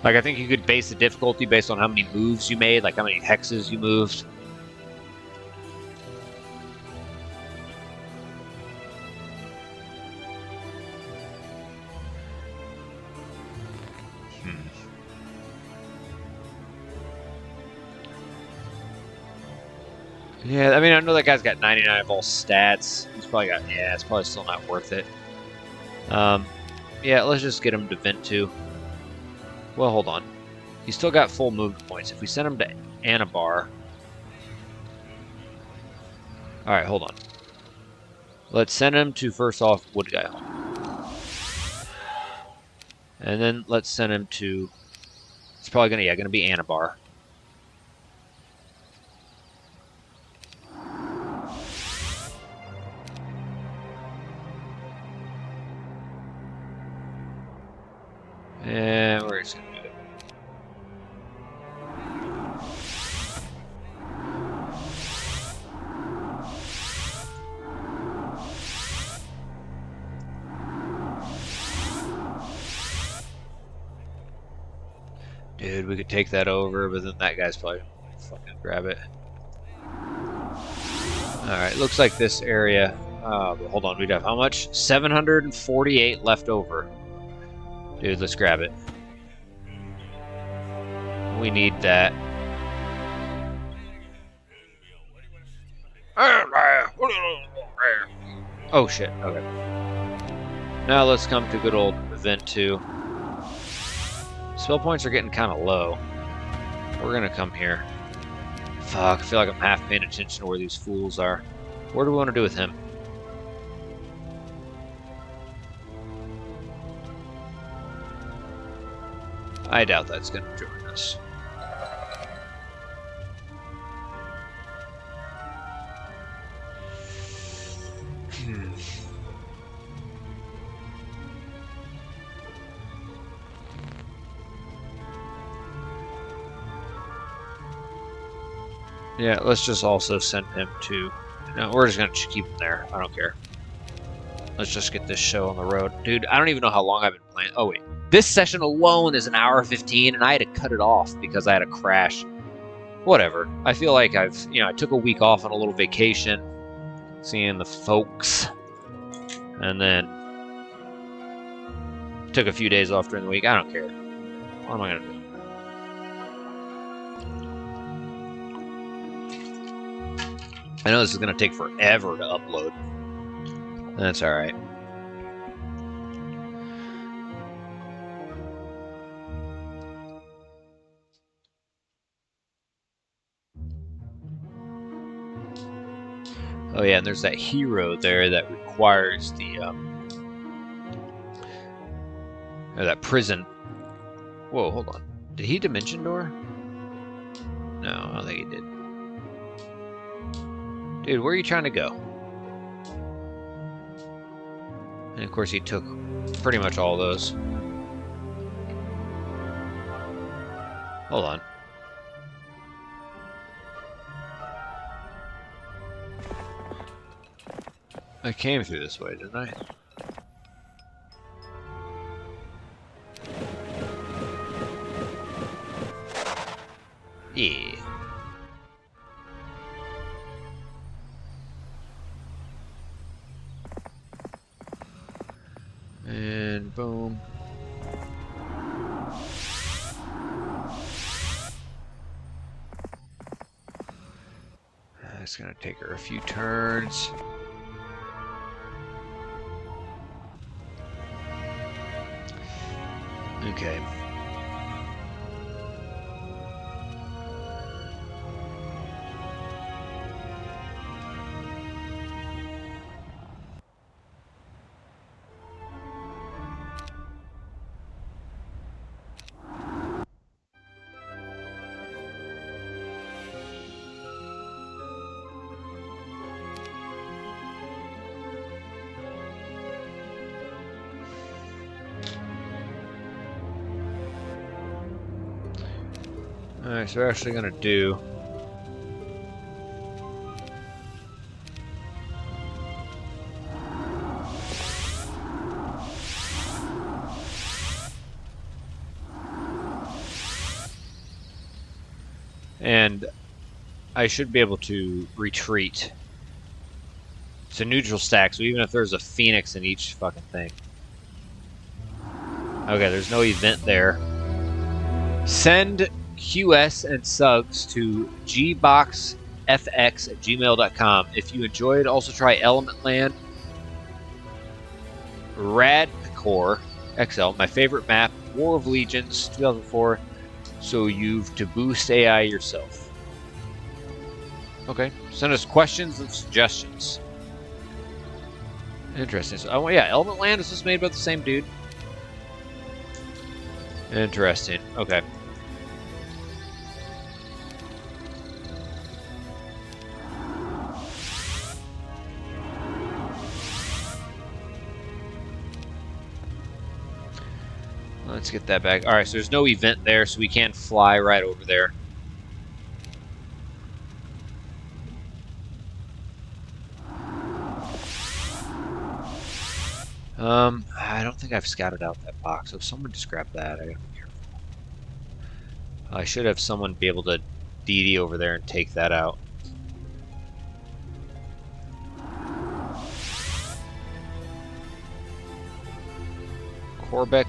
Speaker 1: Like I think you could base the difficulty based on how many moves you made, like how many hexes you moved. Yeah, I mean, I know that guy's got 99 of all stats. He's probably got, yeah, it's probably still not worth it. Yeah, let's just get him to Ventu. Well, hold on. He's still got full movement points. If we send him to Anabar... Alright, hold on. Let's send him to, first off, Wood Guy Home. And then let's send him to... It's probably gonna be Anabar. And we're just gonna do it. Dude, we could take that over, but then that guy's probably gonna fucking grab it. Alright, looks like this area... but hold on, we'd have how much? 748 left over. Dude, let's grab it. We need that. Oh shit, okay. Now let's come to good old event 2. Spell points are getting kind of low. We're gonna come here. Fuck, I feel like I'm half paying attention to where these fools are. What do we want to do with him? I doubt that's gonna join us. Yeah, let's just also send him to... No, we're just going to keep him there. I don't care. Let's just get this show on the road. Dude, I don't even know how long I've been playing. Oh, wait. This session alone is an hour 15, and I had to cut it off because I had a crash. Whatever. I feel like I took a week off on a little vacation, seeing the folks, and then took a few days off during the week. I don't care. What am I going to do? I know this is going to take forever to upload. That's all right. Oh yeah, and there's that hero there that requires the that prison. Whoa, hold on. Did he dimension door? No, I don't think he did. Dude, where are you trying to go? And of course he took pretty much all those. Hold on. I came through this way, didn't I? Yeah. And boom. It's gonna take her a few turns. Okay. Alright, so we're actually gonna do and I should be able to retreat. It's a neutral stack, so even if there's a phoenix in each fucking thing. Okay, there's no event there. Send QS and subs to gboxfx@gmail.com. If you enjoyed, also try Element Land, Crapcore XL, my favorite map, War of Legions 2004. So you've to boost AI yourself. Okay, send us questions and suggestions. Interesting. So, oh yeah, Element Land is just made by the same dude. Interesting. Okay. Let's get that back. Alright, so there's no event there, so we can't fly right over there. I don't think I've scouted out that box, so if someone just grab that, I gotta be careful. I should have someone be able to DD over there and take that out. Corbeck.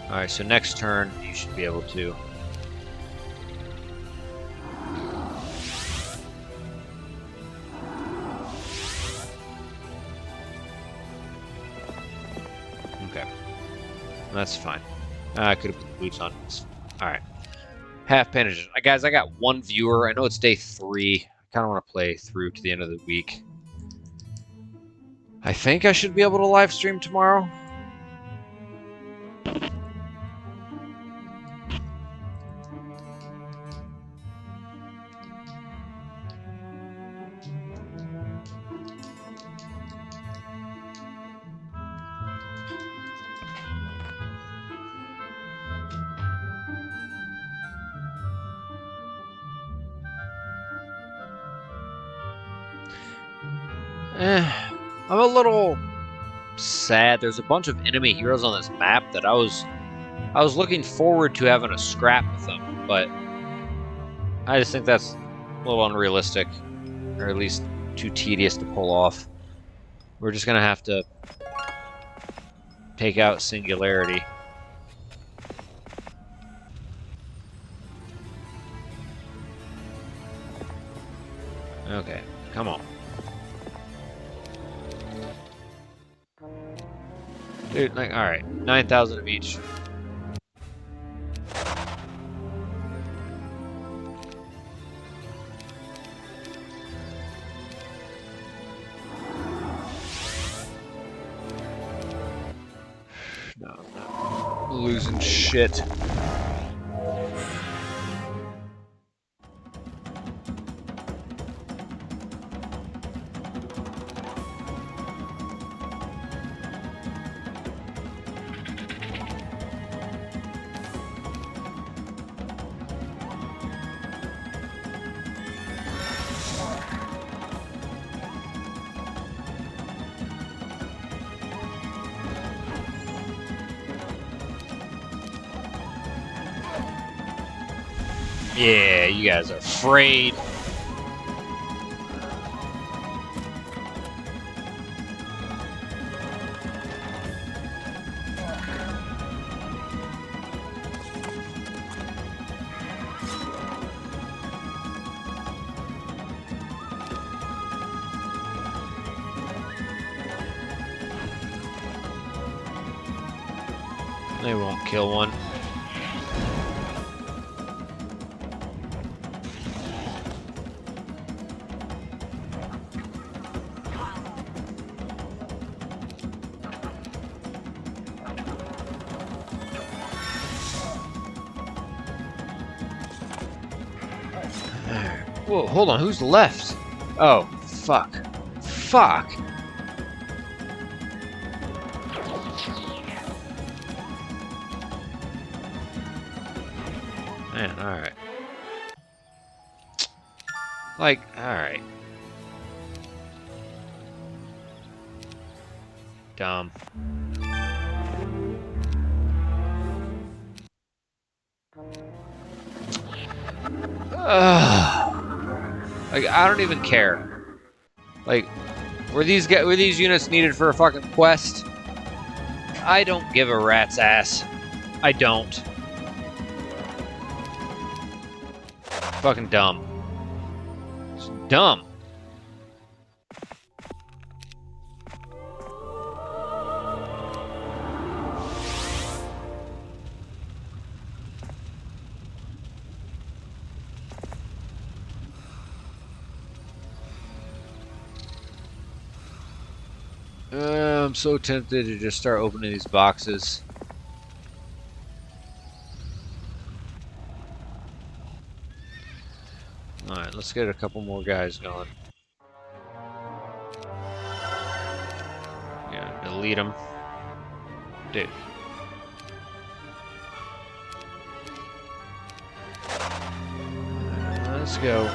Speaker 1: Alright, so next turn, you should be able to. Okay. That's fine. I could have put the boots on. Alright. Half penetration. Guys, I got one viewer. I know it's day 3. I kind of want to play through to the end of the week. I think I should be able to live stream tomorrow. I'm a little sad. There's a bunch of enemy heroes on this map that I was looking forward to having a scrap with them, but I just think that's a little unrealistic, or at least too tedious to pull off. We're just gonna have to take out Singularity. Okay, come on. Dude, like, alright, 9,000 of each. No, I'm not losing shit. Yeah, you guys are afraid. They won't kill one. Whoa, hold on, who's left? Oh, fuck. Fuck! Man, alright. Like, alright. Dumb. Like, I don't even care. Like, were these units needed for a fucking quest? I don't give a rat's ass. I don't. Fucking dumb. It's dumb. I'm so tempted to just start opening these boxes. Alright, let's get a couple more guys going. Yeah, delete them. Dude. Let's go.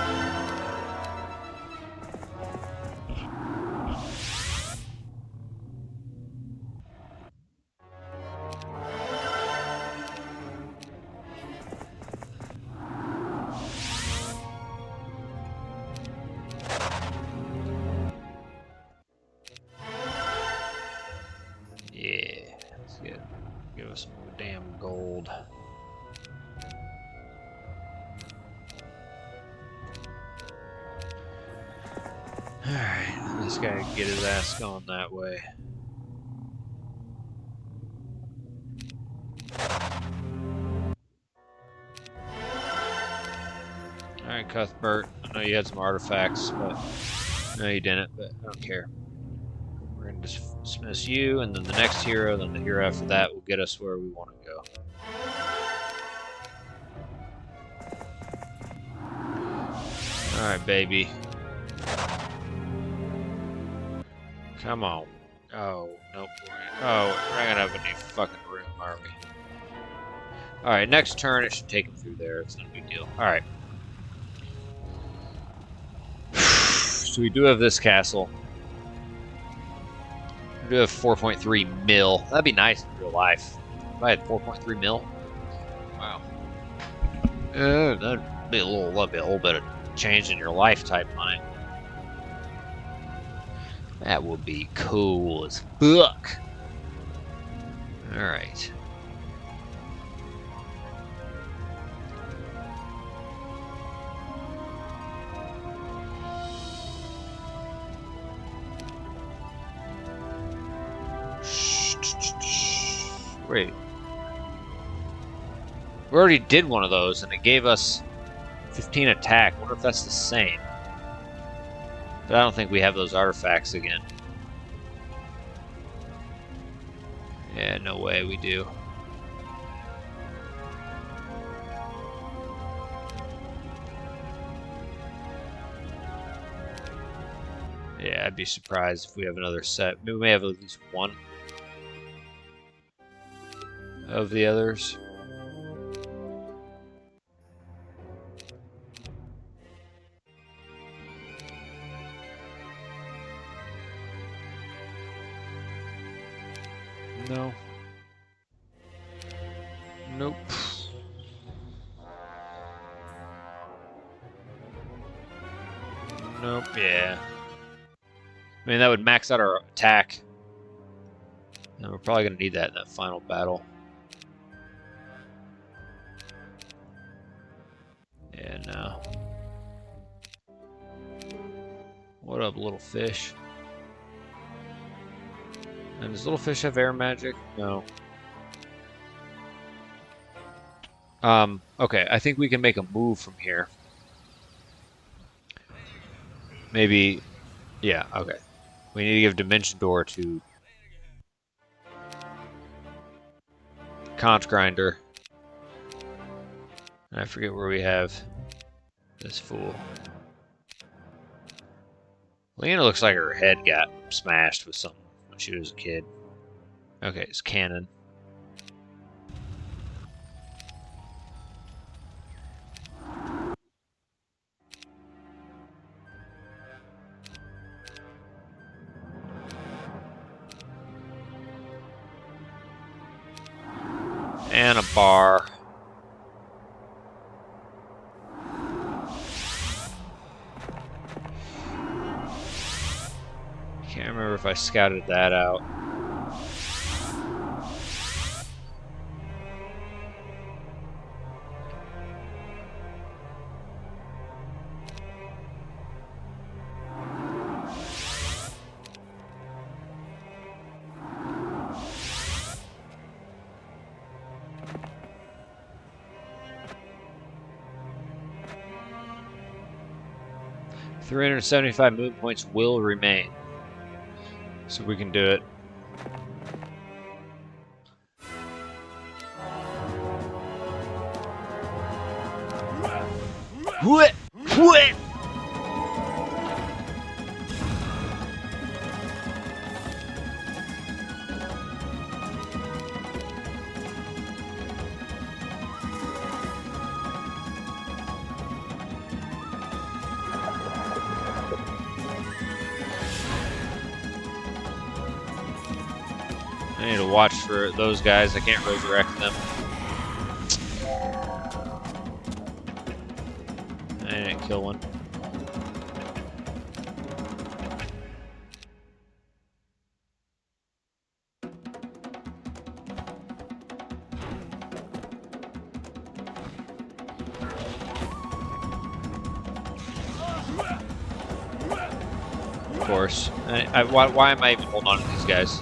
Speaker 1: Yeah, that's good. Give us some damn gold. Alright, this guy can get his ass going that way. Alright, Cuthbert. I know you had some artifacts, but no, you didn't, but I don't care. We're going to dismiss you, and then the next hero, then the hero after that will get us where we want to go. Alright, baby. Come on. Oh, nope. Oh, we're not gonna have any fucking room, are we? Alright, next turn it should take him through there. It's not a big deal. Alright. So we do have this castle. We do have 4.3 mil. That'd be nice in real life. If I had 4.3 mil. Wow. That'd be a little bit of change in your life type money. That would be cool as fuck. Alright. Wait. We already did one of those and it gave us 15 attack. I wonder if that's the same. But I don't think we have those artifacts again. Yeah, no way we do. Yeah, I'd be surprised if we have another set. Maybe we may have at least one of the others. No. Nope. Nope, yeah. I mean, that would max out our attack. And we're probably going to need that in that final battle. Yeah, no. What up, little fish? And does little fish have air magic? No. Okay, I think we can make a move from here. Maybe, yeah, okay. We need to give Dimension Door to Conch Grinder. And I forget where we have this fool. Lena looks like her head got smashed with something when she was a kid. Okay, it's cannon. And a bar. Can't remember if I scouted that out. $375 movement points will remain. So we can do it. What? What? I need to watch for those guys. I can't resurrect them. I didn't kill one. course. Why am I even holding on to these guys?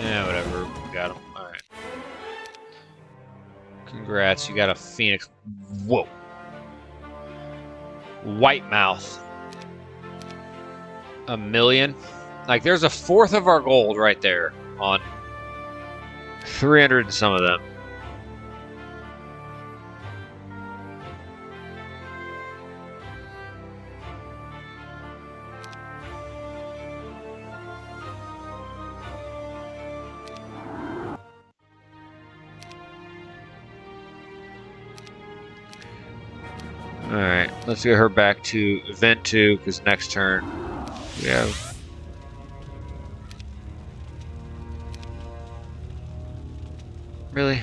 Speaker 1: Yeah, whatever. Got him. Alright. Congrats, you got a Phoenix. Whoa. White mouth. 1 million? Like, there's a fourth of our gold right there on 300 and some of them. Alright, let's get her back to event 2, because next turn we have... Really?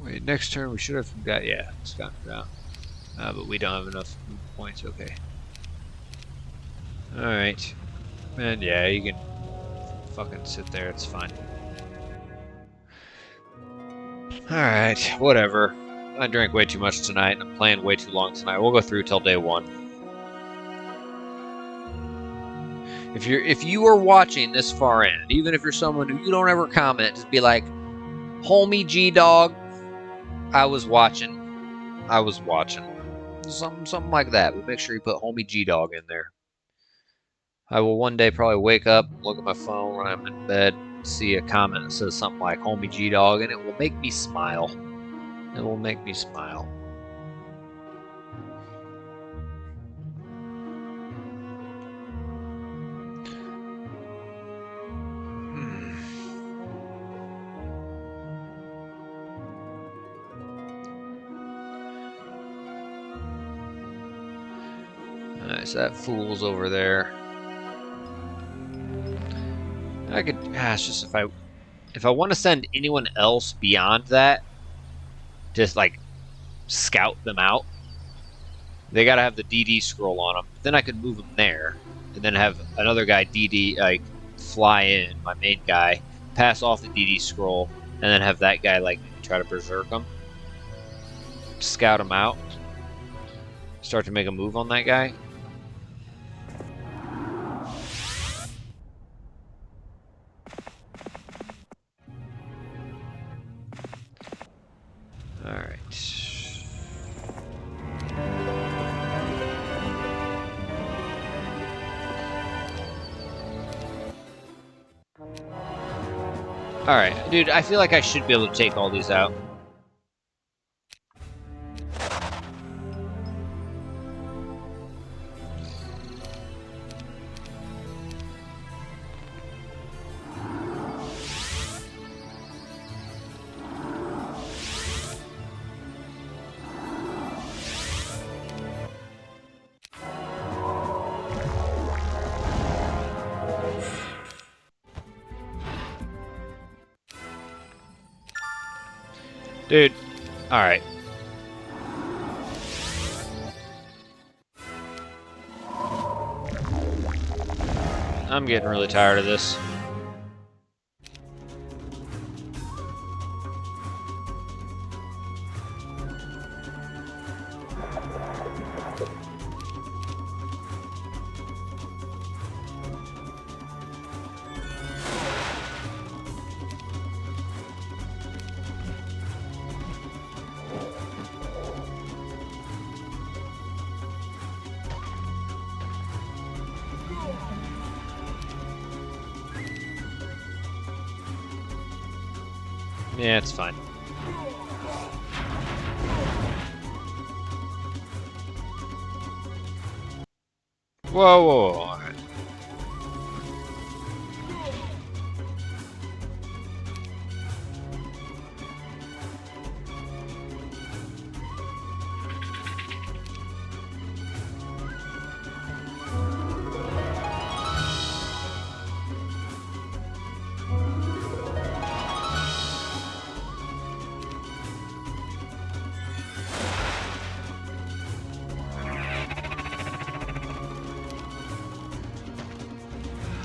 Speaker 1: Wait, next turn we should have got... Yeah, it's gotten down. But we don't have enough points, okay. Alright. And yeah, you can fucking sit there, it's fine. Alright, whatever. I drank way too much tonight, and I'm playing way too long tonight. We'll go through till day 1. If you are watching this far in, even if you're someone who you don't ever comment, just be like, homie G-Dog, I was watching. Something like that, but make sure you put homie G-Dog in there. I will one day probably wake up, look at my phone when I'm in bed, see a comment that says something like homie G-Dog, and it will make me smile. It will make me smile. Alright, so that fool's over there. I could... it's just if I want to send anyone else beyond that, just like scout them out, they gotta have the DD scroll on them. Then I could move them there, and then have another guy DD like fly in, my main guy, pass off the DD scroll, and then have that guy like try to berserk them, scout them out, start to make a move on that guy. Alright. Alright, dude, I feel like I should be able to take all these out. Dude, alright. I'm getting really tired of this. Yeah, it's fine. Whoa, whoa, whoa. All right.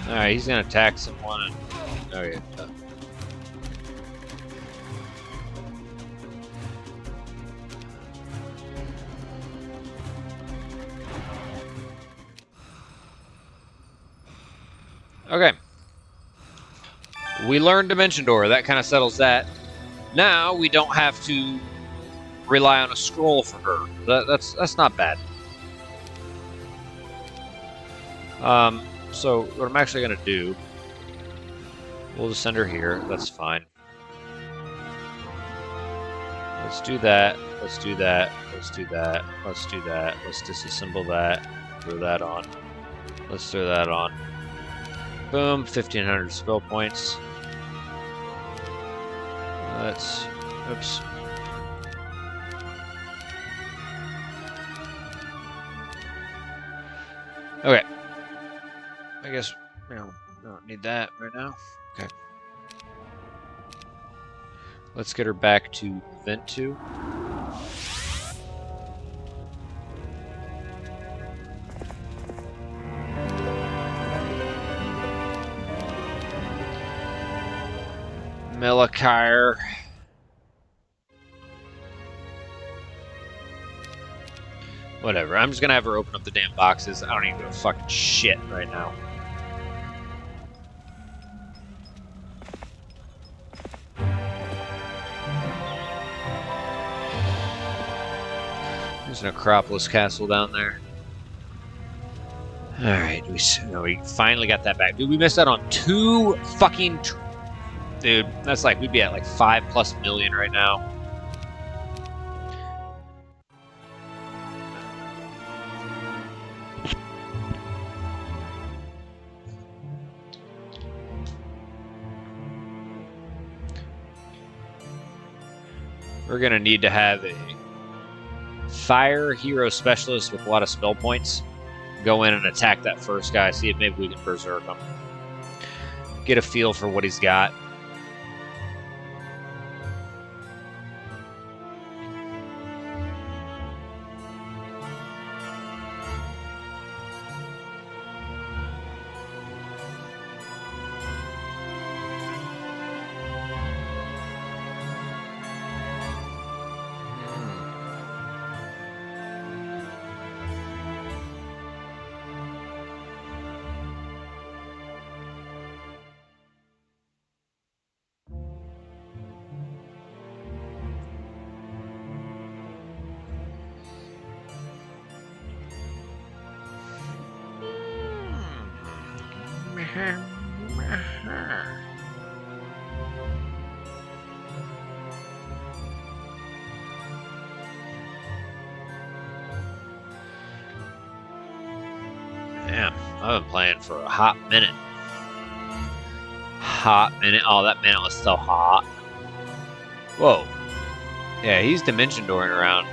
Speaker 1: Alright, he's gonna attack someone. And... Oh, yeah. Okay. We learned Dimension Door. That kind of settles that. Now we don't have to rely on a scroll for her. That's not bad. So what I'm actually gonna do, we'll just send her here. That's fine. Let's do that. Let's do that. Let's do that. Let's do that. Let's disassemble that. Throw that on. Let's throw that on. Boom, 1,500 spell points. Let's, oops. Okay. I guess, we don't need that right now. Okay. Let's get her back to Vent 2. Melakire. Whatever. I'm just gonna have her open up the damn boxes. I don't even give a fucking shit right now. There's an Acropolis castle down there. Alright, we finally got that back. Dude, we missed out on 2 fucking... Dude, that's like, we'd be at like 5+ million right now. We're gonna need to have a fire hero specialist with a lot of spell points go in and attack that first guy, see if maybe we can berserk him. Get a feel for what he's got. Damn, I've been playing for a hot minute. Hot minute. Oh, that minute was so hot. Whoa. Yeah, he's Dimension Dooring around.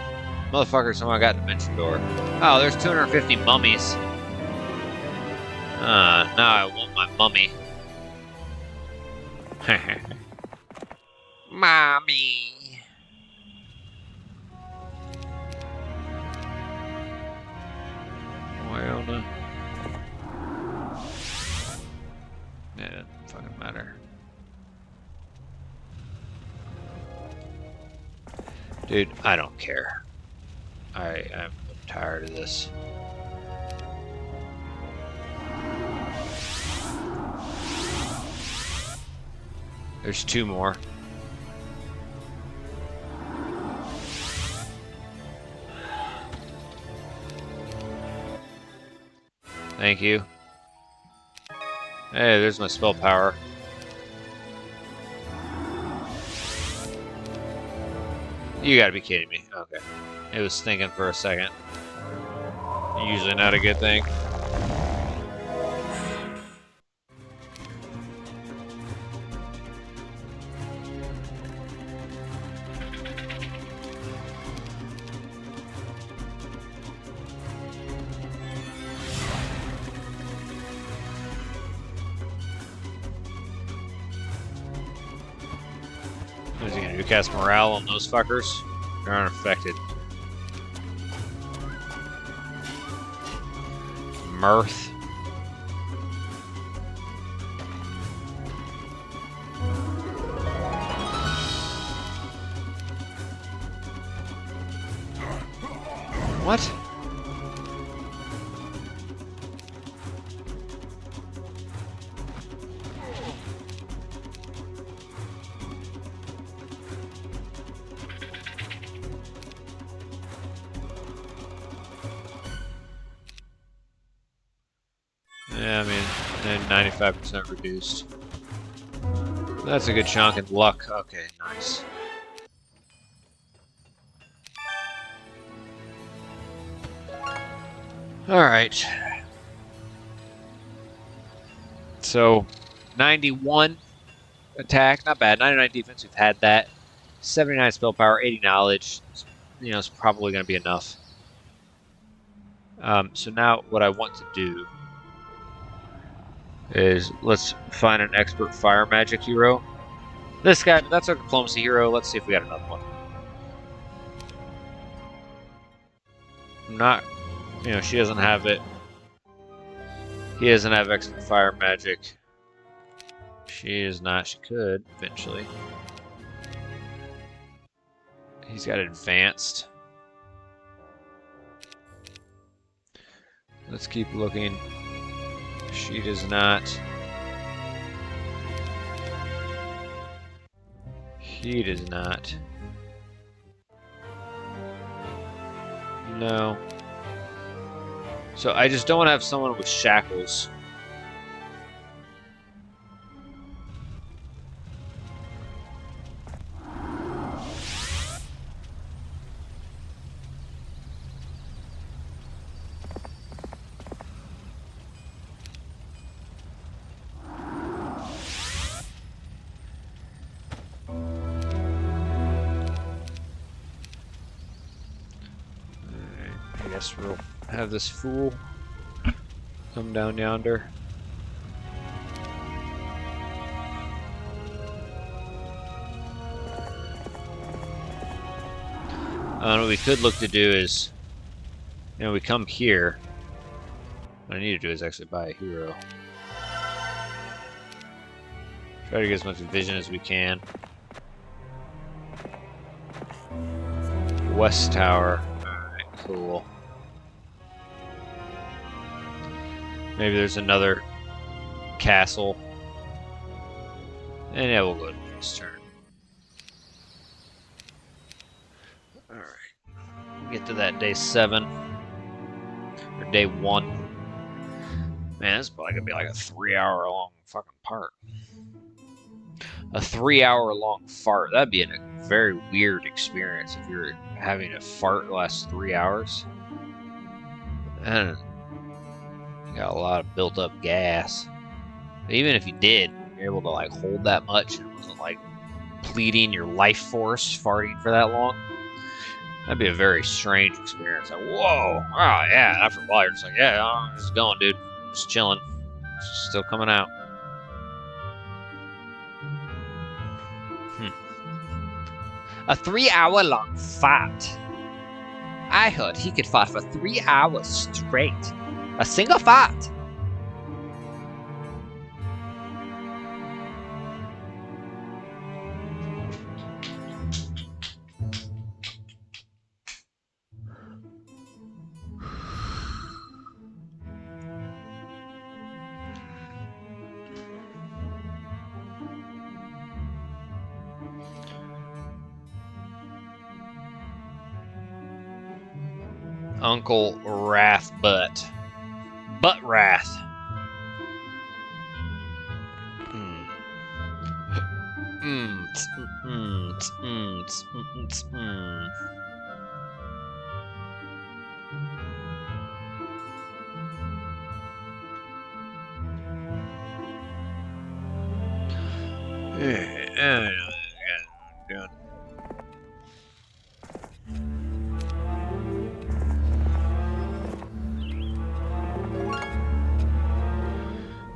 Speaker 1: Motherfucker, someone got Dimension Door. Oh, there's 250 mummies. Now I want my mummy. Mommy. Wyona. Yeah, it doesn't fucking matter. Dude, I don't care. I'm tired of this. There's 2 more. Thank you. Hey, there's my spell power. You gotta be kidding me. Okay. It was thinking for a second. Usually not a good thing. What is he gonna do? Cast morale on those fuckers? They're unaffected. Mirth. What? Yeah, I mean, and 95% reduced. That's a good chunk in luck. Okay, nice. Alright. So, 91 attack, not bad. 99 defense, we've had that. 79 spell power, 80 knowledge. You know, it's probably going to be enough. So now what I want to do is let's find an expert fire magic hero. This guy, that's our diplomacy hero. Let's see if we got another one. Not, you know, she doesn't have it. He doesn't have expert fire magic. She is not. She could eventually. He's got advanced. Let's keep looking. She does not. He does not. No. So I just don't want to have someone with shackles. I guess we'll have this fool come down yonder. What we could look to do is, you know, we come here. What I need to do is actually buy a hero. Try to get as much vision as we can. West Tower. Alright, cool. Maybe there's another castle. And yeah, we'll go to this turn. Alright. Get to that day 7. Or day 1. Man, this is probably gonna be like a 3-hour long fucking part. A 3-hour long fart. That'd be a very weird experience if you're having a fart last 3 hours. And you got a lot of built up gas. But even if you did, you're able to like hold that much and it wasn't like pleading your life force farting for that long. That'd be a very strange experience. Like, whoa, oh yeah. After a while, you're just like, yeah, I'm just going, dude. I'm just chilling. It's still coming out. A 3-hour long fight. I heard he could fight for 3 hours straight. A single fight. Uncle Wrath Butt. Butt Wrath.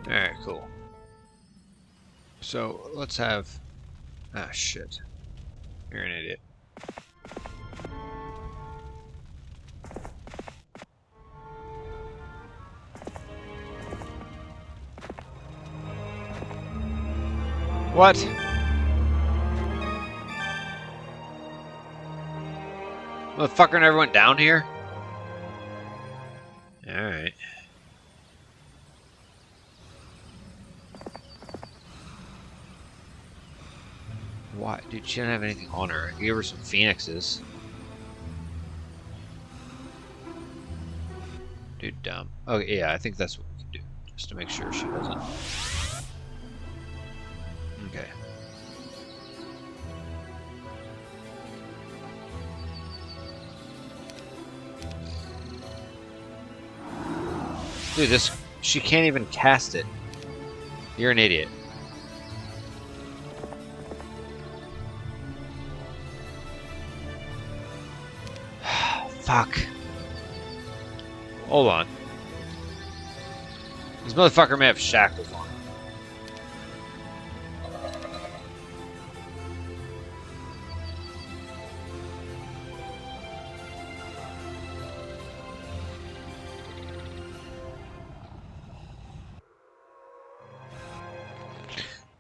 Speaker 1: Alright, cool. So, let's have... Ah, shit. You're an idiot. What? Motherfucker never went down here? Alright. Why? Dude, she didn't have anything on her. I gave her some phoenixes. Dude, dumb. Okay, yeah, I think that's what we can do. Just to make sure she doesn't. Okay. Dude, this... She can't even cast it. You're an idiot. Fuck. Hold on. This motherfucker may have shackles on.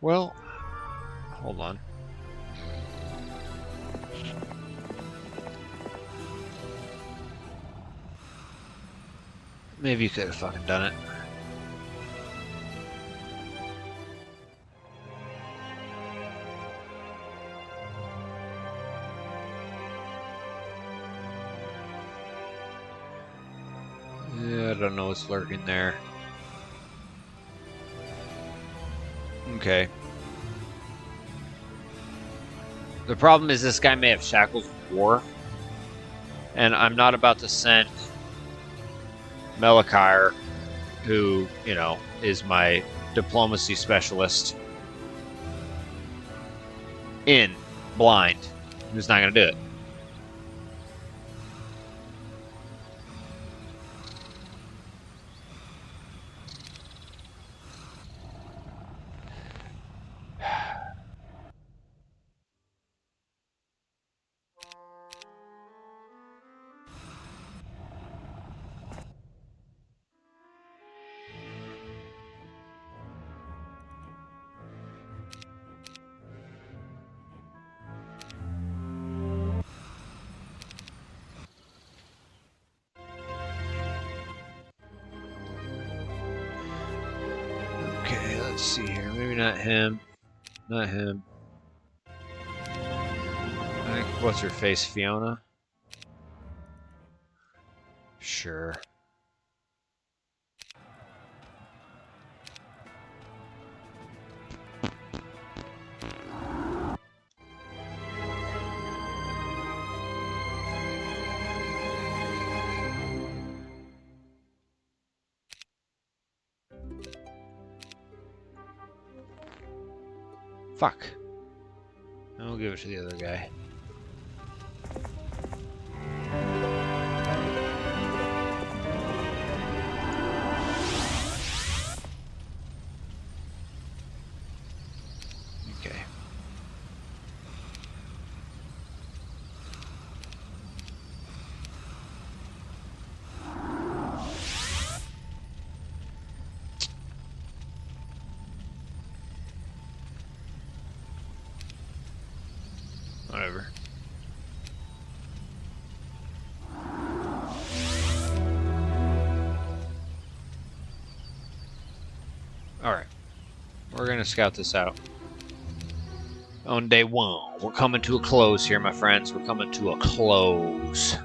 Speaker 1: Well, hold on. Maybe you could have fucking done it. Yeah, I don't know what's lurking there. Okay. The problem is this guy may have shackles of war. And I'm not about to send Melchior, who, you know, is my diplomacy specialist, in blind. Who's not going to do it. Okay, let's see here. Maybe not him. Not him. I think, what's her face? Fiona? Sure. Fuck. I'll give it to the other guy. Okay. Whatever. Alright. We're gonna scout this out. On day one. We're coming to a close here, my friends. We're coming to a close.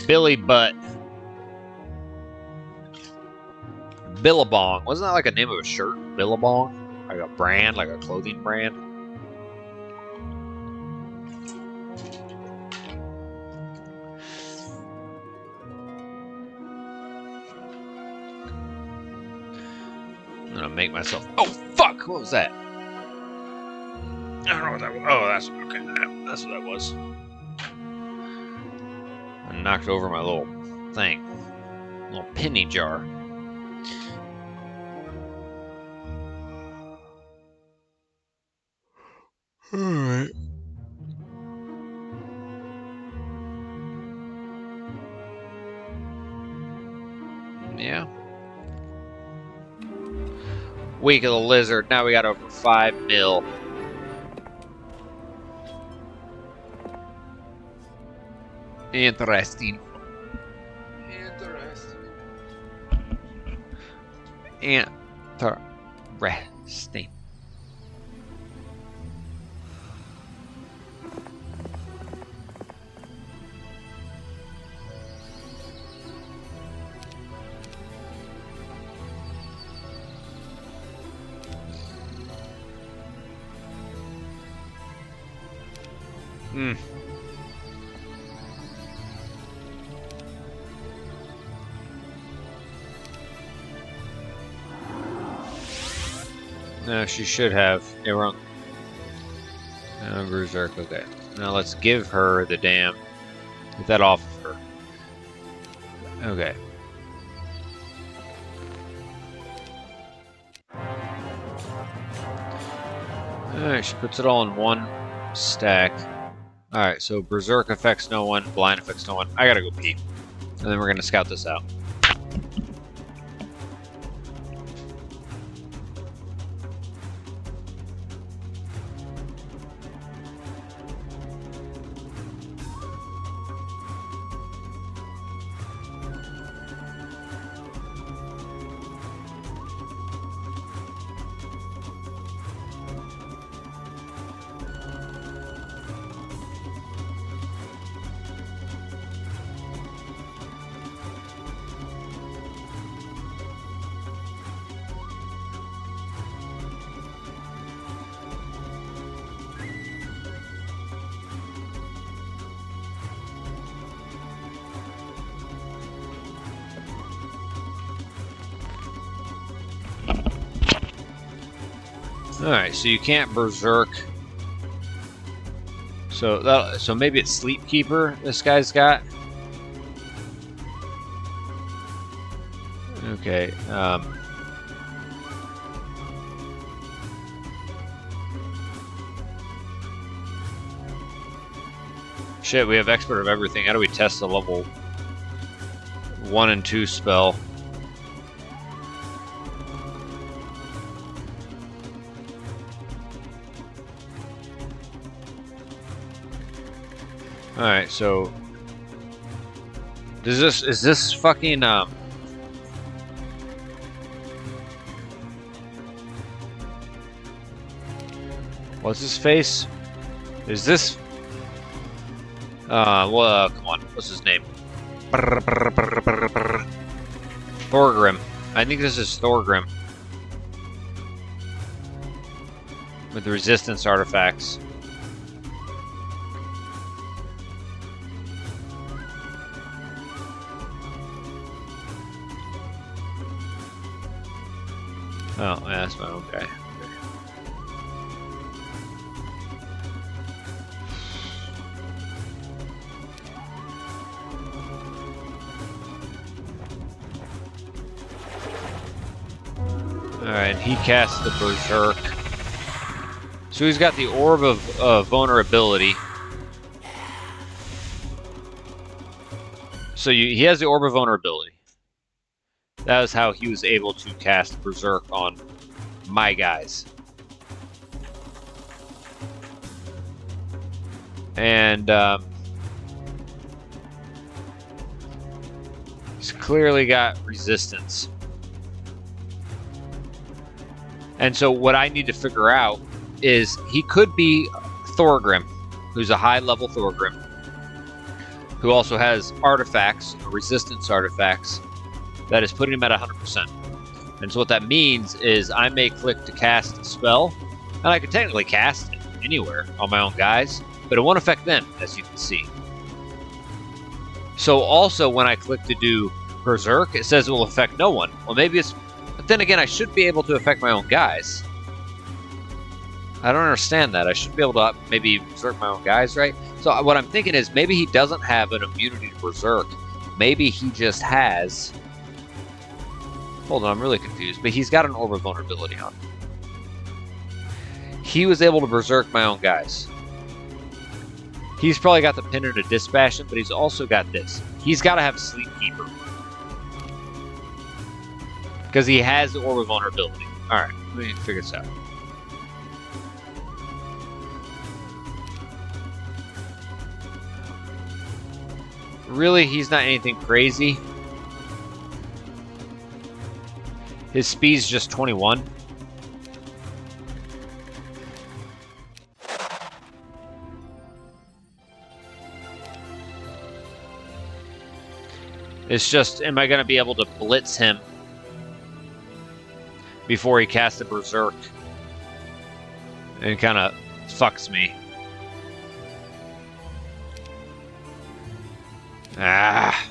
Speaker 1: Billy Butt. Billabong. Wasn't that like a name of a shirt? Billabong? Like a brand, like a clothing brand? I'm gonna make myself. Oh, fuck! What was that? I don't know what that was. Oh, that's okay. That's what that was. I knocked over my little thing. Little penny jar. Alright. Yeah. Week of the Lizard. Now we got over 5 mil. Interesting. Interesting. Hmm. No, she should have. Yeah, wrong. Berserk, okay. Now let's give her the damn. Get that off of her. Okay. Alright, she puts it all in one stack. Alright, so Berserk affects no one, Blind affects no one. I gotta go pee. And then we're gonna scout this out. Alright, so you can't Berserk. So maybe it's Sleep Keeper this guy's got. Okay, shit, we have Expert of Everything. How do we test the level 1 and 2 spell? Alright, so is this fucking what's his face? Is this well, come on, what's his name? Thorgrim. I think this is Thorgrim with the resistance artifacts. Oh, yeah, that's my own guy. Alright, he casts the Berserk. So he's got the Orb of Vulnerability. So he has the Orb of Vulnerability. That is how he was able to cast Berserk on my guys. And he's clearly got resistance. And so what I need to figure out is he could be Thorgrim, who's a high-level Thorgrim, who also has artifacts, resistance artifacts, that is putting him at 100%. And so what that means is I may click to cast a spell, and I could technically cast it anywhere on my own guys, but it won't affect them, as you can see. So also when I click to do Berserk, it says it will affect no one. Well, maybe it's... But then again, I should be able to affect my own guys. I don't understand that. I should be able to maybe Berserk my own guys, right? So what I'm thinking is maybe he doesn't have an immunity to Berserk. Maybe he just has... Hold on, I'm really confused. But he's got an Orb of Vulnerability on. He was able to Berserk my own guys. He's probably got the Pendant of Dispassion, but he's also got this. He's got to have Sleep Keeper. Because he has the Orb of Vulnerability. Alright, let me figure this out. Really, he's not anything crazy. His speed's just 21. It's just, am I going to be able to blitz him before he casts a Berserk? And kind of fucks me. Ah.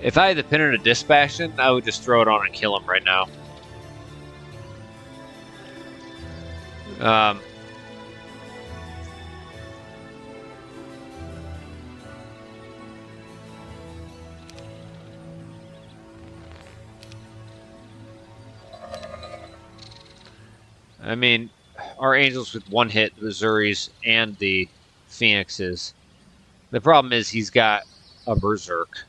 Speaker 1: If I had the Pennant of Dispassion, I would just throw it on and kill him right now. I mean, our Angels with one hit, the Missouri's and the Phoenixes. The problem is he's got a Berserk.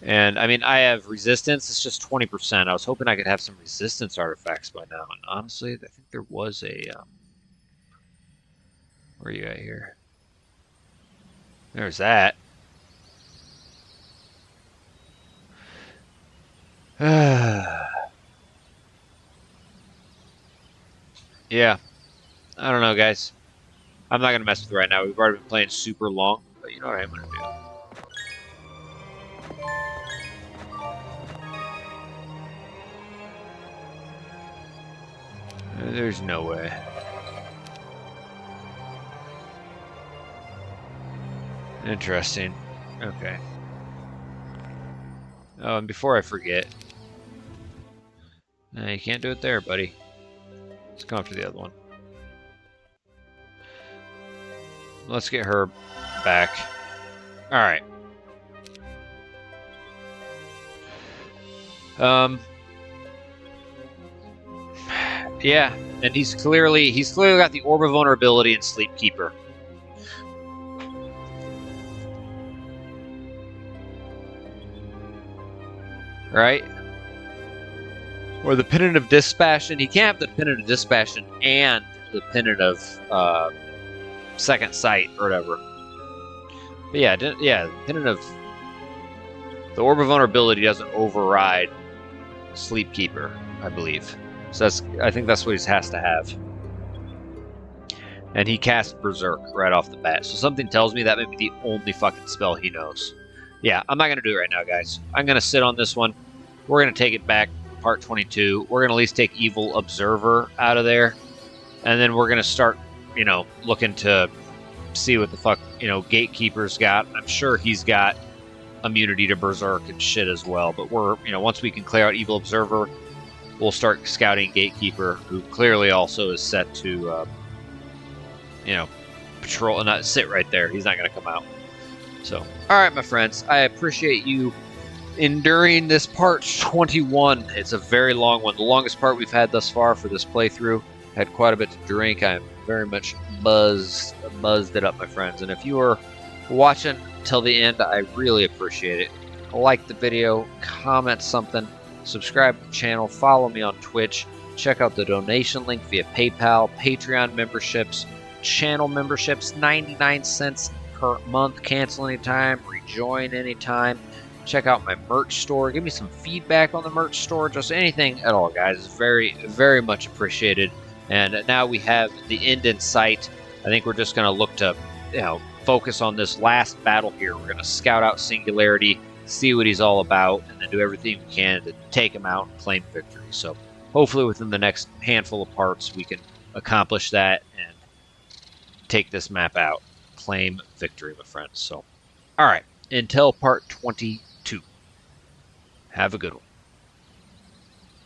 Speaker 1: And, I mean, I have resistance. It's just 20%. I was hoping I could have some resistance artifacts by now. And honestly, I think there was a... where are you at here? There's that. Yeah. I don't know, guys. I'm not going to mess with it right now. We've already been playing super long. But you know what I'm going to do. There's no way. Interesting. Okay. Oh, and before I forget... you can't do it there, buddy. Let's come after the other one. Let's get her back. Alright. Yeah, and he's clearly got the Orb of Vulnerability and Sleep Keeper. Right? Or the Pennant of Dispassion. He can't have the Pennant of Dispassion and the Pennant of Second Sight or whatever. But yeah, the Pennant of... The Orb of Vulnerability doesn't override Sleep Keeper, I believe. So I think that's what he has to have. And he casts Berserk right off the bat. So something tells me that may be the only fucking spell he knows. Yeah, I'm not going to do it right now, guys. I'm going to sit on this one. We're going to take it back, part 22. We're going to at least take Evil Observer out of there. And then we're going to start, you know, looking to see what the fuck, you know, Gatekeeper's got. I'm sure he's got immunity to Berserk and shit as well. But we're, you know, once we can clear out Evil Observer, we'll start scouting Gatekeeper, who clearly also is set to, you know, patrol and not sit right there. He's not going to come out. So, all right, my friends, I appreciate you enduring this part 21. It's a very long one, the longest part we've had thus far for this playthrough. Had quite a bit to drink. I'm very much buzzed it up, my friends. And if you are watching till the end, I really appreciate it. Like the video, comment something, subscribe to the channel, follow me on Twitch, check out the donation link via PayPal, Patreon memberships, channel memberships, 99 cents per month, cancel anytime, rejoin anytime. Check out my merch store. Give me some feedback on the merch store. Just anything at all, guys. It's very, very much appreciated. And now we have the end in sight. I think we're just going to look to, you know, focus on this last battle here. We're going to scout out Singularity, see what he's all about, and then do everything we can to take him out and claim victory. So hopefully within the next handful of parts, we can accomplish that and take this map out. Claim victory, my friends. So, all right. Until part 22. Have a good one.